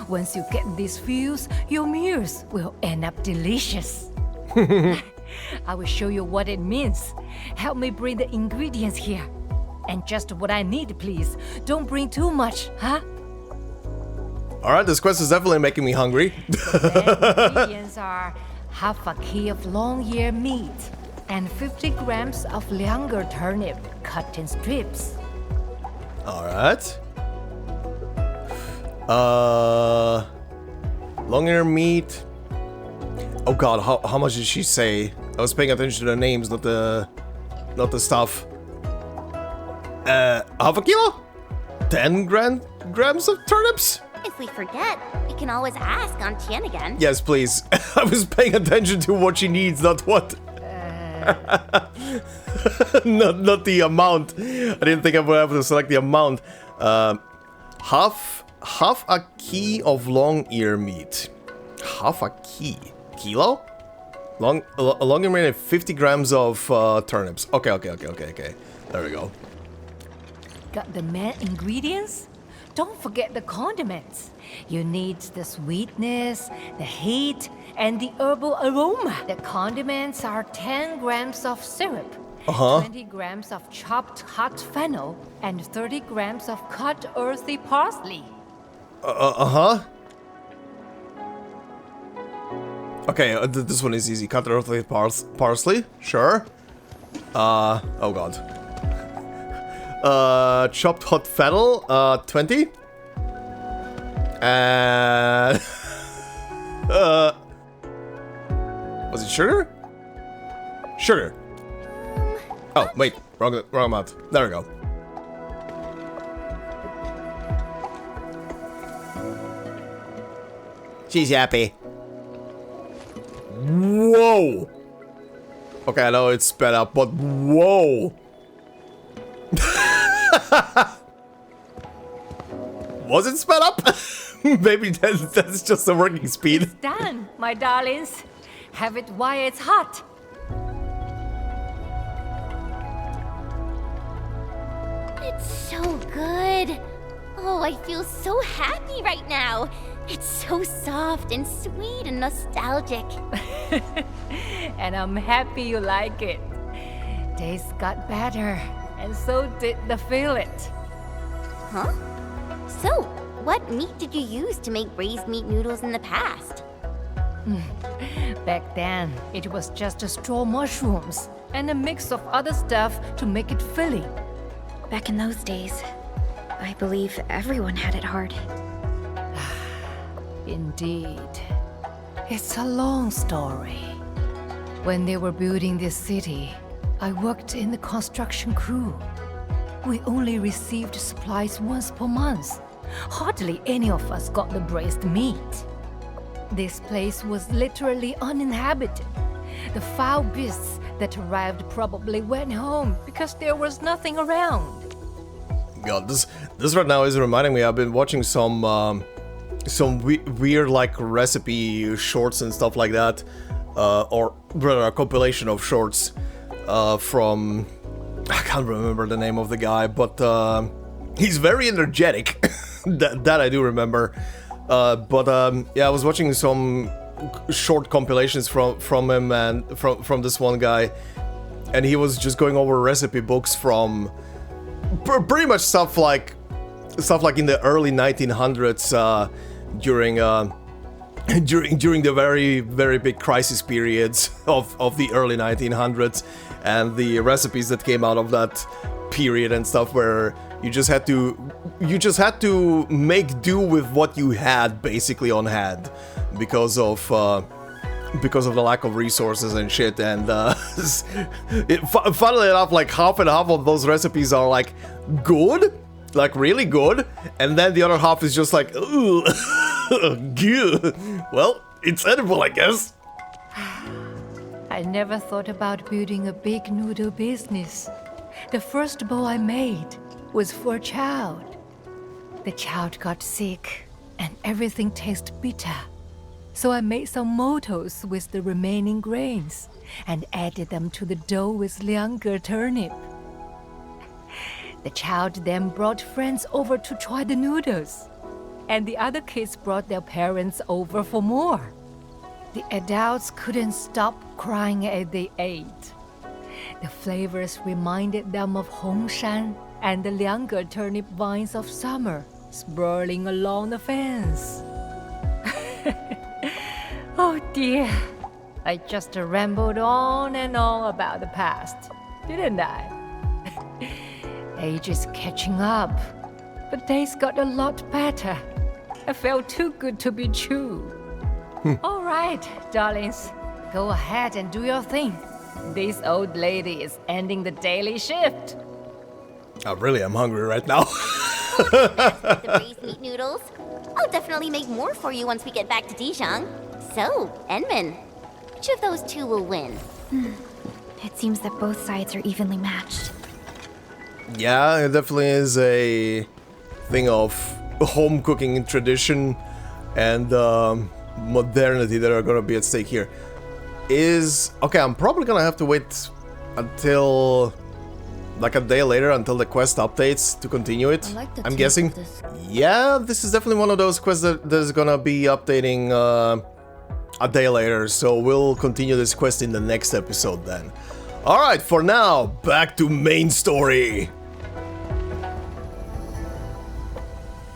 Once you get these feels, your meals will end up delicious. I will show you what it means. Help me bring the ingredients here. And just what I need, please. Don't bring too much, huh? Alright, this quest is definitely making me hungry. The ingredients are half a key of long ear meat and 50 grams of liangge turnip cut in strips. Alright. Long ear meat. Oh god, how much did she say? I was paying attention to the names, not the stuff. Half a kilo? 10 grams of turnips? If we forget, we can always ask Aunt Tien again. Yes, please. I was paying attention to what she needs, not what. not the amount. I didn't think I would have to select the amount. Half a key of long ear meat. Half a key. Kilo? Long ear meat and 50 grams of turnips. Okay. There we go. Got the main ingredients? Don't forget the condiments. You need the sweetness, the heat, and the herbal aroma. The condiments are 10 grams of syrup, 20 grams of chopped hot fennel, and 30 grams of cut earthy parsley. Okay, this one is easy. Cut earthy parsley, sure. Oh god. Chopped hot fennel, 20. And was it sugar? Sugar. Oh wait, wrong amount. There we go. She's happy. Whoa. Okay, I know it's sped up, but whoa. Was it sped up? Maybe that's just the working speed. It's done, my darlings. Have it while it's hot. It's so good. Oh, I feel so happy right now. It's so soft and sweet and nostalgic. And I'm happy you like it. Taste got better, and so did the fillet. Huh? So, what meat did you use to make braised meat noodles in the past? Back then, it was just straw mushrooms and a mix of other stuff to make it filling. Back in those days, I believe everyone had it hard. Indeed. It's a long story. When they were building this city, I worked in the construction crew. We only received supplies once per month. Hardly any of us got the braised meat. This place was literally uninhabited. The foul beasts that arrived probably went home because there was nothing around. God, this right now is reminding me. I've been watching some weird like recipe shorts and stuff like that, or rather a compilation of shorts from, I can't remember the name of the guy, but he's very energetic. that I do remember. Yeah, I was watching some short compilations from him and from this one guy, and he was just going over recipe books from pretty much stuff like in the early 1900s, during the very big crisis periods of the early 1900s, and the recipes that came out of that period and stuff, where you just had to make do with what you had basically on hand because of the lack of resources and shit. And funnily enough, like half and half of those recipes are like good, like really good, and then the other half is just like, ugh, well, it's edible, I guess. I never thought about building a big noodle business. The first bowl I made was for a child. The child got sick, and everything tasted bitter. So I made some motos with the remaining grains, and added them to the dough with liangge turnip. The child then brought friends over to try the noodles, and the other kids brought their parents over for more. The adults couldn't stop crying as they ate. The flavors reminded them of Hongshan and the liangge turnip vines of summer sprawling along the fence. Oh dear, I just rambled on and on about the past, didn't I? Age is catching up, but days got a lot better. It felt too good to be true. All right, darlings. Go ahead and do your thing. This old lady is ending the daily shift. I really am hungry right now. The braised meat noodles. I'll definitely make more for you once we get back to Dijon. So, Enman, which of those two will win? It seems that both sides are evenly matched. Yeah, it definitely is a thing of home cooking tradition and modernity that are gonna be at stake here. Okay, I'm probably gonna have to wait until like a day later until the quest updates to continue it. I'm guessing. Yeah, this is definitely one of those quests that is gonna be updating a day later, so we'll continue this quest in the next episode then. Alright, for now, back to main story.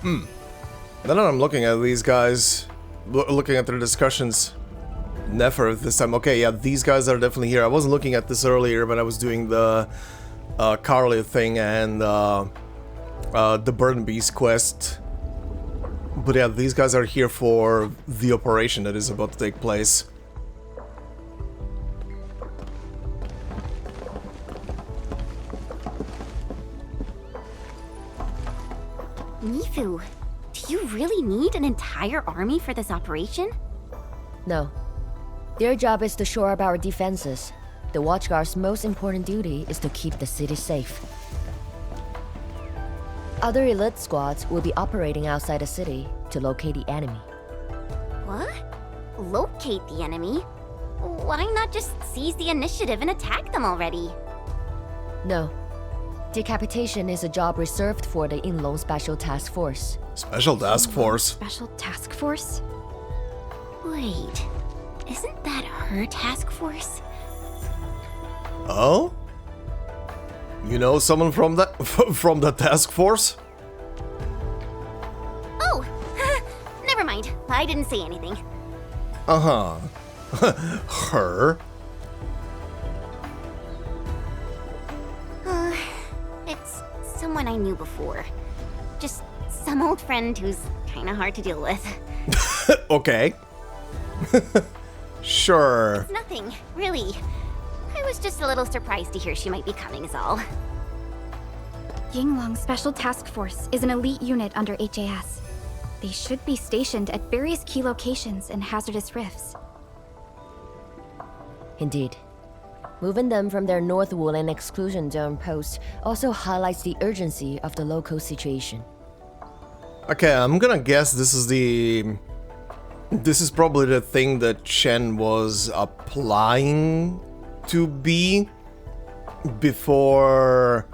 Now that I'm looking at these guys, looking at their discussions, Nefer this time. Okay, yeah, these guys are definitely here. I wasn't looking at this earlier, but I was doing the iCarly thing and the Burdenbeast quest. But yeah, these guys are here for the operation that is about to take place. Mifu, do you really need an entire army for this operation? No. Their job is to shore up our defenses. The Watchguard's most important duty is to keep the city safe. Other elite squads will be operating outside the city to locate the enemy. What? Locate the enemy? Why not just seize the initiative and attack them already? No. Decapitation is a job reserved for the Inlong Special Task Force. Special Task Force? Special Task Force? Wait, isn't that her task force? Oh? You know someone from that from the task force? Oh, never mind. I didn't say anything. Uh-huh. Her? It's someone I knew before. Just some old friend who's kinda hard to deal with. Okay. Sure. It's nothing, really. I was just a little surprised to hear she might be coming is all. Yinglong's Special Task Force is an elite unit under HAS. They should be stationed at various key locations in hazardous rifts. Indeed. Moving them from their North Woolen exclusion zone post also highlights the urgency of the local situation. Okay, I'm gonna guess this is probably the thing that Chen was applying to be before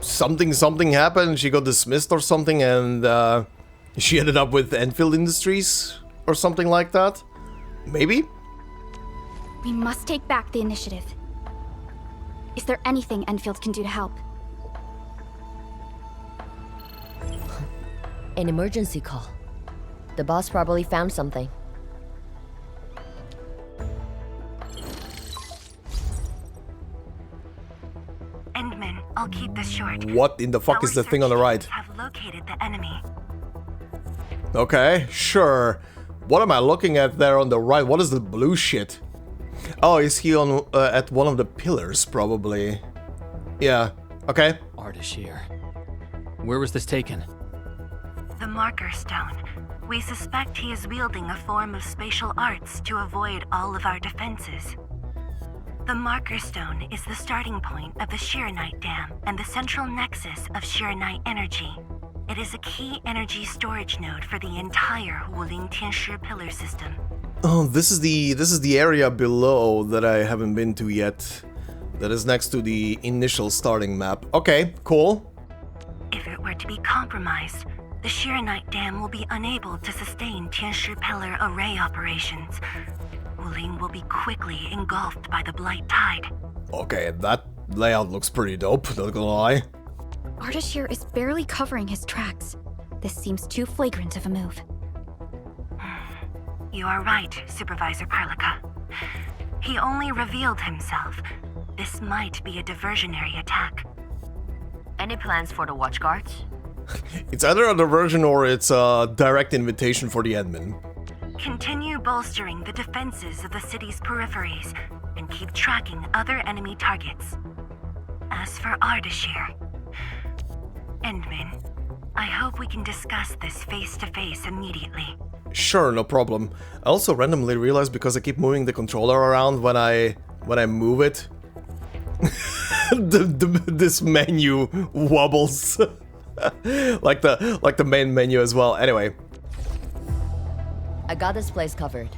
something happened. She got dismissed or something, and she ended up with Endfield Industries or something like that. Maybe? We must take back the initiative. Is there anything Enfield can do to help? An emergency call. The boss probably found something. Endman, I'll keep this short. What in the fuck is the thing on the right? Have located the enemy. Okay, sure. What am I looking at there on the right? What is the blue shit? Oh, is he on at one of the pillars, probably? Yeah, okay. Ardashir. Where was this taken? The Marker Stone. We suspect he is wielding a form of spatial arts to avoid all of our defenses. The Marker Stone is the starting point of the Shiranite Dam and the central nexus of Shiranite energy. It is a key energy storage node for the entire Wuling Tianshi pillar system. Oh, this is the area below that I haven't been to yet. That is next to the initial starting map. Okay, cool. If it were to be compromised, the Shiranite Dam will be unable to sustain Tianshi pillar array operations. Wuling will be quickly engulfed by the Blight Tide. Okay, that layout looks pretty dope, not gonna lie. Ardashir is barely covering his tracks. This seems too flagrant of a move. You are right, Supervisor Perlica. He only revealed himself. This might be a diversionary attack. Any plans for the Watchguards? It's either a diversion or it's a direct invitation for the admin. Continue bolstering the defenses of the city's peripheries and keep tracking other enemy targets. As for Ardashir, Endman, I hope we can discuss this face-to-face immediately. Sure, no problem. I also randomly realized because I keep moving the controller around when I move it, this menu wobbles. like the main menu as well. Anyway. I got this place covered.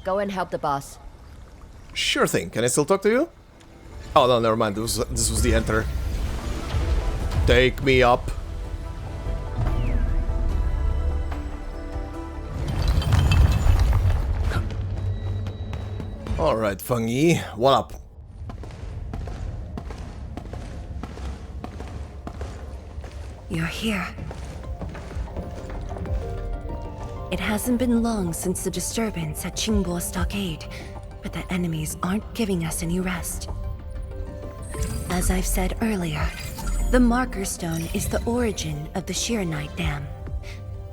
Go and help the boss. Sure thing. Can I still talk to you? Oh no, never mind. This was the enter. Take me up. Alright, Fungi. What up? You're here. It hasn't been long since the disturbance at Qingbo Stockade, but the enemies aren't giving us any rest. As I've said earlier, the Marker Stone is the origin of the Shiranite Dam.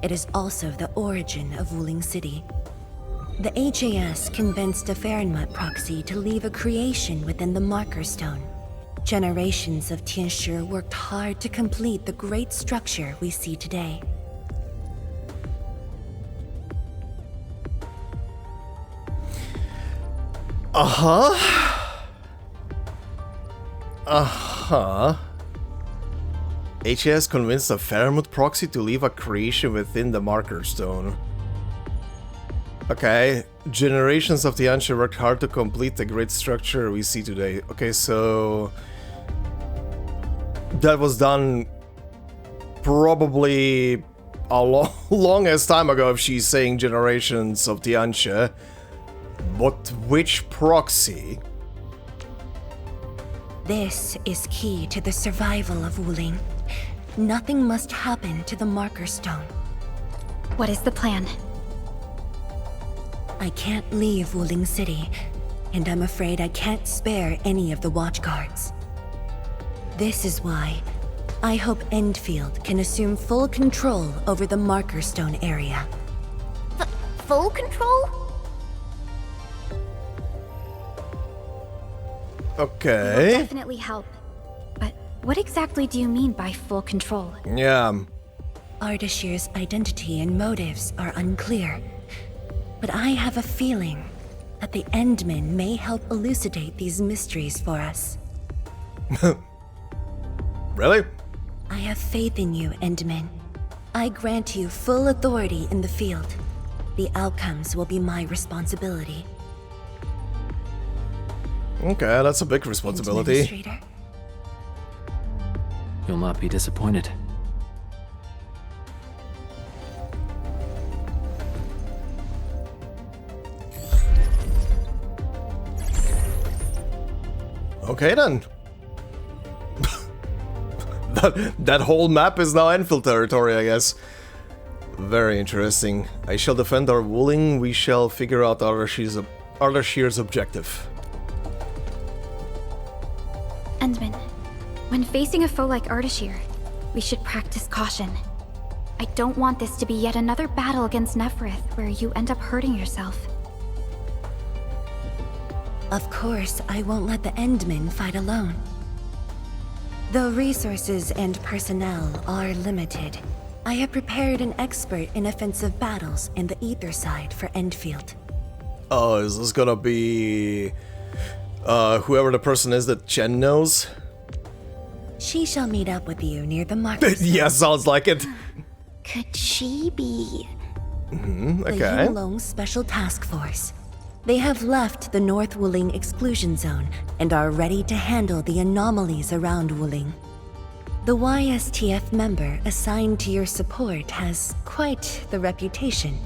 It is also the origin of Wuling City. The HAS convinced a Fahrenheit proxy to leave a creation within the Marker Stone. Generations of Tianshi worked hard to complete the great structure we see today. HAS convinced a Fairmouth proxy to leave a creation within the Marker Stone. Okay, generations of Tianshi worked hard to complete the great structure we see today. Okay, so that was done probably a longest time ago if she's saying generations of Tianshi. But which proxy? This is key to the survival of Wuling. Nothing must happen to the Marker Stone. What is the plan? I can't leave Wuling City, and I'm afraid I can't spare any of the Watchguards. This is why I hope Endfield can assume full control over the Marker Stone area. Full control? Okay. It will definitely help. But what exactly do you mean by full control? Yeah. Ardashir's identity and motives are unclear. But I have a feeling that the Endmen may help elucidate these mysteries for us. Really? I have faith in you, Endmen. I grant you full authority in the field. The outcomes will be my responsibility. Okay, that's a big responsibility. Endministrator? You'll not be disappointed. Okay then. that whole map is now Enfield territory, I guess. Very interesting. I shall defend our Wuling. We shall figure out Ardashir's objective. Endman, when facing a foe like Ardashir, we should practice caution. I don't want this to be yet another battle against Neferith where you end up hurting yourself. Of course, I won't let the Endmen fight alone. Though resources and personnel are limited, I have prepared an expert in offensive battles in the Ether side for Endfield. Oh, is this gonna be whoever the person is that Chen knows? She shall meet up with you near the market. Yeah, sounds like it. Could she be okay. the Yulong Special Task Force? They have left the North Wuling exclusion zone and are ready to handle the anomalies around Wuling. The YSTF member assigned to your support has quite the reputation.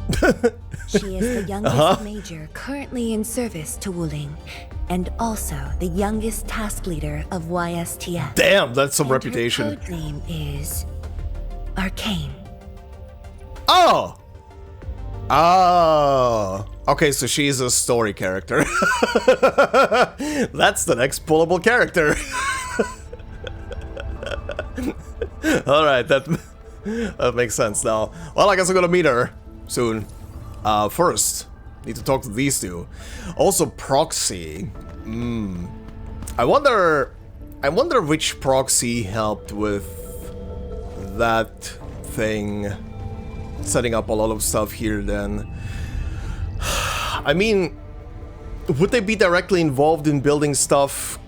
She is the youngest major currently in service to Wuling, and also the youngest task leader of YSTF. Damn, that's some reputation. Her code name is Arcane. Oh! Oh! Okay, so she's a story character. That's the next pullable character. Alright, That makes sense now. Well, I guess I'm gonna meet her soon. First, need to talk to these two. Also, proxy. I wonder which proxy helped with that thing. Setting up a lot of stuff here then. I mean, would they be directly involved in building stuff?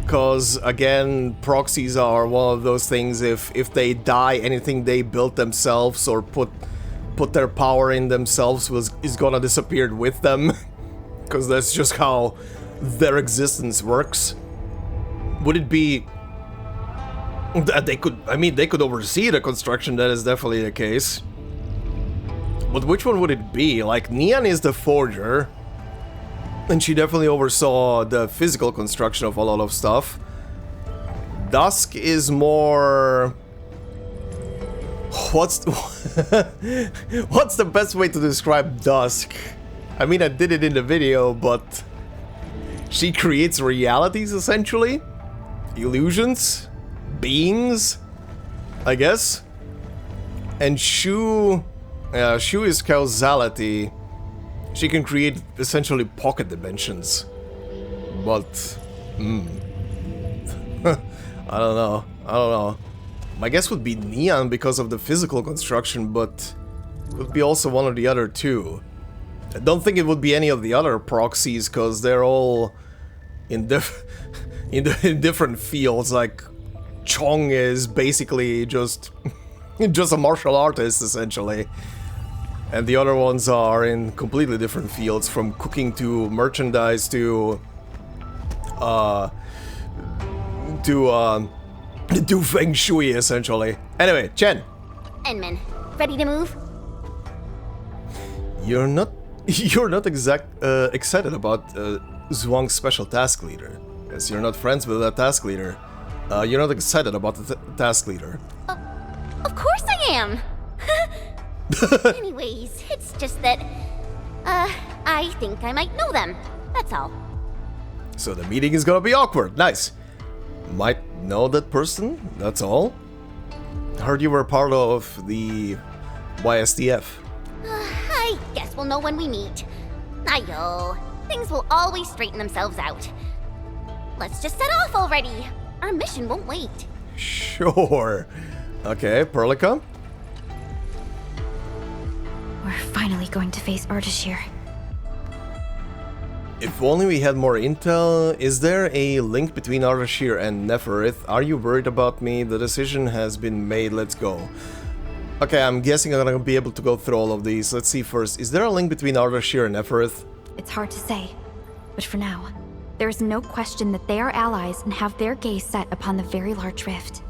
Because, again, proxies are one of those things, if they die, anything they built themselves or put their power in themselves is gonna disappear with them. Because that's just how their existence works. Would it be that they could oversee the construction? That is definitely the case. But which one would it be? Like, Nian is the forger, and she definitely oversaw the physical construction of a lot of stuff. Dusk is more... What's the best way to describe Dusk? I mean, I did it in the video, but she creates realities, essentially. Illusions. Beings, I guess. And Shu is causality. She can create essentially pocket dimensions. But, I don't know. My guess would be Neon because of the physical construction, but it would be also one or the other too. I don't think it would be any of the other proxies, because they're all in different fields. Like, Chong is basically just a martial artist, essentially. And the other ones are in completely different fields, from cooking to merchandise to do feng shui, essentially. Anyway, Chen. Enman, ready to move? You're not excited about Zhuang's special task leader. Yes, you're not friends with that task leader. You're not excited about the task leader. Of course I am! Anyways, it's just that, I think I might know them. That's all. So the meeting is gonna be awkward. Nice. Might know that person, that's all. Heard you were part of the YSDF. I guess we'll know when we meet. Ayo, things will always straighten themselves out. Let's just set off already. Our mission won't wait. Sure. Okay, Perlica? We're finally going to face Ardashir. If only we had more intel. Is there a link between Ardashir and Neferith? Are you worried about me? The decision has been made, let's go. Okay, I'm guessing I'm gonna be able to go through all of these. Let's see first. Is there a link between Ardashir and Neferith? It's hard to say, but for now, there is no question that they are allies and have their gaze set upon the very large rift.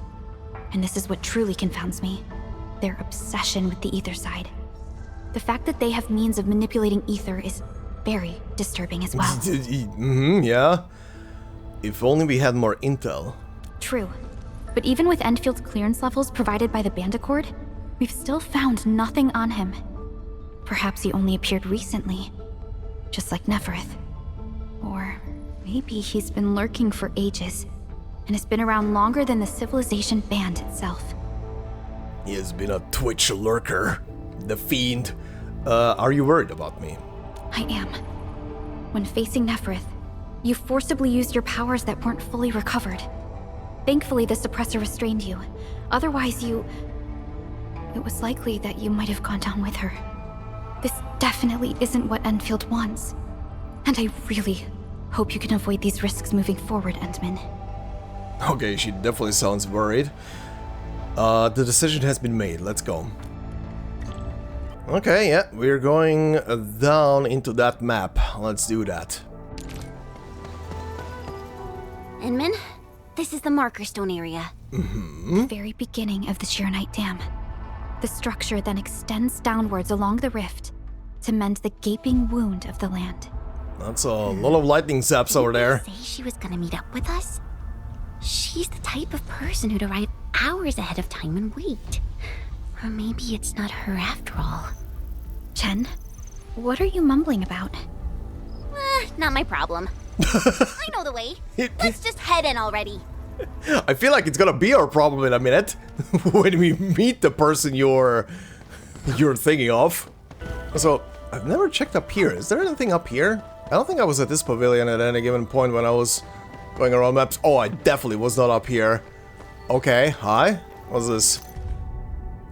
And this is what truly confounds me. Their obsession with the ether side. The fact that they have means of manipulating ether is very disturbing as well. Yeah. If only we had more intel. True. But even with Enfield's clearance levels provided by the Bandicord, we've still found nothing on him. Perhaps he only appeared recently, just like Neferith. Or maybe he's been lurking for ages, and has been around longer than the civilization band itself. He has been a Twitch lurker. The fiend. Are you worried about me? I am. When facing Neferith, you forcibly used your powers that weren't fully recovered. Thankfully, the suppressor restrained you. Otherwise, it was likely that you might have gone down with her. This definitely isn't what Enfield wants. And I really hope you can avoid these risks moving forward, Endman. Okay, she definitely sounds worried. The decision has been made. Let's go. Okay, yeah, we're going down into that map. Let's do that. Enman, this is the marker stone area. The very beginning of the Sheernite Dam. The structure then extends downwards along the rift to mend the gaping wound of the land. That's a lot of lightning zaps over there. Say she was gonna meet up with us? She's the type of person who'd arrive hours ahead of time and wait. Or maybe it's not her after all. Chen, what are you mumbling about? Not my problem. I know the way. Let's just head in already. I feel like it's gonna be our problem in a minute when we meet the person you're thinking of. So, I've never checked up here. Is there anything up here? I don't think I was at this pavilion at any given point when I was going around maps. Oh, I definitely was not up here. Okay, hi. What's this?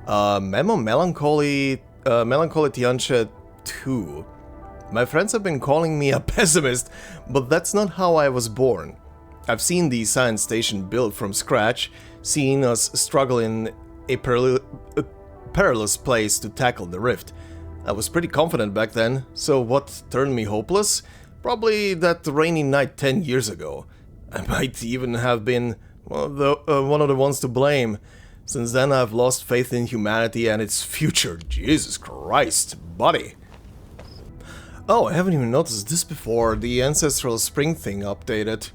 Memo Melancholy Tianche 2. My friends have been calling me a pessimist, but that's not how I was born. I've seen the science station built from scratch, seen us struggle in a perilous place to tackle the rift. I was pretty confident back then, so what turned me hopeless? Probably that rainy night 10 years ago. I might even have been one of the ones to blame. Since then I've lost faith in humanity and its future. Jesus Christ, buddy. Oh, I haven't even noticed this before. The Ancestral Spring thing updated.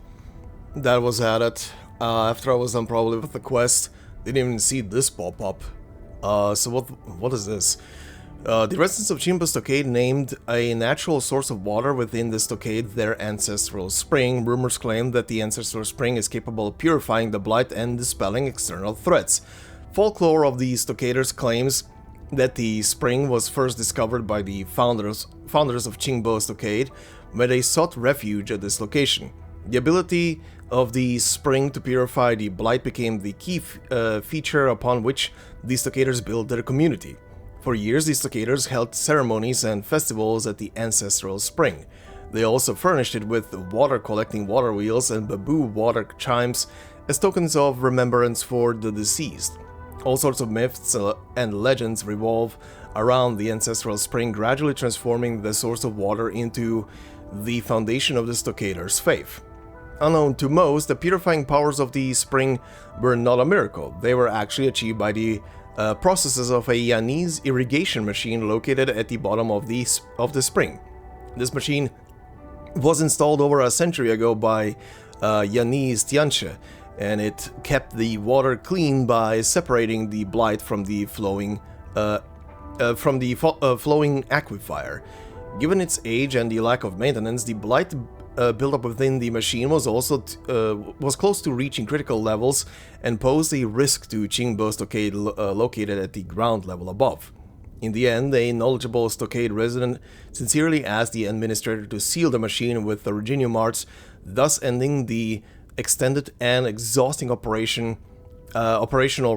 That was added after I was done probably with the quest. Didn't even see this pop up. So what is this? The residents of Chimbo Stockade named a natural source of water within the stockade their Ancestral Spring. Rumors claim that the Ancestral Spring is capable of purifying the blight and dispelling external threats. Folklore of the Stockaders claims that the spring was first discovered by the founders of Chingbo Stockade, where they sought refuge at this location. The ability of the spring to purify the blight became the key feature upon which the Stockaders built their community. For years, the Stockaders held ceremonies and festivals at the Ancestral Spring. They also furnished it with water-collecting water wheels and bamboo water chimes as tokens of remembrance for the deceased. All sorts of myths and legends revolve around the Ancestral Spring, gradually transforming the source of water into the foundation of the Stockaders' faith. Unknown to most, the purifying powers of the spring were not a miracle. They were actually achieved by the processes of a Yanese irrigation machine located at the bottom of the spring. This machine was installed over a century ago by Yanese Tianche, and it kept the water clean by separating the blight from the flowing aquifer. Given its age and the lack of maintenance, the blight buildup within the machine was also was close to reaching critical levels and posed a risk to Chingbo Stockade located at the ground level above. In the end, a knowledgeable Stockade resident sincerely asked the Administrator to seal the machine with the Reginium Arts, thus ending the extended and exhausting operational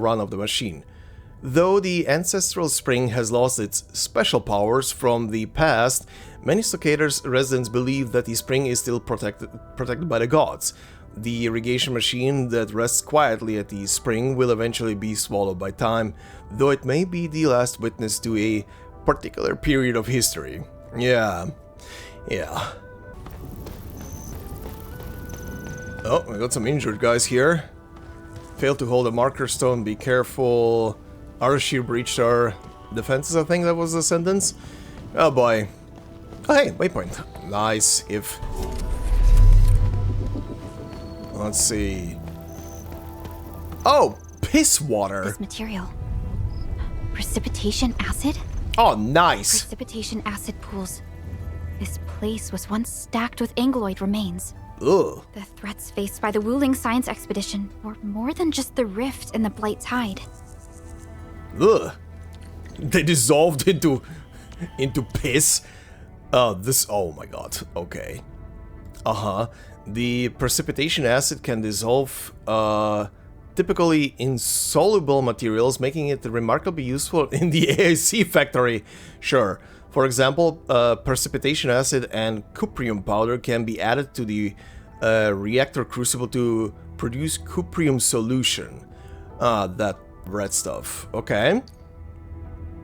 run of the machine. Though the Ancestral Spring has lost its special powers from the past, many Stockaders residents believe that the spring is still protected by the gods. The irrigation machine that rests quietly at the spring will eventually be swallowed by time, though it may be the last witness to a particular period of history. Yeah. Oh, we got some injured guys here. Failed to hold a marker stone, be careful. Arashi breached our defenses, I think that was the sentence. Oh boy. Oh hey, waypoint. Nice, if... Let's see... Oh! Piss water! This material. Precipitation acid? Oh, nice! Precipitation acid pools. This place was once stacked with Angloid remains. Ugh. The threats faced by the Wuling Science Expedition were more than just the rift in the Blight's hide. Ugh. They dissolved into piss. Oh my god. Okay. The precipitation acid can dissolve typically insoluble materials, making it remarkably useful in the AIC factory. Sure. For example, precipitation acid and cuprium powder can be added to the reactor crucible to produce cuprium solution. That red stuff. Okay.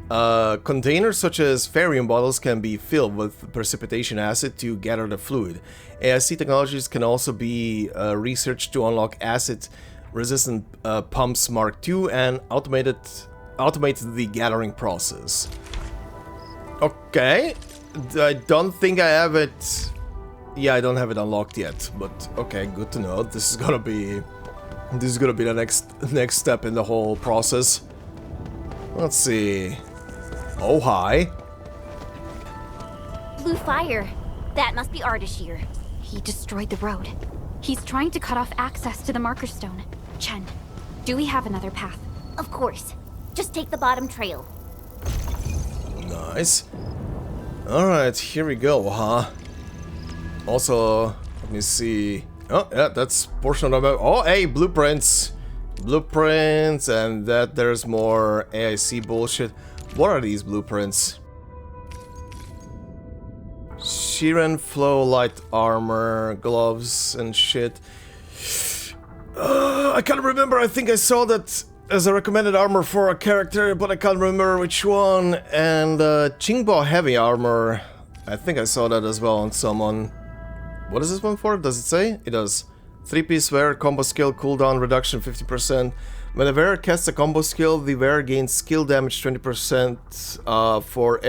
Containers such as Farium bottles can be filled with precipitation acid to gather the fluid. AIC technologies can also be researched to unlock acid-resistant pumps Mark II and automate the gathering process. Okay, I don't think I have it. Yeah, I don't have it unlocked yet, but okay, good to know. This is gonna be the next step in the whole process. Let's see. Oh, hi. Blue fire. That must be Ardashir. He destroyed the road. He's trying to cut off access to the marker stone. Chen, do we have another path? Of course. Just take the bottom trail. Nice. Alright, here we go, huh? Also, let me see. Oh, yeah, that's portion of it. Oh, hey, blueprints. Blueprints, and that there's more AIC bullshit. What are these blueprints? Shiren Flow Light Armor, gloves and shit. I can't remember, I think I saw that as a recommended armor for a character, but I can't remember which one. And Qingbo Heavy Armor, I think I saw that as well on someone. What is this one for? Does it say? It does. 3-piece wearer combo skill cooldown reduction 50%. When a wearer casts a combo skill, the wearer gains skill damage 20% for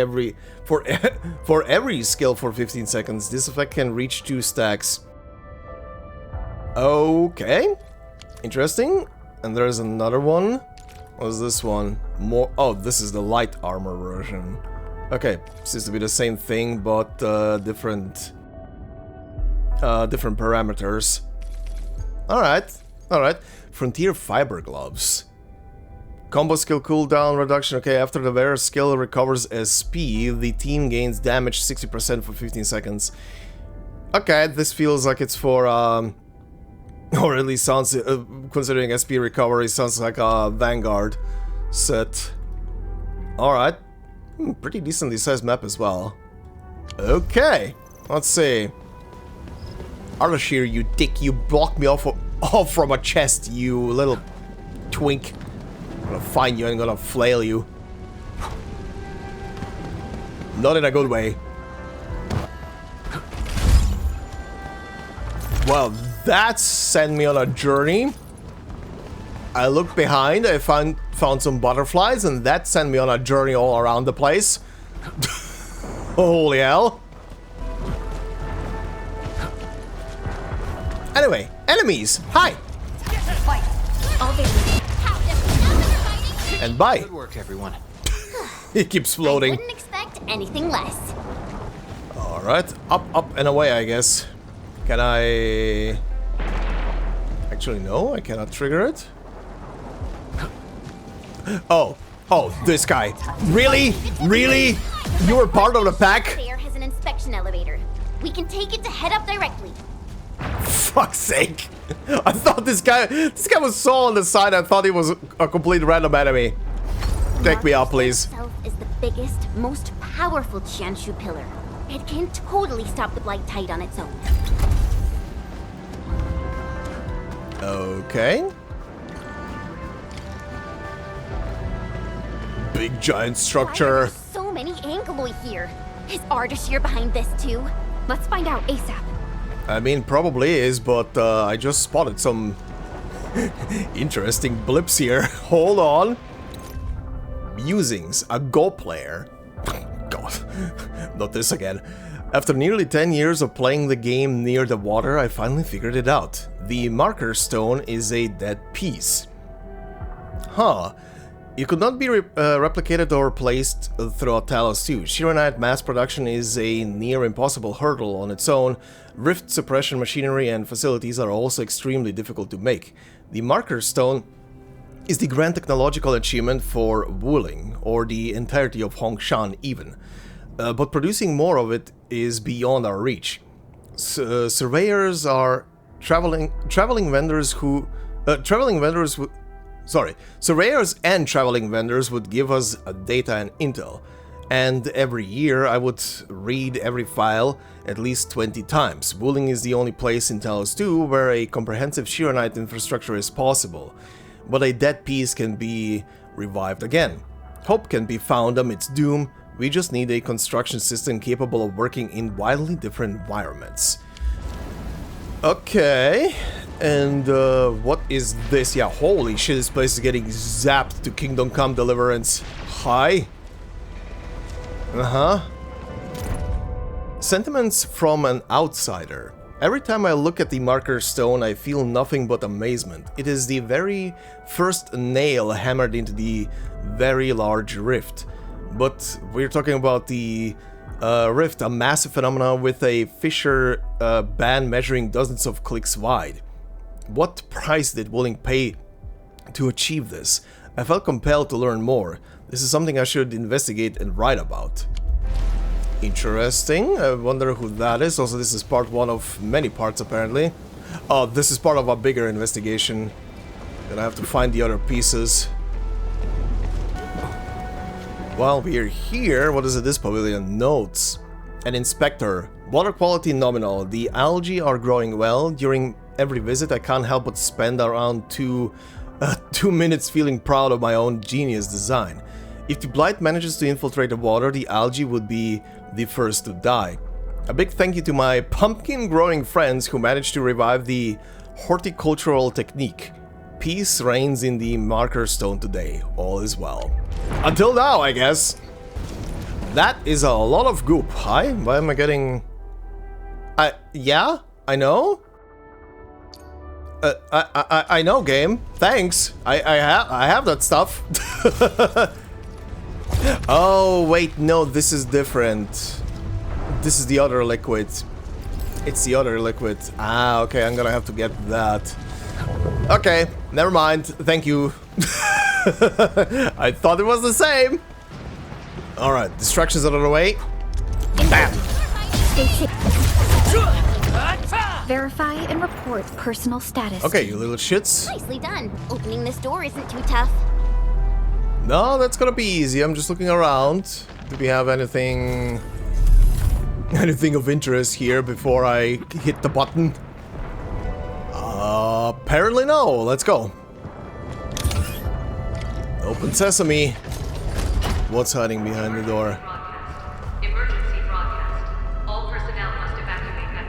every skill for 15 seconds. This effect can reach 2 stacks. Okay, interesting. And there's another one. What is this one? More. Oh, this is the light armor version. Okay, seems to be the same thing, but different parameters. Alright, alright. Frontier Fiber Gloves. Combo skill cooldown reduction. Okay, after the wearer's skill recovers SP, the team gains damage 60% for 15 seconds. Okay, this feels like it's for, or at least sounds, considering SP recovery, sounds like a Vanguard set. Alright. Pretty decently sized map as well. Okay, let's see. Ardashir, you dick, you blocked me off from a chest, you little twink. I'm gonna find you and gonna flail you. Not in a good way. Well, that sent me on a journey. I looked behind, I found some butterflies, and that sent me on a journey all around the place. Holy hell. Anyway, enemies! Hi! And bye! Good work, everyone. It keeps floating. I wouldn't expect anything less. Alright, up, and away, I guess. Can I... Actually, no, I cannot trigger it. Oh, this guy. Really? Really? You were part of the pack? There has an inspection elevator. We can take it to head up directly. Fuck's sake. I thought this guy was so on the side, I thought he was a complete random enemy. Take me out, please. Itself is the biggest, most powerful Qianshu pillar. It can totally stop the Blight Tide on its own. Okay. Big giant structure. So many Angeloi here. Is Ardashir behind this too? Let's find out ASAP. I mean, probably is, but I just spotted some interesting blips here. Hold on. Musings, a Go player. God, not this again. After nearly 10 years of playing the game near the water, I finally figured it out. The marker stone is a dead piece. Huh. It could not be replicated or replaced throughout Talos-II. Shirenite mass production is a near impossible hurdle on its own. Rift suppression machinery and facilities are also extremely difficult to make. The marker stone is the grand technological achievement for Wuling, or the entirety of Hongshan even. But producing more of it is beyond our reach. Surveyors are traveling vendors and traveling vendors would give us data and intel, and every year I would read every file at least 20 times. Wuling is the only place in Talos-II where a comprehensive Shirenite infrastructure is possible, but a dead piece can be revived again. Hope can be found amidst doom. We just need a construction system capable of working in wildly different environments. Okay, and what is this? Yeah, holy shit, this place is getting zapped to Kingdom Come Deliverance. Hi. Sentiments from an outsider. Every time I look at the marker stone, I feel nothing but amazement. It is the very first nail hammered into the very large rift. But we're talking about the rift, a massive phenomenon with a fissure band measuring dozens of clicks wide. What price did Willing pay to achieve this? I felt compelled to learn more. This is something I should investigate and write about. Interesting. I wonder who that is. Also, this is part one of many parts, apparently. Oh, this is part of a bigger investigation. Gonna have to find the other pieces. While we're here, what is it? This pavilion? Notes. An inspector. Water quality nominal. The algae are growing well. During every visit, I can't help but spend around 2 minutes feeling proud of my own genius design. If the blight manages to infiltrate the water, the algae would be the first to die. A big thank you to my pumpkin-growing friends who managed to revive the horticultural technique. Peace reigns in the marker stone today. All is well. Until now, I guess. That is a lot of goop. Hi, why am I getting... yeah, I know. I know, game. Thanks. I have that stuff. Oh, wait, no, this is different. This is the other liquid. It's the other liquid. Ah, okay, I'm gonna have to get that. Okay, never mind. Thank you. I thought it was the same. Alright, distractions out of the way. Bam! Verify and report personal status. Okay, you little shits. Nicely done. Opening this door isn't too tough. No, that's gonna be easy. I'm just looking around. Do we have anything of interest here before I hit the button? Apparently no. Let's go. Open sesame. What's hiding behind the door? Emergency broadcast. All personnel must evacuate at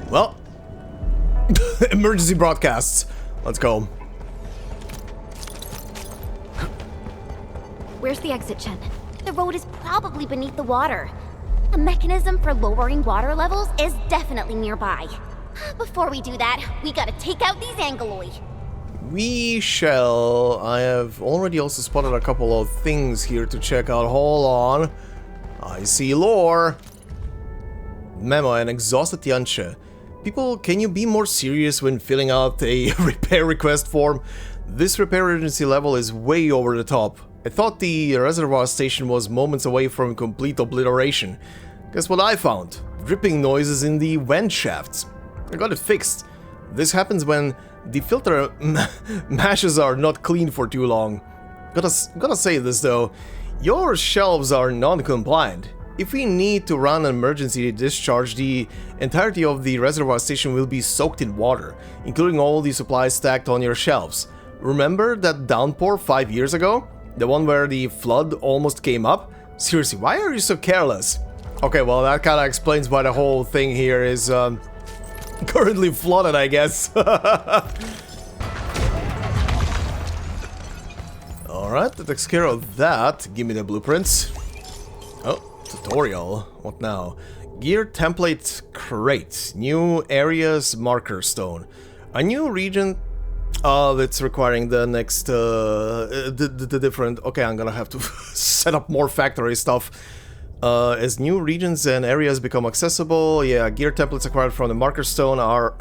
once. Well, emergency broadcasts. Let's go. Where's the exit, Chen? The road is probably beneath the water. A mechanism for lowering water levels is definitely nearby. Before we do that, we gotta take out these Angoloi. We shall. I have already also spotted a couple of things here to check out. Hold on. I see lore. Memo, an exhausted Yansha. People, can you be more serious when filling out a repair request form? This repair urgency level is way over the top. I thought the reservoir station was moments away from complete obliteration. Guess what I found? Dripping noises in the vent shafts. I got it fixed. This happens when the filter mashes are not cleaned for too long. Gotta say this though, your shelves are non-compliant. If we need to run an emergency discharge, the entirety of the reservoir station will be soaked in water, including all the supplies stacked on your shelves. Remember that downpour 5 years ago? The one where the flood almost came up? Seriously, why are you so careless? Okay, well, that kinda explains why the whole thing here is currently flooded, I guess. Alright, that takes care of that. Give me the blueprints. Oh, tutorial. What now? Gear template crate. New areas marker stone. A new region. It's requiring the next, the different... Okay, I'm gonna have to set up more factory stuff. As new regions and areas become accessible, yeah, gear templates acquired from the marker stone are,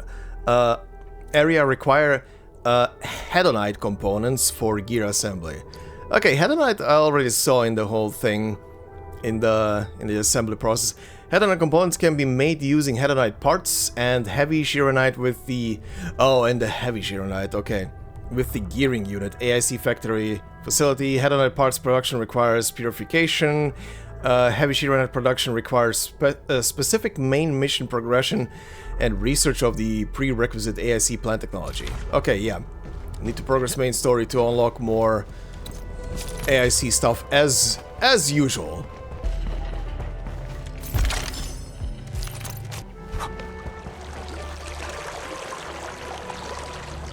area require, hedonite components for gear assembly. Okay, hedonite I already saw in the whole thing, in the assembly process. Hedonite components can be made using hedonite parts and heavy chironite with the... Oh, and the heavy chironite, okay. With the gearing unit, AIC factory facility, hedonite parts production requires purification, heavy chironite production requires specific main mission progression and research of the prerequisite AIC plant technology. Okay, yeah. Need to progress main story to unlock more AIC stuff as usual.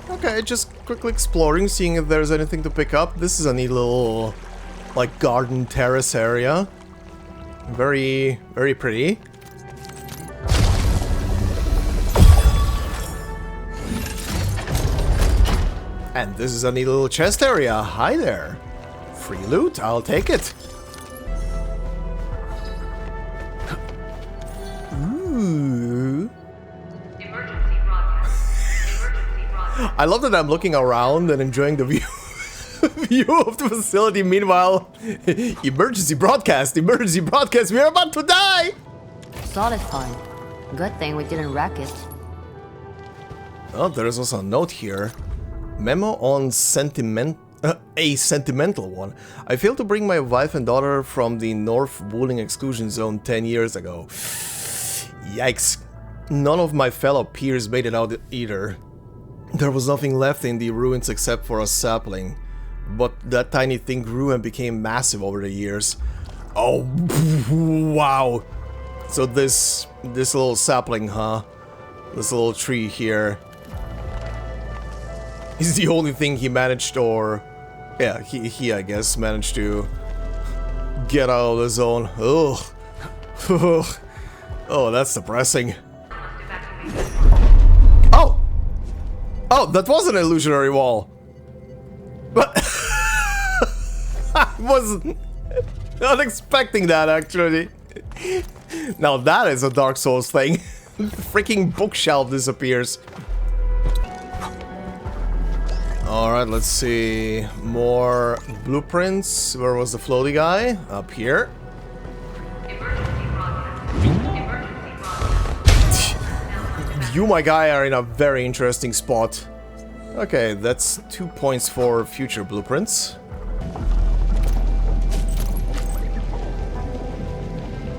Okay, just quickly exploring, seeing if there's anything to pick up. This is a neat little, like, garden terrace area. Very, very pretty. And this is a neat little chest area. Hi there. Free loot, I'll take it. Ooh. I love that I'm looking around and enjoying the view of the facility. Meanwhile, emergency broadcast, we are about to die! Solid find. Good thing we didn't wreck it. Oh, there is also a note here. Memo on a sentimental one. I failed to bring my wife and daughter from the North Wooling exclusion zone 10 years ago. Yikes. None of my fellow peers made it out either. There was nothing left in the ruins except for a sapling. But that tiny thing grew and became massive over the years. Oh, wow. So this little sapling, huh? This little tree here is the only thing he managed, or... yeah, he I guess, managed to get out of the zone. Ugh. Oh, that's depressing. Oh! Oh, that was an illusionary wall. But I wasn't not expecting that, actually. Now that is a Dark Souls thing. The freaking bookshelf disappears. Alright, let's see. More blueprints. Where was the floaty guy? Up here. You, my guy, are in a very interesting spot. Okay, that's 2 points for future blueprints.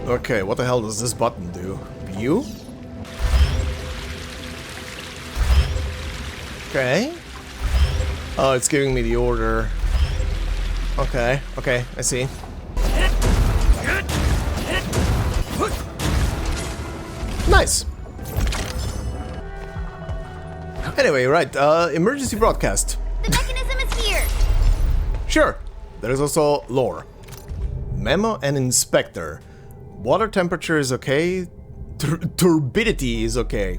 Okay, what the hell does this button do? View? Okay. Oh, it's giving me the order. Okay, okay, I see. Nice. Anyway, right, emergency broadcast. The mechanism is here! Sure. There is also lore. Memo and inspector. Water temperature is okay. Turbidity is okay.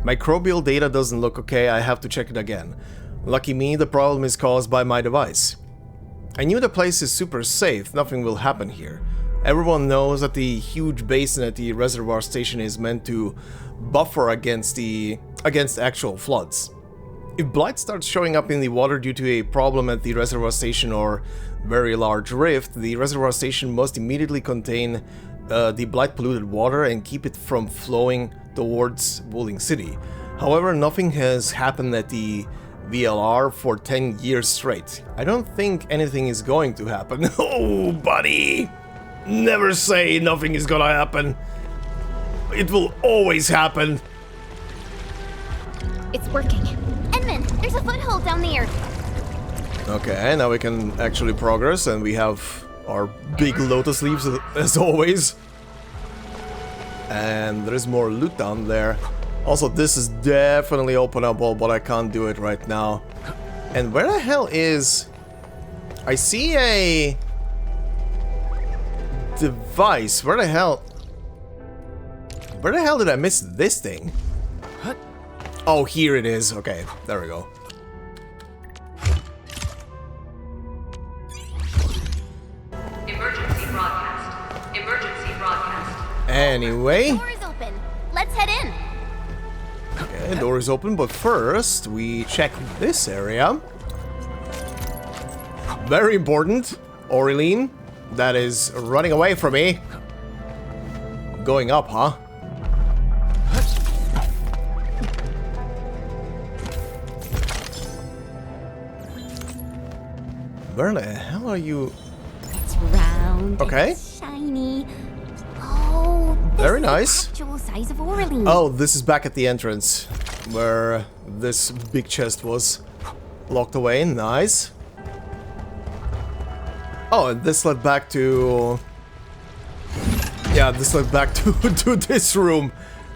Microbial data doesn't look okay, I have to check it again. Lucky me, the problem is caused by my device. I knew the place is super safe, nothing will happen here. Everyone knows that the huge basin at the reservoir station is meant to buffer against actual floods. If blight starts showing up in the water due to a problem at the reservoir station or very large rift, the reservoir station must immediately contain the blight polluted water and keep it from flowing towards Wooling City. However, nothing has happened at the VLR for 10 years straight. I don't think anything is going to happen. Oh, buddy! Never say nothing is gonna happen. It will always happen. It's working. Edmund, there's a foothold down there. Okay, now we can actually progress, and we have our big lotus leaves as always. And there is more loot down there. Also, this is definitely openable, but I can't do it right now. And where the hell is... I see a... device. Where the hell did I miss this thing? Oh, here it is. Okay, there we go. Emergency broadcast. Emergency broadcast. Anyway. The door is open. Let's head in. Okay, door is open, but first we check this area. Very important. Aureline, that is running away from me. Going up, huh? Where the hell are you? It's round. Okay. It's shiny. Oh, this very is nice. the actual size of Aureline. Oh, this is back at the entrance where this big chest was locked away. Nice. Oh, and this led back to... yeah, this led back to this room.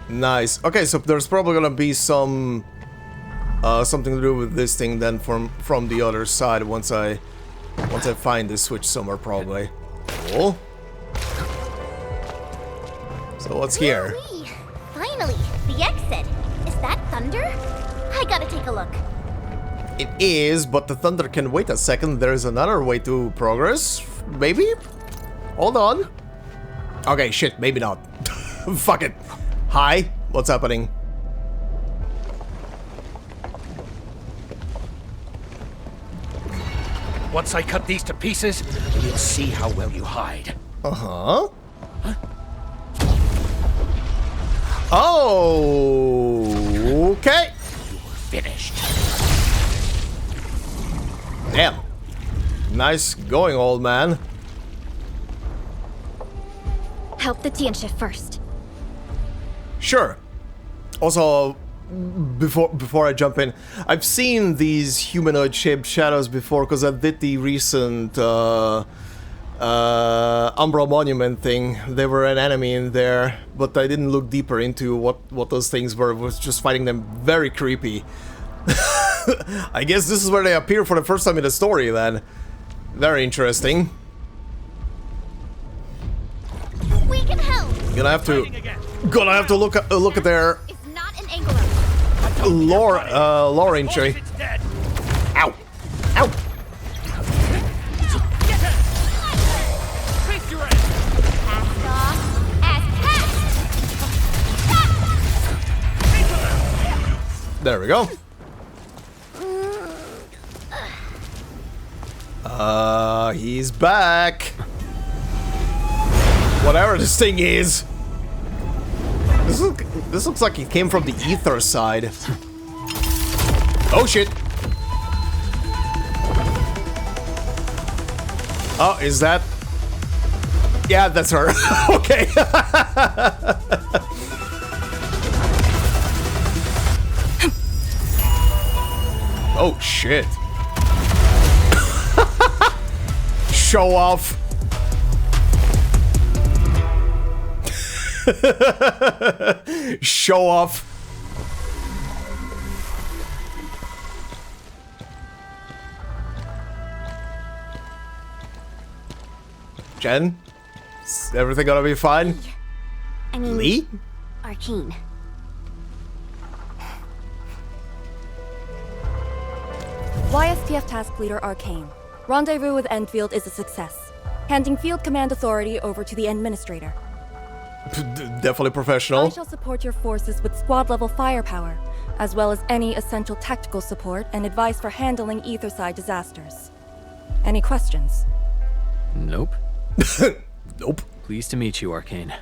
Nice. Okay, so there's probably gonna be some... something to do with this thing then from the other side once I find this switch somewhere, probably. Cool. So what's here? Woo-wee. Finally, the exit. Is that thunder? I gotta take a look. It is, but the thunder can wait a second. There's another way to progress. Maybe? Hold on. Okay, shit, maybe not. Fuck it. Hi, what's happening? Once I cut these to pieces, you'll see how well you hide. Uh-huh. Oh, okay. You're finished. Damn. Nice going, old man. Help the Tianshi first. Sure. Also, before I jump in, I've seen these humanoid-shaped shadows before because I did the recent Umbral Monument thing. They were an enemy in there, but I didn't look deeper into what those things were. I was just fighting them very creepy. I guess this is where they appear for the first time in the story then. Very interesting. We can help. Gonna have to look at their lore entry. Ow! Ow! There we go. He's back. Whatever this thing is. This looks like it came from the ether side. Oh shit. Oh, is that? Yeah, that's her. Okay. Oh shit. Show off. Show off. Jen? Is everything gonna be fine? I mean, Lee? Arcane. YSTF Task Leader Arcane. Rendezvous with Endfield is a success. Handing field command authority over to the Administrator. Definitely professional. I shall support your forces with squad-level firepower, as well as any essential tactical support and advice for handling Etherside disasters. Any questions? Nope. Nope. Pleased to meet you, Arcane.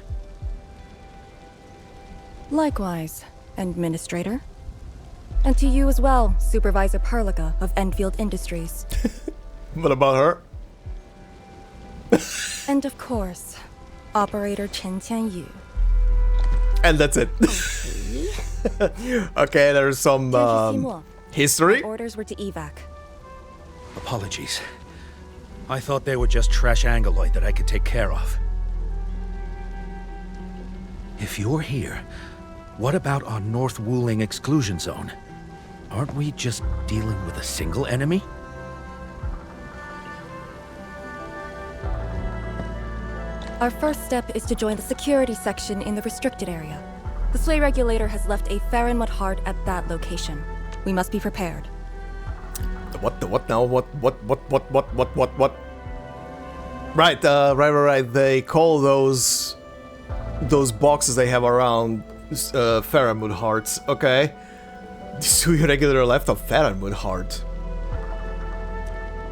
Likewise, Administrator. And to you as well, Supervisor Perlica of Endfield Industries. What about her? And of course, Operator Chen Tianyu. And that's it. Okay, there's some history. My orders were to evac. Apologies. I thought they were just trash Angoloid that I could take care of. If you're here, what about our North Wuling exclusion zone? Aren't we just dealing with a single enemy? Our first step is to join the security section in the restricted area. The Sway Regulator has left a Farinmud heart at that location. We must be prepared. What now? What? Right. They call those boxes they have around Farinmud hearts. Okay. The Suyu Regulator left a Farinmud heart.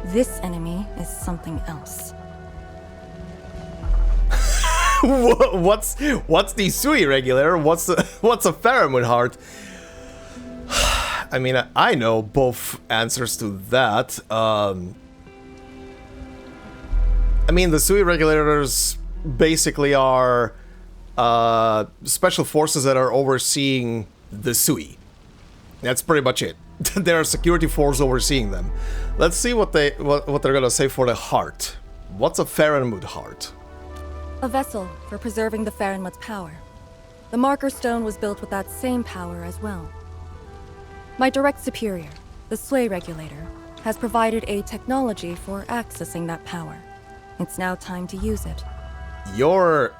This enemy is something else. What's the Suyu Regulator? What's a Farinmud heart? I mean, I know both answers to that. I mean, the Suyu Regulators basically are special forces that are overseeing the Sui. That's pretty much it. There are security forces overseeing them. Let's see what they're gonna say for the heart. What's a Farinmud heart? A vessel for preserving the Farinmud's power. The marker stone was built with that same power as well. My direct superior, the Sway Regulator, has provided a technology for accessing that power. It's now time to use it. Your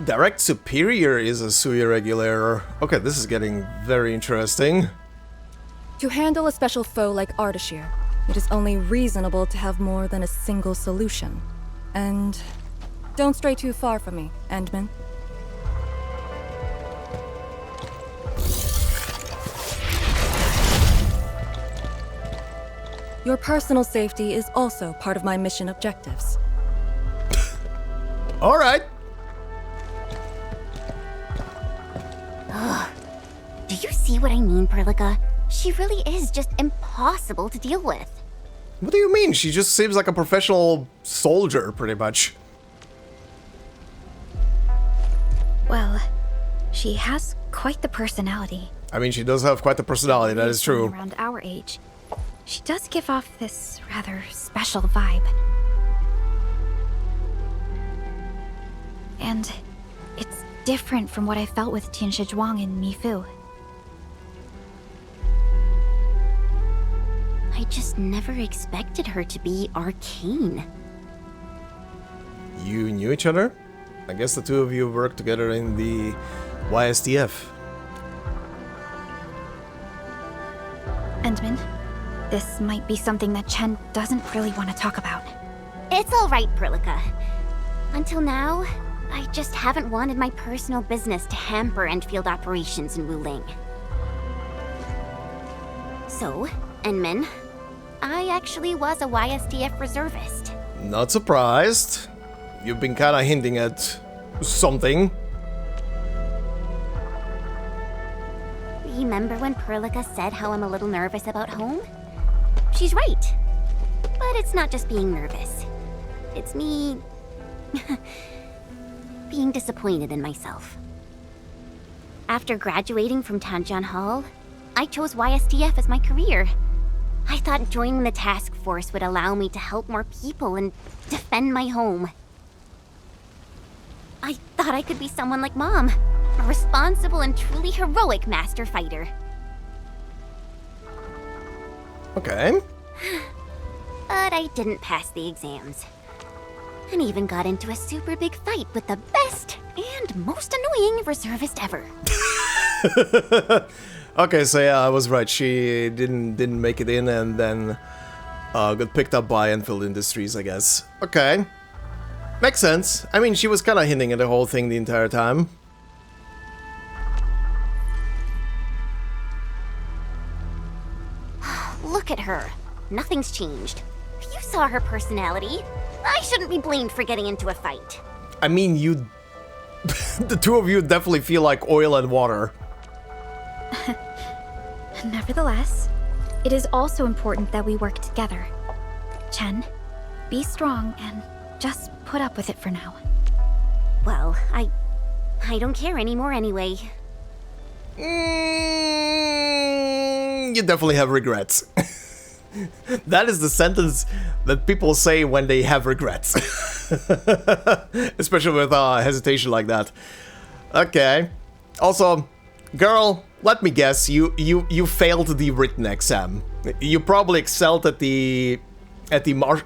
direct superior is a Suyu Regulator. Okay, this is getting very interesting. To handle a special foe like Ardashir, it is only reasonable to have more than a single solution. And don't stray too far from me, Endman. Your personal safety is also part of my mission objectives. All right. Ugh. Do you see what I mean, Perlica? She really is just impossible to deal with. What do you mean? She just seems like a professional soldier, pretty much. Well, she has quite the personality. I mean, she does have quite the personality, that is true. Around our age, she does give off this rather special vibe. And it's different from what I felt with Tianshi Zhuang and Mifu. I just never expected her to be Arcane. You knew each other? I guess the two of you worked together in the YSDF. Endman, this might be something that Chen doesn't really want to talk about. It's all right, Perlica. Until now, I just haven't wanted my personal business to hamper Endfield operations in Wuling. So, Endman, I actually was a YSDF reservist. Not surprised. You've been kinda hinting at something. Remember when Perlica said how I'm a little nervous about home? She's right. But it's not just being nervous. It's me... being disappointed in myself. After graduating from Tanjian Hall, I chose YSDF as my career. I thought joining the task force would allow me to help more people and defend my home. I thought I could be someone like Mom, a responsible and truly heroic master fighter. Okay. But I didn't pass the exams. And even got into a super big fight with the best and most annoying reservist ever. Okay, so yeah, I was right. She didn't make it in, and then got picked up by Endfield Industries, I guess. Okay, makes sense. I mean, she was kind of hinting at the whole thing the entire time. Look at her. Nothing's changed. You saw her personality. I shouldn't be blamed for getting into a fight. I mean, you... the two of you definitely feel like oil and water. Nevertheless, it is also important that we work together. Chen, be strong and just put up with it for now. Well, I don't care anymore anyway. You definitely have regrets. That is the sentence that people say when they have regrets. Especially with hesitation like that. Okay. Also, girl, let me guess, you failed the written exam. You probably excelled at the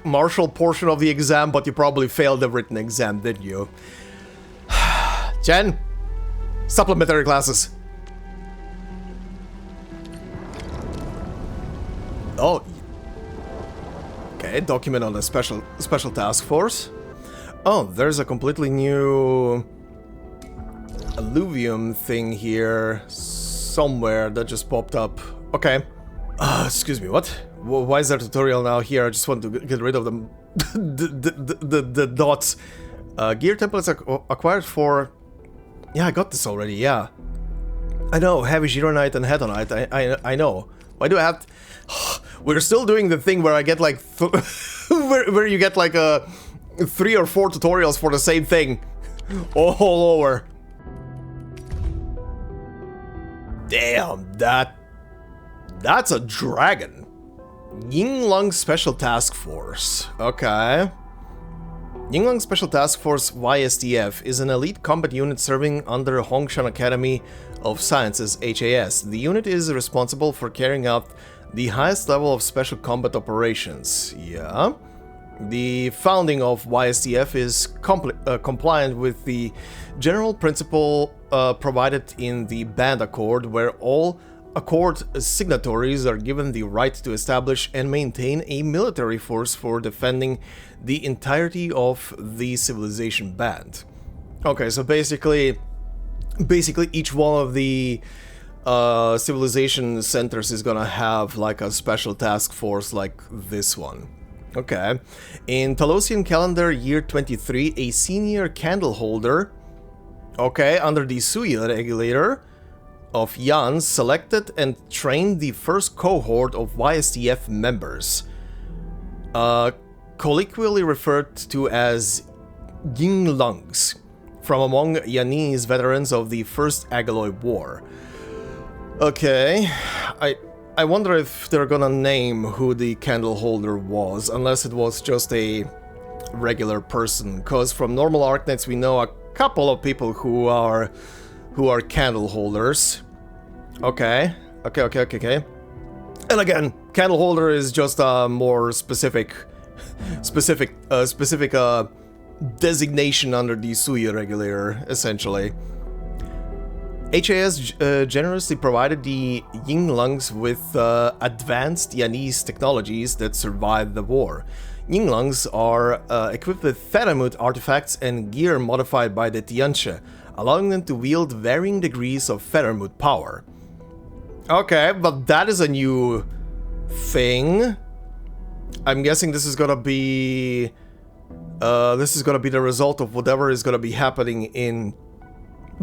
martial portion of the exam, but you probably failed the written exam, didn't you? Jen, supplementary classes. Oh. Okay, document on a special task force. Oh, there's a completely new alluvium thing here somewhere that just popped up. Okay. Excuse me, what? Why is there a tutorial now here? I just want to get rid of them. the dots. Gear templates acquired for... Yeah, I got this already, yeah. I know, heavy Gironite and Hedonite, I know. Why do I have... We're still doing the thing where I get like... where you get like 3 or 4 tutorials for the same thing. All over. Damn, that's a dragon. Yinglong Special Task Force. Okay. Yinglong Special Task Force YSDF is an elite combat unit serving under Hongshan Academy of Sciences, HAS. The unit is responsible for carrying out the highest level of special combat operations. Yeah. The founding of YSDF is compliant with the general principle provided in the Band Accord, where all Accord signatories are given the right to establish and maintain a military force for defending the entirety of the Civilization Band. Okay, so basically each one of the civilization centers is gonna have like a special task force like this one. Okay. In Talosian calendar year 23, a senior candle holder, okay, under the Sui regulator of Jan, selected and trained the first cohort of YSTF members, colloquially referred to as Yinglungs, from among Yanese veterans of the First Agaloy War. Okay, I wonder if they're gonna name who the candle holder was, unless it was just a regular person, because from normal Arknights we know a couple of people who are candle holders. Okay. And again, candle holder is just a more specific designation under the Suya regulator, essentially. HAS generously provided the Yinglungs with advanced Yanese technologies that survived the war. Yinglungs are equipped with Faramut artifacts and gear modified by the Tianche, allowing them to wield varying degrees of Faramut power. Okay, but that is a new thing. I'm guessing this is gonna be the result of whatever is gonna be happening in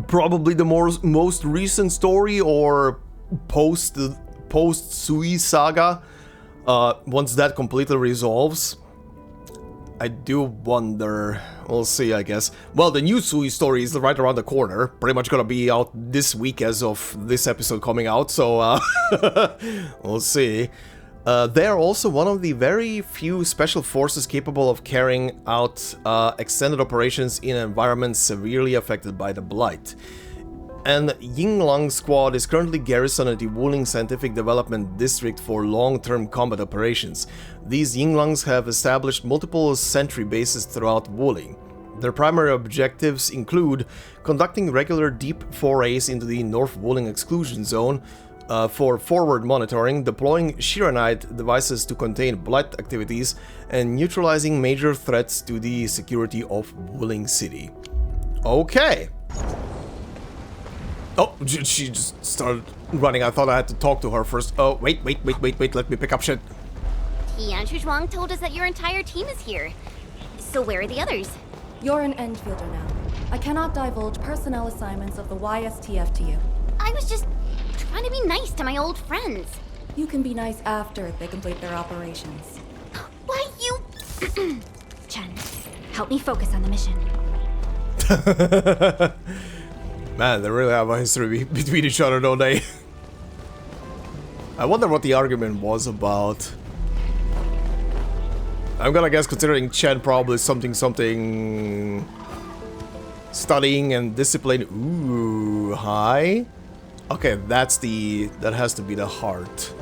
probably the most recent story or post Sui saga. Once that completely resolves, I do wonder. We'll see, I guess. Well, the new Sui story is right around the corner. Pretty much gonna be out this week as of this episode coming out, so we'll see. They are also one of the very few special forces capable of carrying out extended operations in environments severely affected by the Blight. And Yinglong Squad is currently garrisoned at the Wuling Scientific Development District for long-term combat operations. These Yinglongs have established multiple sentry bases throughout Wuling. Their primary objectives include conducting regular deep forays into the North Wuling exclusion zone, for forward monitoring, deploying Shiranite devices to contain Blight activities, and neutralizing major threats to the security of Wuling City. Okay. Oh, she just started running. I thought I had to talk to her first. Oh, wait, let me pick up shit. Tian Zhuang told us that your entire team is here. So where are the others? You're an Endfielder now. I cannot divulge personnel assignments of the YSTF to you. I was just trying to be nice to my old friends. You can be nice after they complete their operations. Why, you... Chen, help me focus on the mission. Man, they really have a history between each other, don't they? I wonder what the argument was about. I'm gonna guess, considering Chen probably something studying and discipline. Ooh, hi. Okay, that has to be the heart.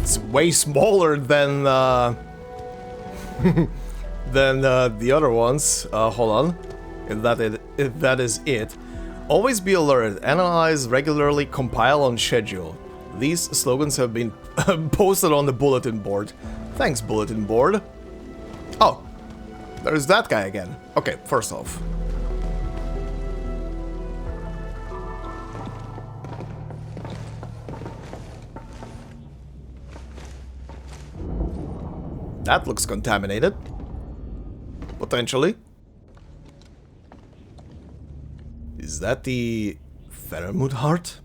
It's way smaller than the other ones. Hold on. If that is it. Always be alert. Analyze regularly. Compile on schedule. These slogans have been posted on the bulletin board. Thanks, bulletin board. Oh, there's that guy again. Okay, first off. That looks contaminated. Potentially. Is that the Faramut heart?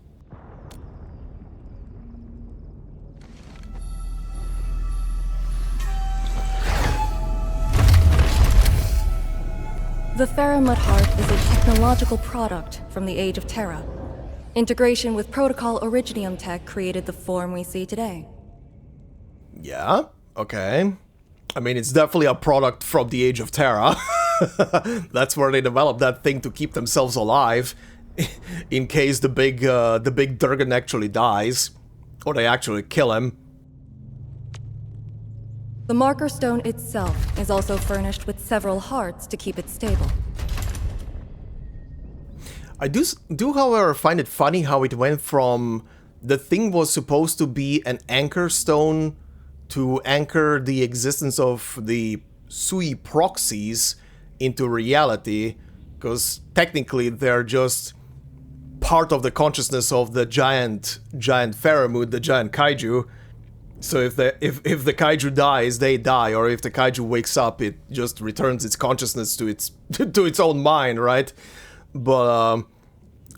The Faramut heart is a technological product from the Age of Terra. Integration with Protocol Originium tech created the form we see today. Yeah, okay. I mean, it's definitely a product from the Age of Terra. That's where they developed that thing to keep themselves alive, in case the big Durgan actually dies, or they actually kill him. The marker stone itself is also furnished with several hearts to keep it stable. I do however find it funny how it went from the thing was supposed to be an anchor stone to anchor the existence of the Sui proxies into reality, because technically they're just part of the consciousness of the giant Faramud, the giant kaiju. So if the kaiju dies, they die, or if the kaiju wakes up, it just returns its consciousness to its to its own mind, right? But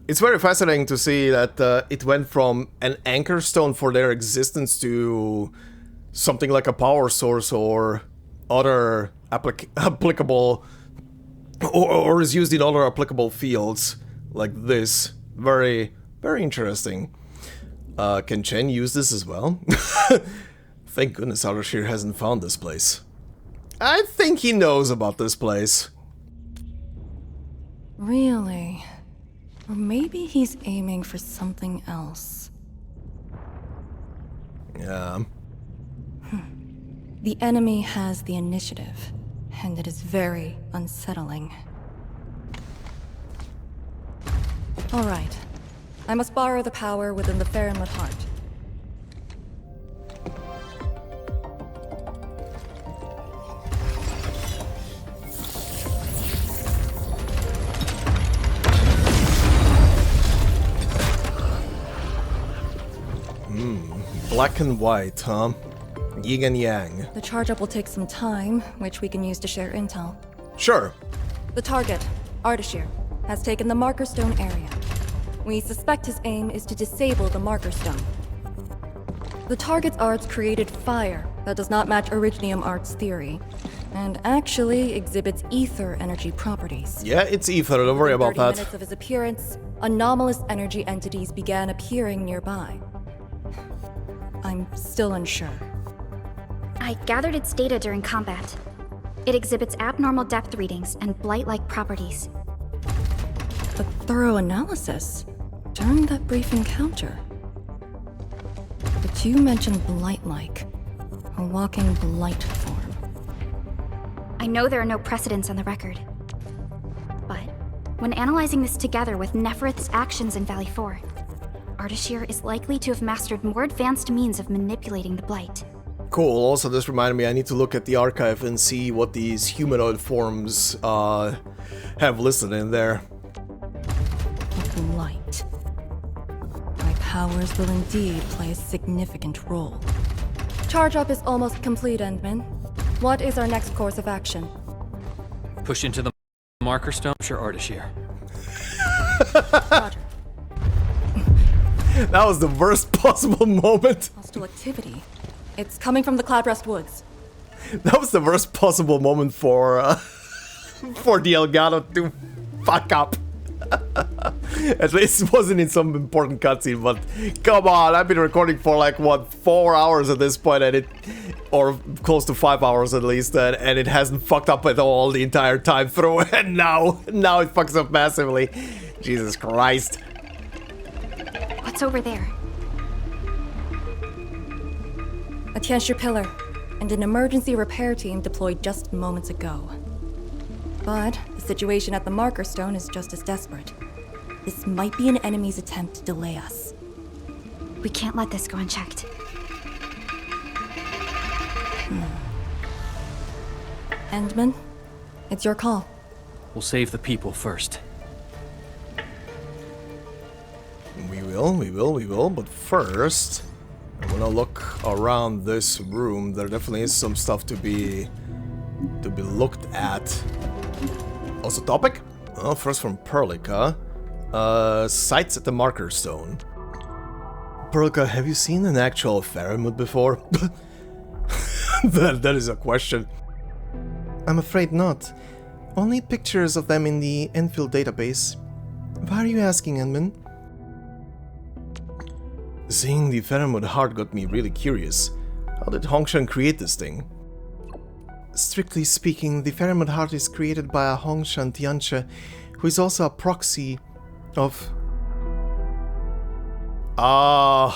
it's very fascinating to see that it went from an anchor stone for their existence to something like a power source or other applicable, or is used in other applicable fields like this. Very, very interesting. Can Chen use this as well? Thank goodness Arashir hasn't found this place. I think he knows about this place. Really? Or maybe he's aiming for something else. Yeah. The enemy has the initiative, and it is very unsettling. Alright. I must borrow the power within the Farenwood heart. Black and white, huh? Yin and yang. The charge-up will take some time, which we can use to share intel. Sure. The target, Ardashir, has taken the Marker Stone area. We suspect his aim is to disable the Marker Stone. The target's arts created fire that does not match Originium Art's theory, and actually exhibits ether energy properties. Yeah, it's ether, don't worry about that. 30 minutes of his appearance, anomalous energy entities began appearing nearby. I'm still unsure. I gathered its data during combat. It exhibits abnormal depth readings and blight-like properties. A thorough analysis during that brief encounter. But you mentioned blight-like, a walking blight form. I know there are no precedents on the record. But when analyzing this together with Neferith's actions in Valley 4, Ardashir is likely to have mastered more advanced means of manipulating the blight. Cool, also this reminded me I need to look at the archive and see what these humanoid forms have listed in there. Blight. My powers will indeed play a significant role. Charge-up is almost complete, Endman. What is our next course of action? Push into the Marker Stone, sure, Ardashir. Roger. That was the worst possible moment. Hostile activity. It's coming from the Cloudrest Woods. That was the worst possible moment for the Elgato to fuck up. At least it wasn't in some important cutscene, but come on, I've been recording for like, what, 4 hours at this point, and or close to 5 hours at least, and it hasn't fucked up at all the entire time through, and now it fucks up massively. Jesus Christ. What's over there? A Tianshi pillar, and an emergency repair team deployed just moments ago. But the situation at the Marker Stone is just as desperate. This might be an enemy's attempt to delay us. We can't let this go unchecked. Endman, it's your call. We'll save the people first. We will, but first, I'm gonna look around this room. There definitely is some stuff to be looked at. Also topic? Well, first from Perlica. Sights at the Marker Stone. Perlica, have you seen an actual Faramud before? that is a question. I'm afraid not. Only pictures of them in the Enfield database. Why are you asking, Endman? Seeing the Faramud heart got me really curious. How did Hongshan create this thing? Strictly speaking, the Faramud heart is created by a Hongshan Tianche, who is also a proxy of... I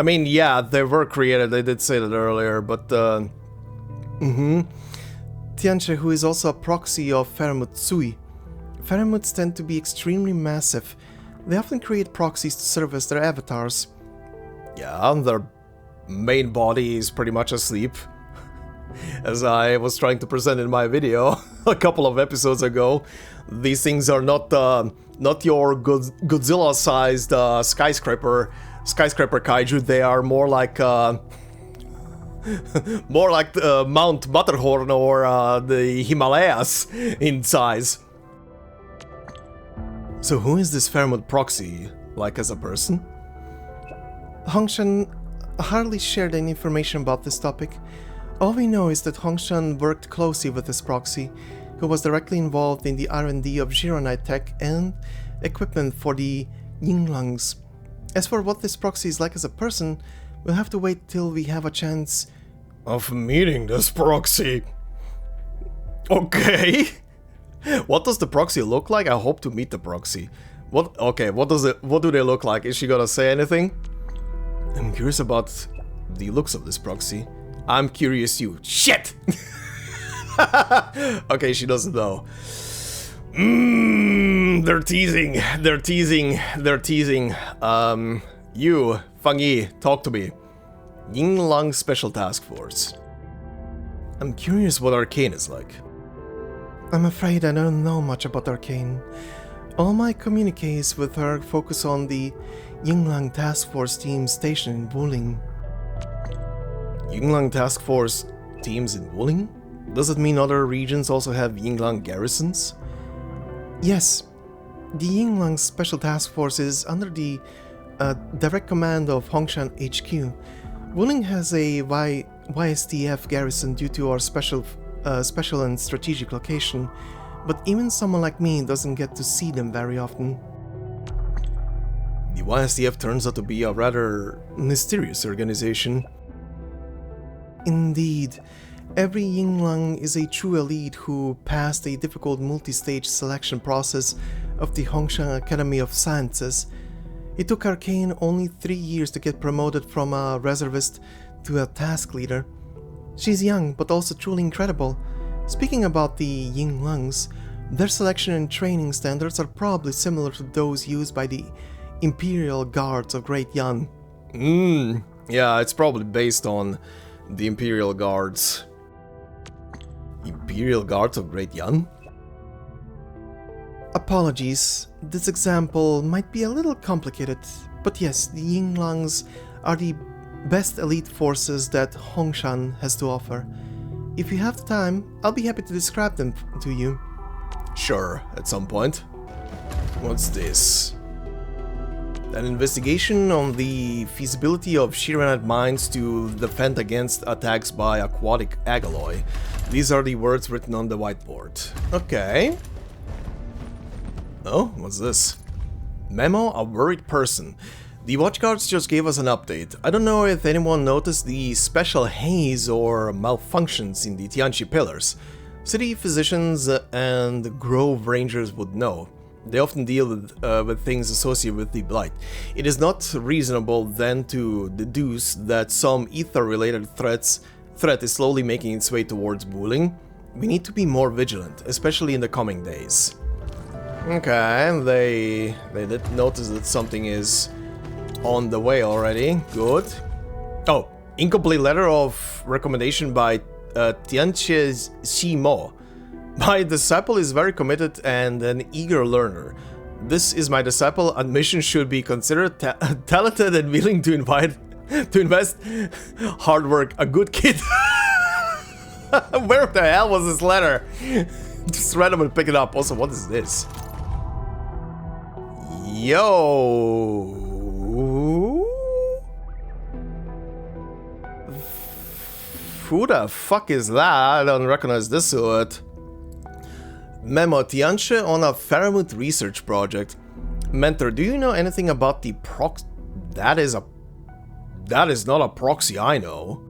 mean, yeah, they were created, I did say that earlier, but, Tianche, who is also a proxy of Faramud Tsui. Faramuds tend to be extremely massive. They often create proxies to serve as their avatars. Yeah, their main body is pretty much asleep, as I was trying to present in my video. a couple of episodes ago. These things are not your Godzilla-sized skyscraper kaiju. They are more like Mount Matterhorn or the Himalayas in size. So who is this Fairmont proxy, like as a person? Hongshan hardly shared any information about this topic. All we know is that Hongshan worked closely with this proxy, who was directly involved in the R&D of Gironite tech and equipment for the Yinglangs. As for what this proxy is like as a person, we'll have to wait till we have a chance of meeting this proxy. Okay. What does the proxy look like? I hope to meet the proxy. What do they look like? Is she gonna say anything? I'm curious about the looks of this proxy. I'm curious you. Shit! Okay, she doesn't know. They're teasing. You, Fang Yi, talk to me. Yinglang Special Task Force. I'm curious what Arcane is like. I'm afraid I don't know much about Arcane. All my communiques with her focus on the Yinglang Task Force team stationed in Wuling. Yinglang Task Force teams in Wuling? Does it mean other regions also have Yinglang garrisons? Yes. The Yinglang Special Task Force is under the direct command of Hongshan HQ. Wuling has a YSTF garrison due to our special and strategic location, but even someone like me doesn't get to see them very often. The YSTF turns out to be a rather mysterious organization. Indeed. Every Yinglang is a true elite who passed a difficult multi-stage selection process of the Hongshan Academy of Sciences. It took Arcane only 3 years to get promoted from a reservist to a task leader. She's young, but also truly incredible. Speaking about the Yinglangs, their selection and training standards are probably similar to those used by the Imperial Guards of Great Yan. Yeah, it's probably based on the Imperial Guards. Imperial Guards of Great Yan? Apologies, this example might be a little complicated, but yes, the Yinglangs are the best elite forces that Hongshan has to offer. If you have the time, I'll be happy to describe them to you. Sure, at some point. What's this? An investigation on the feasibility of Shiranite mines to defend against attacks by aquatic agaloy. These are the words written on the whiteboard. Okay. Oh, what's this? Memo, a worried person. The watchguards just gave us an update. I don't know if anyone noticed the special haze or malfunctions in the Tianchi pillars. City physicians and grove rangers would know. They often deal with things associated with the Blight. It is not reasonable then to deduce that some ether-related threat is slowly making its way towards Wuling. We need to be more vigilant, especially in the coming days. Okay, they did notice that something is on the way already. Good. Oh, incomplete letter of recommendation by Tianchi Shimo. My disciple is very committed and an eager learner. This is my disciple. Admission should be considered talented and willing to invest hard work. A good kid. Where the hell was this letter? Just randomly pick it up. Also, what is this? Yo. Who the fuck is that? I don't recognize this silhouette. Memo, Tianchi on a Faramut research project. Mentor, do you know anything about the proxy? That is not a proxy I know.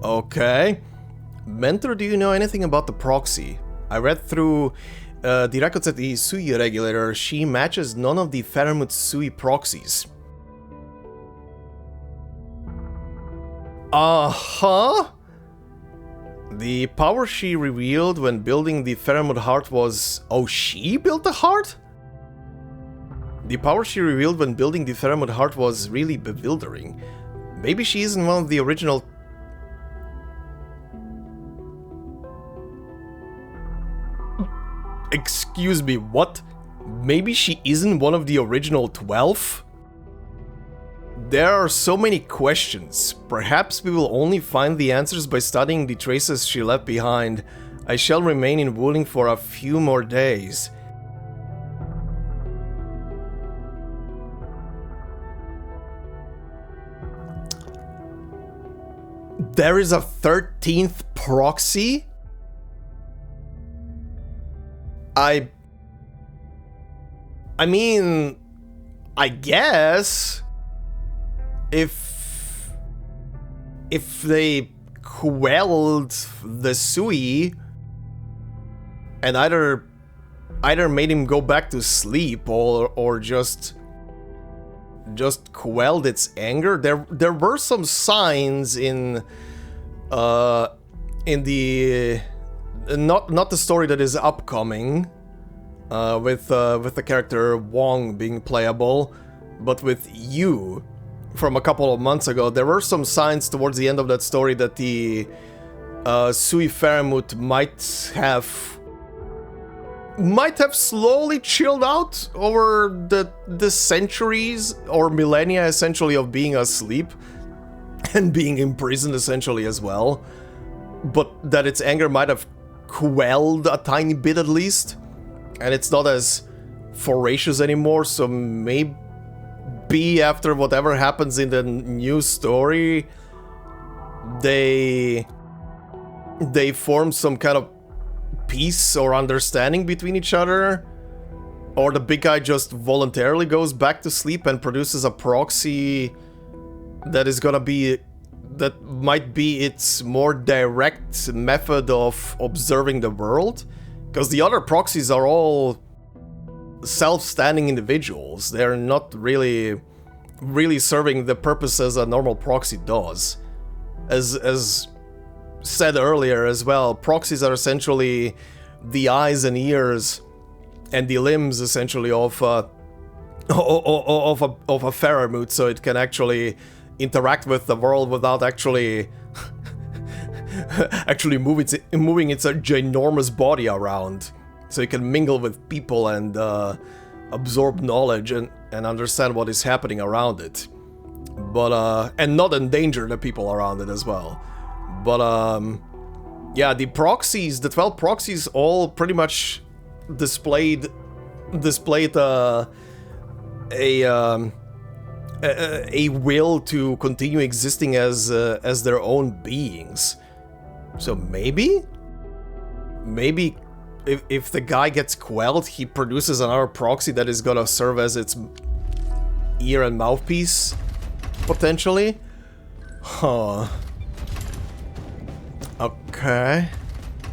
Okay. Mentor, do you know anything about the proxy? I read through the records at the Sui regulator. She matches none of the Faramut Sui proxies. Uh-huh? The power she revealed when building the Faramut heart was... Oh, she built the heart? The power she revealed when building the Faramut heart was really bewildering. Maybe she isn't one of the original... Excuse me, what? Maybe she isn't one of the original 12? There are so many questions. Perhaps we will only find the answers by studying the traces she left behind. I shall remain in Wuling for a few more days. There is a 13th proxy? I mean, I guess if they quelled the Sui and either made him go back to sleep or just quelled its anger. There were some signs in the not the story that is upcoming with the character Wong being playable, but with you from a couple of months ago. There were some signs towards the end of that story that the Sui Faramut might have slowly chilled out over the centuries or millennia, essentially, of being asleep and being imprisoned, essentially, as well. But that its anger might have quelled a tiny bit, at least, and it's not as voracious anymore. So maybe after whatever happens in the new story, they form some kind of peace or understanding between each other, or the big guy just voluntarily goes back to sleep and produces a proxy that might be its more direct method of observing the world, because the other proxies are all self-standing individuals. They're not really serving the purposes a normal proxy does. As said earlier as well, proxies are essentially the eyes and ears and the limbs, essentially, of a Faramut, so it can actually interact with the world without actually moving its ginormous body around, so it can mingle with people and absorb knowledge and understand what is happening around it, but and not endanger the people around it as well. But yeah, the 12 proxies all pretty much displayed a will to continue existing as their own beings. So maybe if the guy gets quelled, he produces another proxy that is gonna serve as its ear and mouthpiece, potentially. Huh. Okay.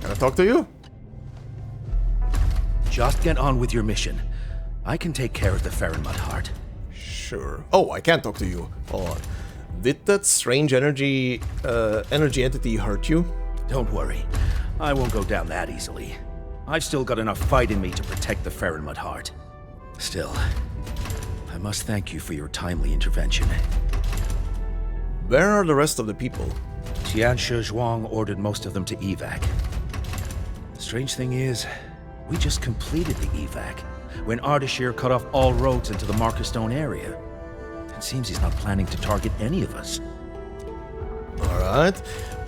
Can I talk to you? Just get on with your mission. I can take care of the Faramut heart. Sure. Oh, I can't talk to you. Hold on. Did that strange energy entity hurt you? Don't worry. I won't go down that easily. I've still got enough fight in me to protect the Faramut heart. Still, I must thank you for your timely intervention. Where are the rest of the people? Tianshi Zhuang ordered most of them to evac. The strange thing is, we just completed the evac when Ardashir cut off all roads into the Marker Stone area. It seems he's not planning to target any of us. Alright.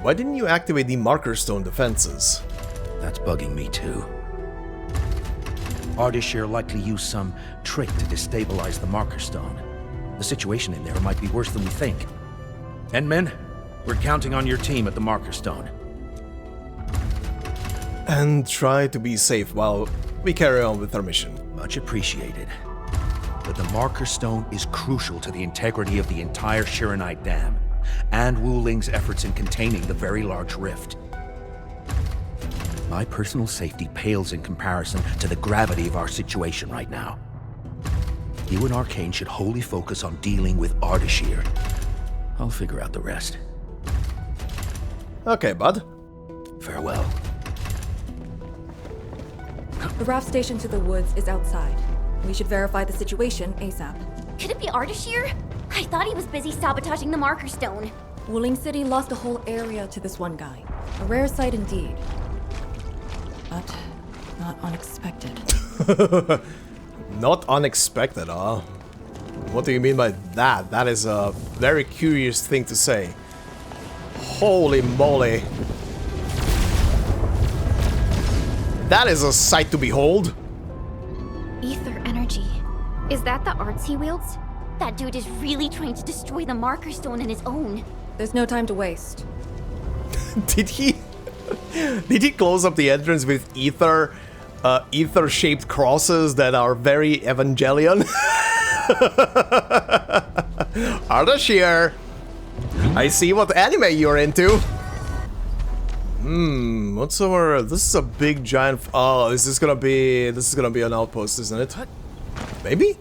Why didn't you activate the Marker Stone defenses? That's bugging me too. Ardashir likely used some trick to destabilize the Marker Stone. The situation in there might be worse than we think. Endmen, we're counting on your team at the Marker Stone. And try to be safe while we carry on with our mission. Much appreciated. But the Marker Stone is crucial to the integrity of the entire Shiranite Dam, and Wuling's efforts in containing the very large rift. My personal safety pales in comparison to the gravity of our situation right now. You and Arcane should wholly focus on dealing with Ardashir. I'll figure out the rest. Okay, bud. Farewell. The raft station to the woods is outside. We should verify the situation ASAP. Could it be Ardashir? I thought he was busy sabotaging the Marker Stone. Wuling City lost a whole area to this one guy. A rare sight indeed. But not unexpected. Not unexpected, huh? What do you mean by that? That is a very curious thing to say. Holy moly. That is a sight to behold. Ether energy. Is that the arts he wields? That dude is really trying to destroy the Marker Stone on his own. There's no time to waste. Did he close up the entrance with ether-shaped crosses that are very Evangelion? Ardashir, I see what anime you're into. What's over? This is a big giant. Oh, this is gonna be an outpost, isn't it? Maybe?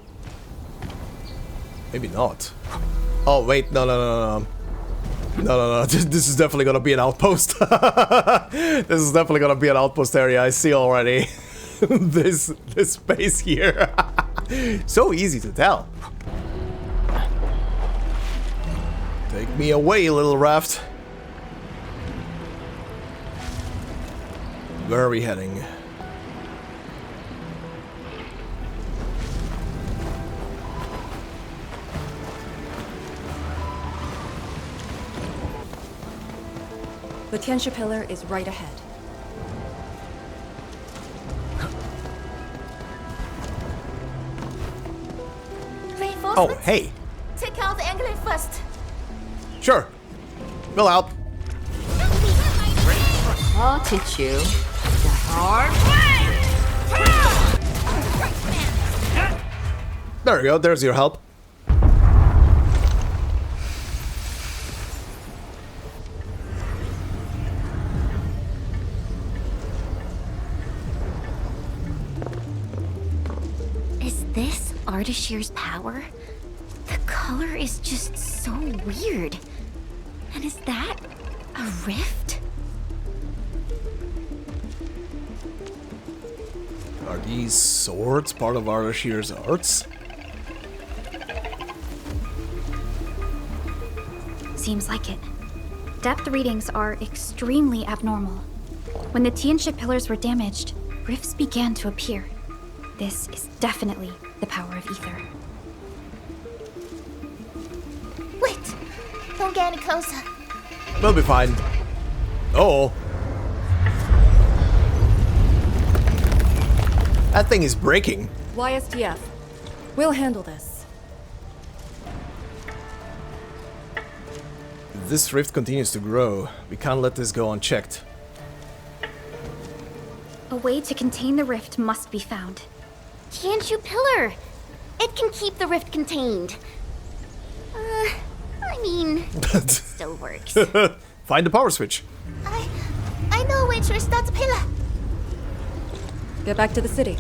Maybe not. Oh wait, no. This is definitely gonna be an outpost. This is definitely gonna be an outpost area. I see already. this space here. So easy to tell. Take me away, little raft. Where are we heading? The Tianxia Pillar is right ahead. Oh, hey. Take out the angler first. Sure. We'll help. I'll teach you the hard way. There you go. There's your help. Is this Ardashir's power? The color is just so weird. And is that a rift? Are these swords part of Ardashir's arts? Seems like it. Depth readings are extremely abnormal. When the Tianxia pillars were damaged, rifts began to appear. This is definitely the power of ether. Wait! Don't get any closer. We'll be fine. Oh. That thing is breaking. YSTF. We'll handle this. If this rift continues to grow, we can't let this go unchecked. A way to contain the rift must be found. Tianxia Pillar! It can keep the rift contained. I mean, it still works. Find the power switch. I know which to restart the pillar. Get back to the city.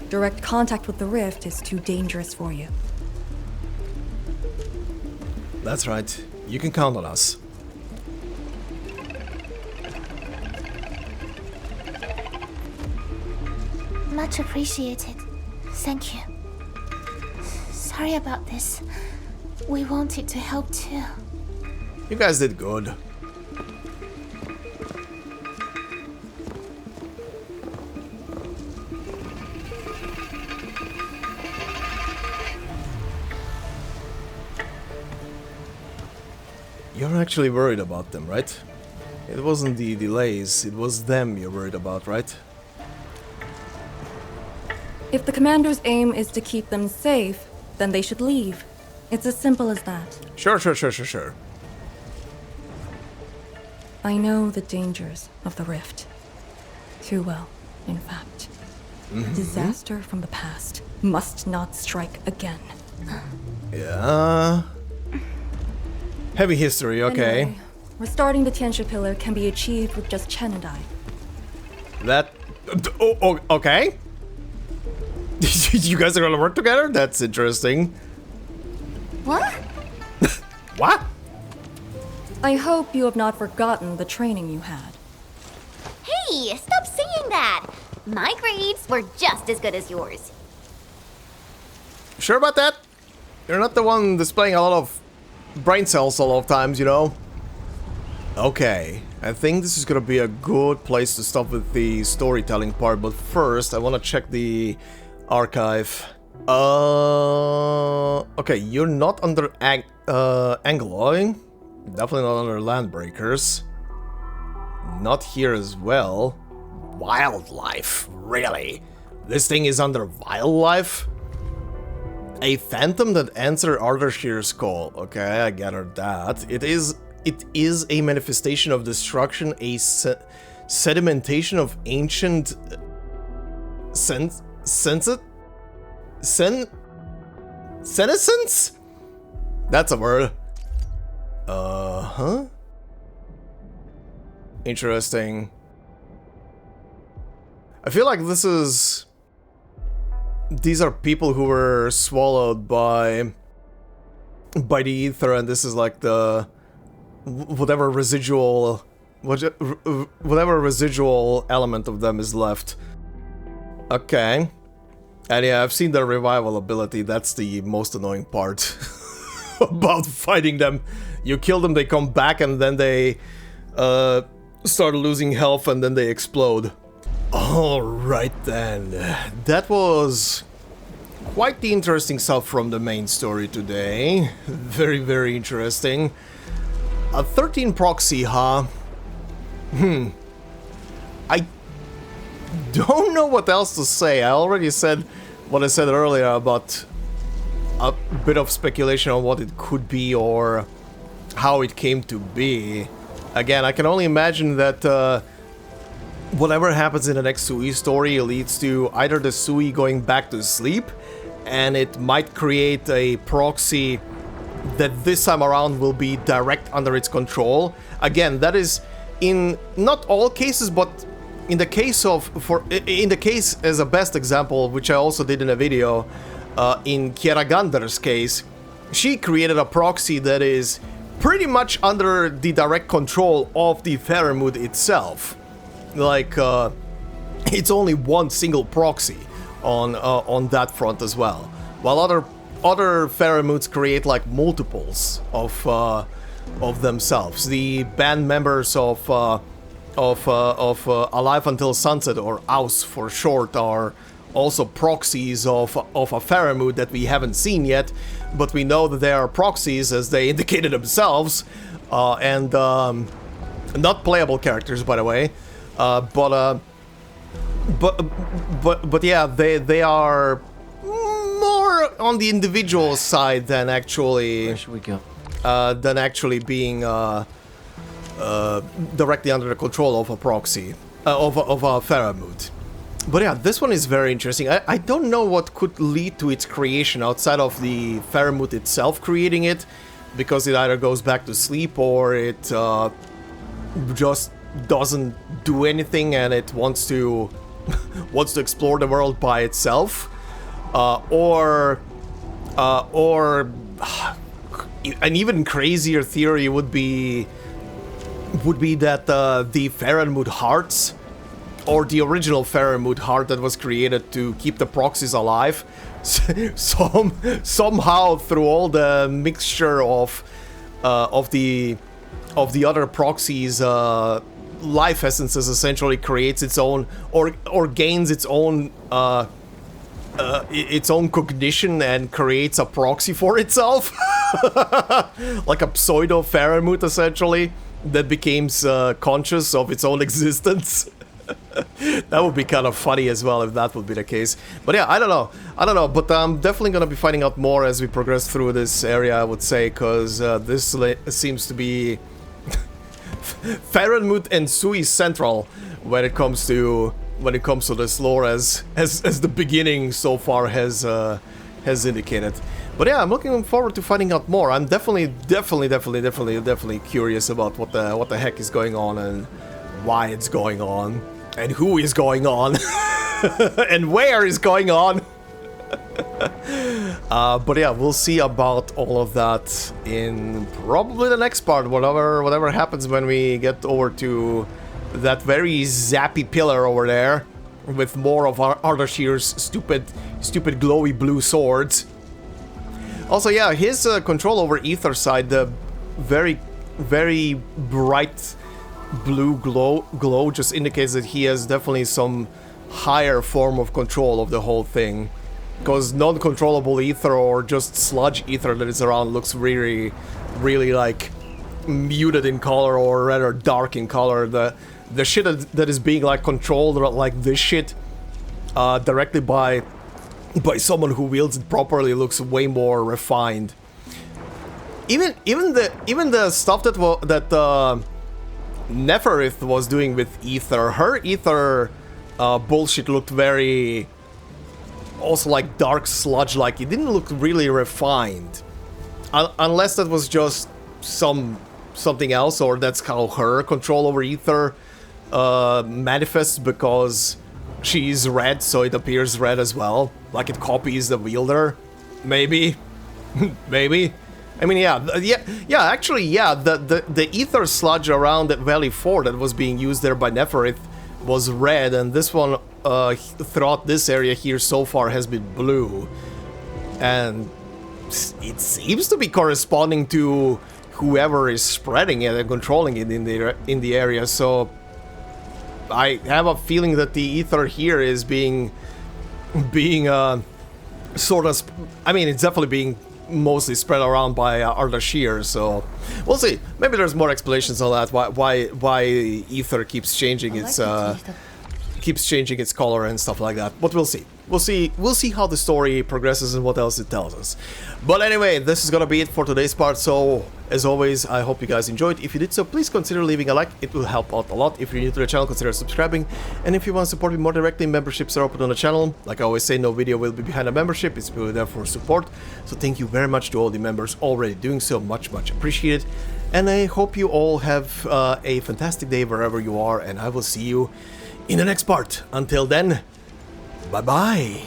Direct contact with the rift is too dangerous for you. That's right. You can count on us. Much appreciated. Thank you. Sorry about this. We wanted to help too. You guys did good. You're actually worried about them, right? It wasn't the delays, it was them you're worried about, right? If the commander's aim is to keep them safe, then they should leave. It's as simple as that. Sure. I know the dangers of the rift. Too well, in fact. Disaster from the past must not strike again. Yeah. Heavy history, okay. Anyway, restarting the Tianxia Pillar can be achieved with just Chen and I. That... Oh, okay. You guys are gonna work together? That's interesting. What? What? I hope you have not forgotten the training you had. Hey, stop saying that! My grades were just as good as yours. Sure about that? You're not the one displaying a lot of brain cells a lot of times, you know? Okay, I think this is gonna be a good place to stop with the storytelling part, but first I wanna check the archive. Okay, you're not under Angloy. Definitely not under Landbreakers. Not here as well. Wildlife, really? This thing is under wildlife? A phantom that answered Ardashir's call. Okay, I gathered that. It is a manifestation of destruction, a sedimentation of ancient senescence? That's a word. Uh-huh. Interesting. I feel like these are people who were swallowed by the ether, and this is like the whatever residual element of them is left. Okay. And yeah, I've seen their revival ability. That's the most annoying part about fighting them. You kill them, they come back, and then they start losing health, and then they explode. Alright then. That was quite the interesting stuff from the main story today. Very, very interesting. A 13 proxy, huh? I don't know what else to say. I already said what I said earlier about a bit of speculation on what it could be or how it came to be. Again, I can only imagine that whatever happens in the next Sui story leads to either the Sui going back to sleep, and it might create a proxy that this time around will be direct under its control. Again, that is in not all cases, but in the case as a best example, which I also did in a video, in Kieragander's case, she created a proxy that is pretty much under the direct control of the Faramud itself. Like, it's only one single proxy on that front as well, while other Faramuds create like multiples of themselves. The band members of Alive Until Sunset, or AUS for short, are also proxies of a Faramud that we haven't seen yet, but we know that they are proxies as they indicated themselves, and not playable characters, by the way. But yeah, they are more on the individual side than actually. Where should we go? Than actually being directly under the control of a proxy of a Faramud. But yeah, this one is very interesting. I don't know what could lead to its creation outside of the Faramud itself creating it, because it either goes back to sleep or it just doesn't do anything and it wants to explore the world by itself, or an even crazier theory would be that the Faramud hearts, or the original Faramud heart that was created to keep the proxies alive, somehow through all the mixture of the other proxies, life essences essentially creates its own or gains its own cognition and creates a proxy for itself, like a pseudo Faramud essentially that becomes conscious of its own existence. That would be kind of funny as well if that would be the case. But yeah, I don't know, but I'm definitely gonna be finding out more as we progress through this area, I would say, because this seems to be Faramud and Sui central when it comes to this lore, as the beginning so far has indicated. But yeah, I'm looking forward to finding out more. I'm definitely curious about what the heck is going on and why it's going on and who is going on and where is going on. But yeah, we'll see about all of that in probably the next part, whatever happens when we get over to that very zappy pillar over there with more of Ardashir's stupid glowy blue swords. Also, yeah, his control over Ether side, the very very bright blue glow just indicates that he has definitely some higher form of control of the whole thing. Because non-controllable ether or just sludge ether that is around looks really, really like muted in color, or rather dark in color. The shit that is being like controlled like this shit directly by someone who wields it properly looks way more refined. Even the stuff that Neferith was doing with ether, her ether bullshit looked very also like dark sludge, like it didn't look really refined, unless that was just something else, or that's how her control over ether manifests, because she's red, so it appears red as well, like it copies the wielder, maybe. Maybe. I mean, actually, the ether sludge around that Valley 4 that was being used there by Neferith was red, and this one throughout this area here so far has been blue. And it seems to be corresponding to whoever is spreading it and controlling it in the area, so I have a feeling that the ether here is being sort of, I mean, it's definitely being mostly spread around by Ardashir, so we'll see. Maybe there's more explanations on that, why ether keeps changing its color and stuff like that. But we'll see. We'll see how the story progresses and what else it tells us. But anyway, this is gonna be it for today's part, so as always, I hope you guys enjoyed. If you did so, please consider leaving a like, it will help out a lot. If you're new to the channel, consider subscribing, and if you want to support me more directly, memberships are open on the channel. Like I always say, no video will be behind a membership, it's purely there for support, so thank you very much to all the members already doing so, much appreciated. And I hope you all have a fantastic day wherever you are, and I will see you in the next part. Until then, bye-bye.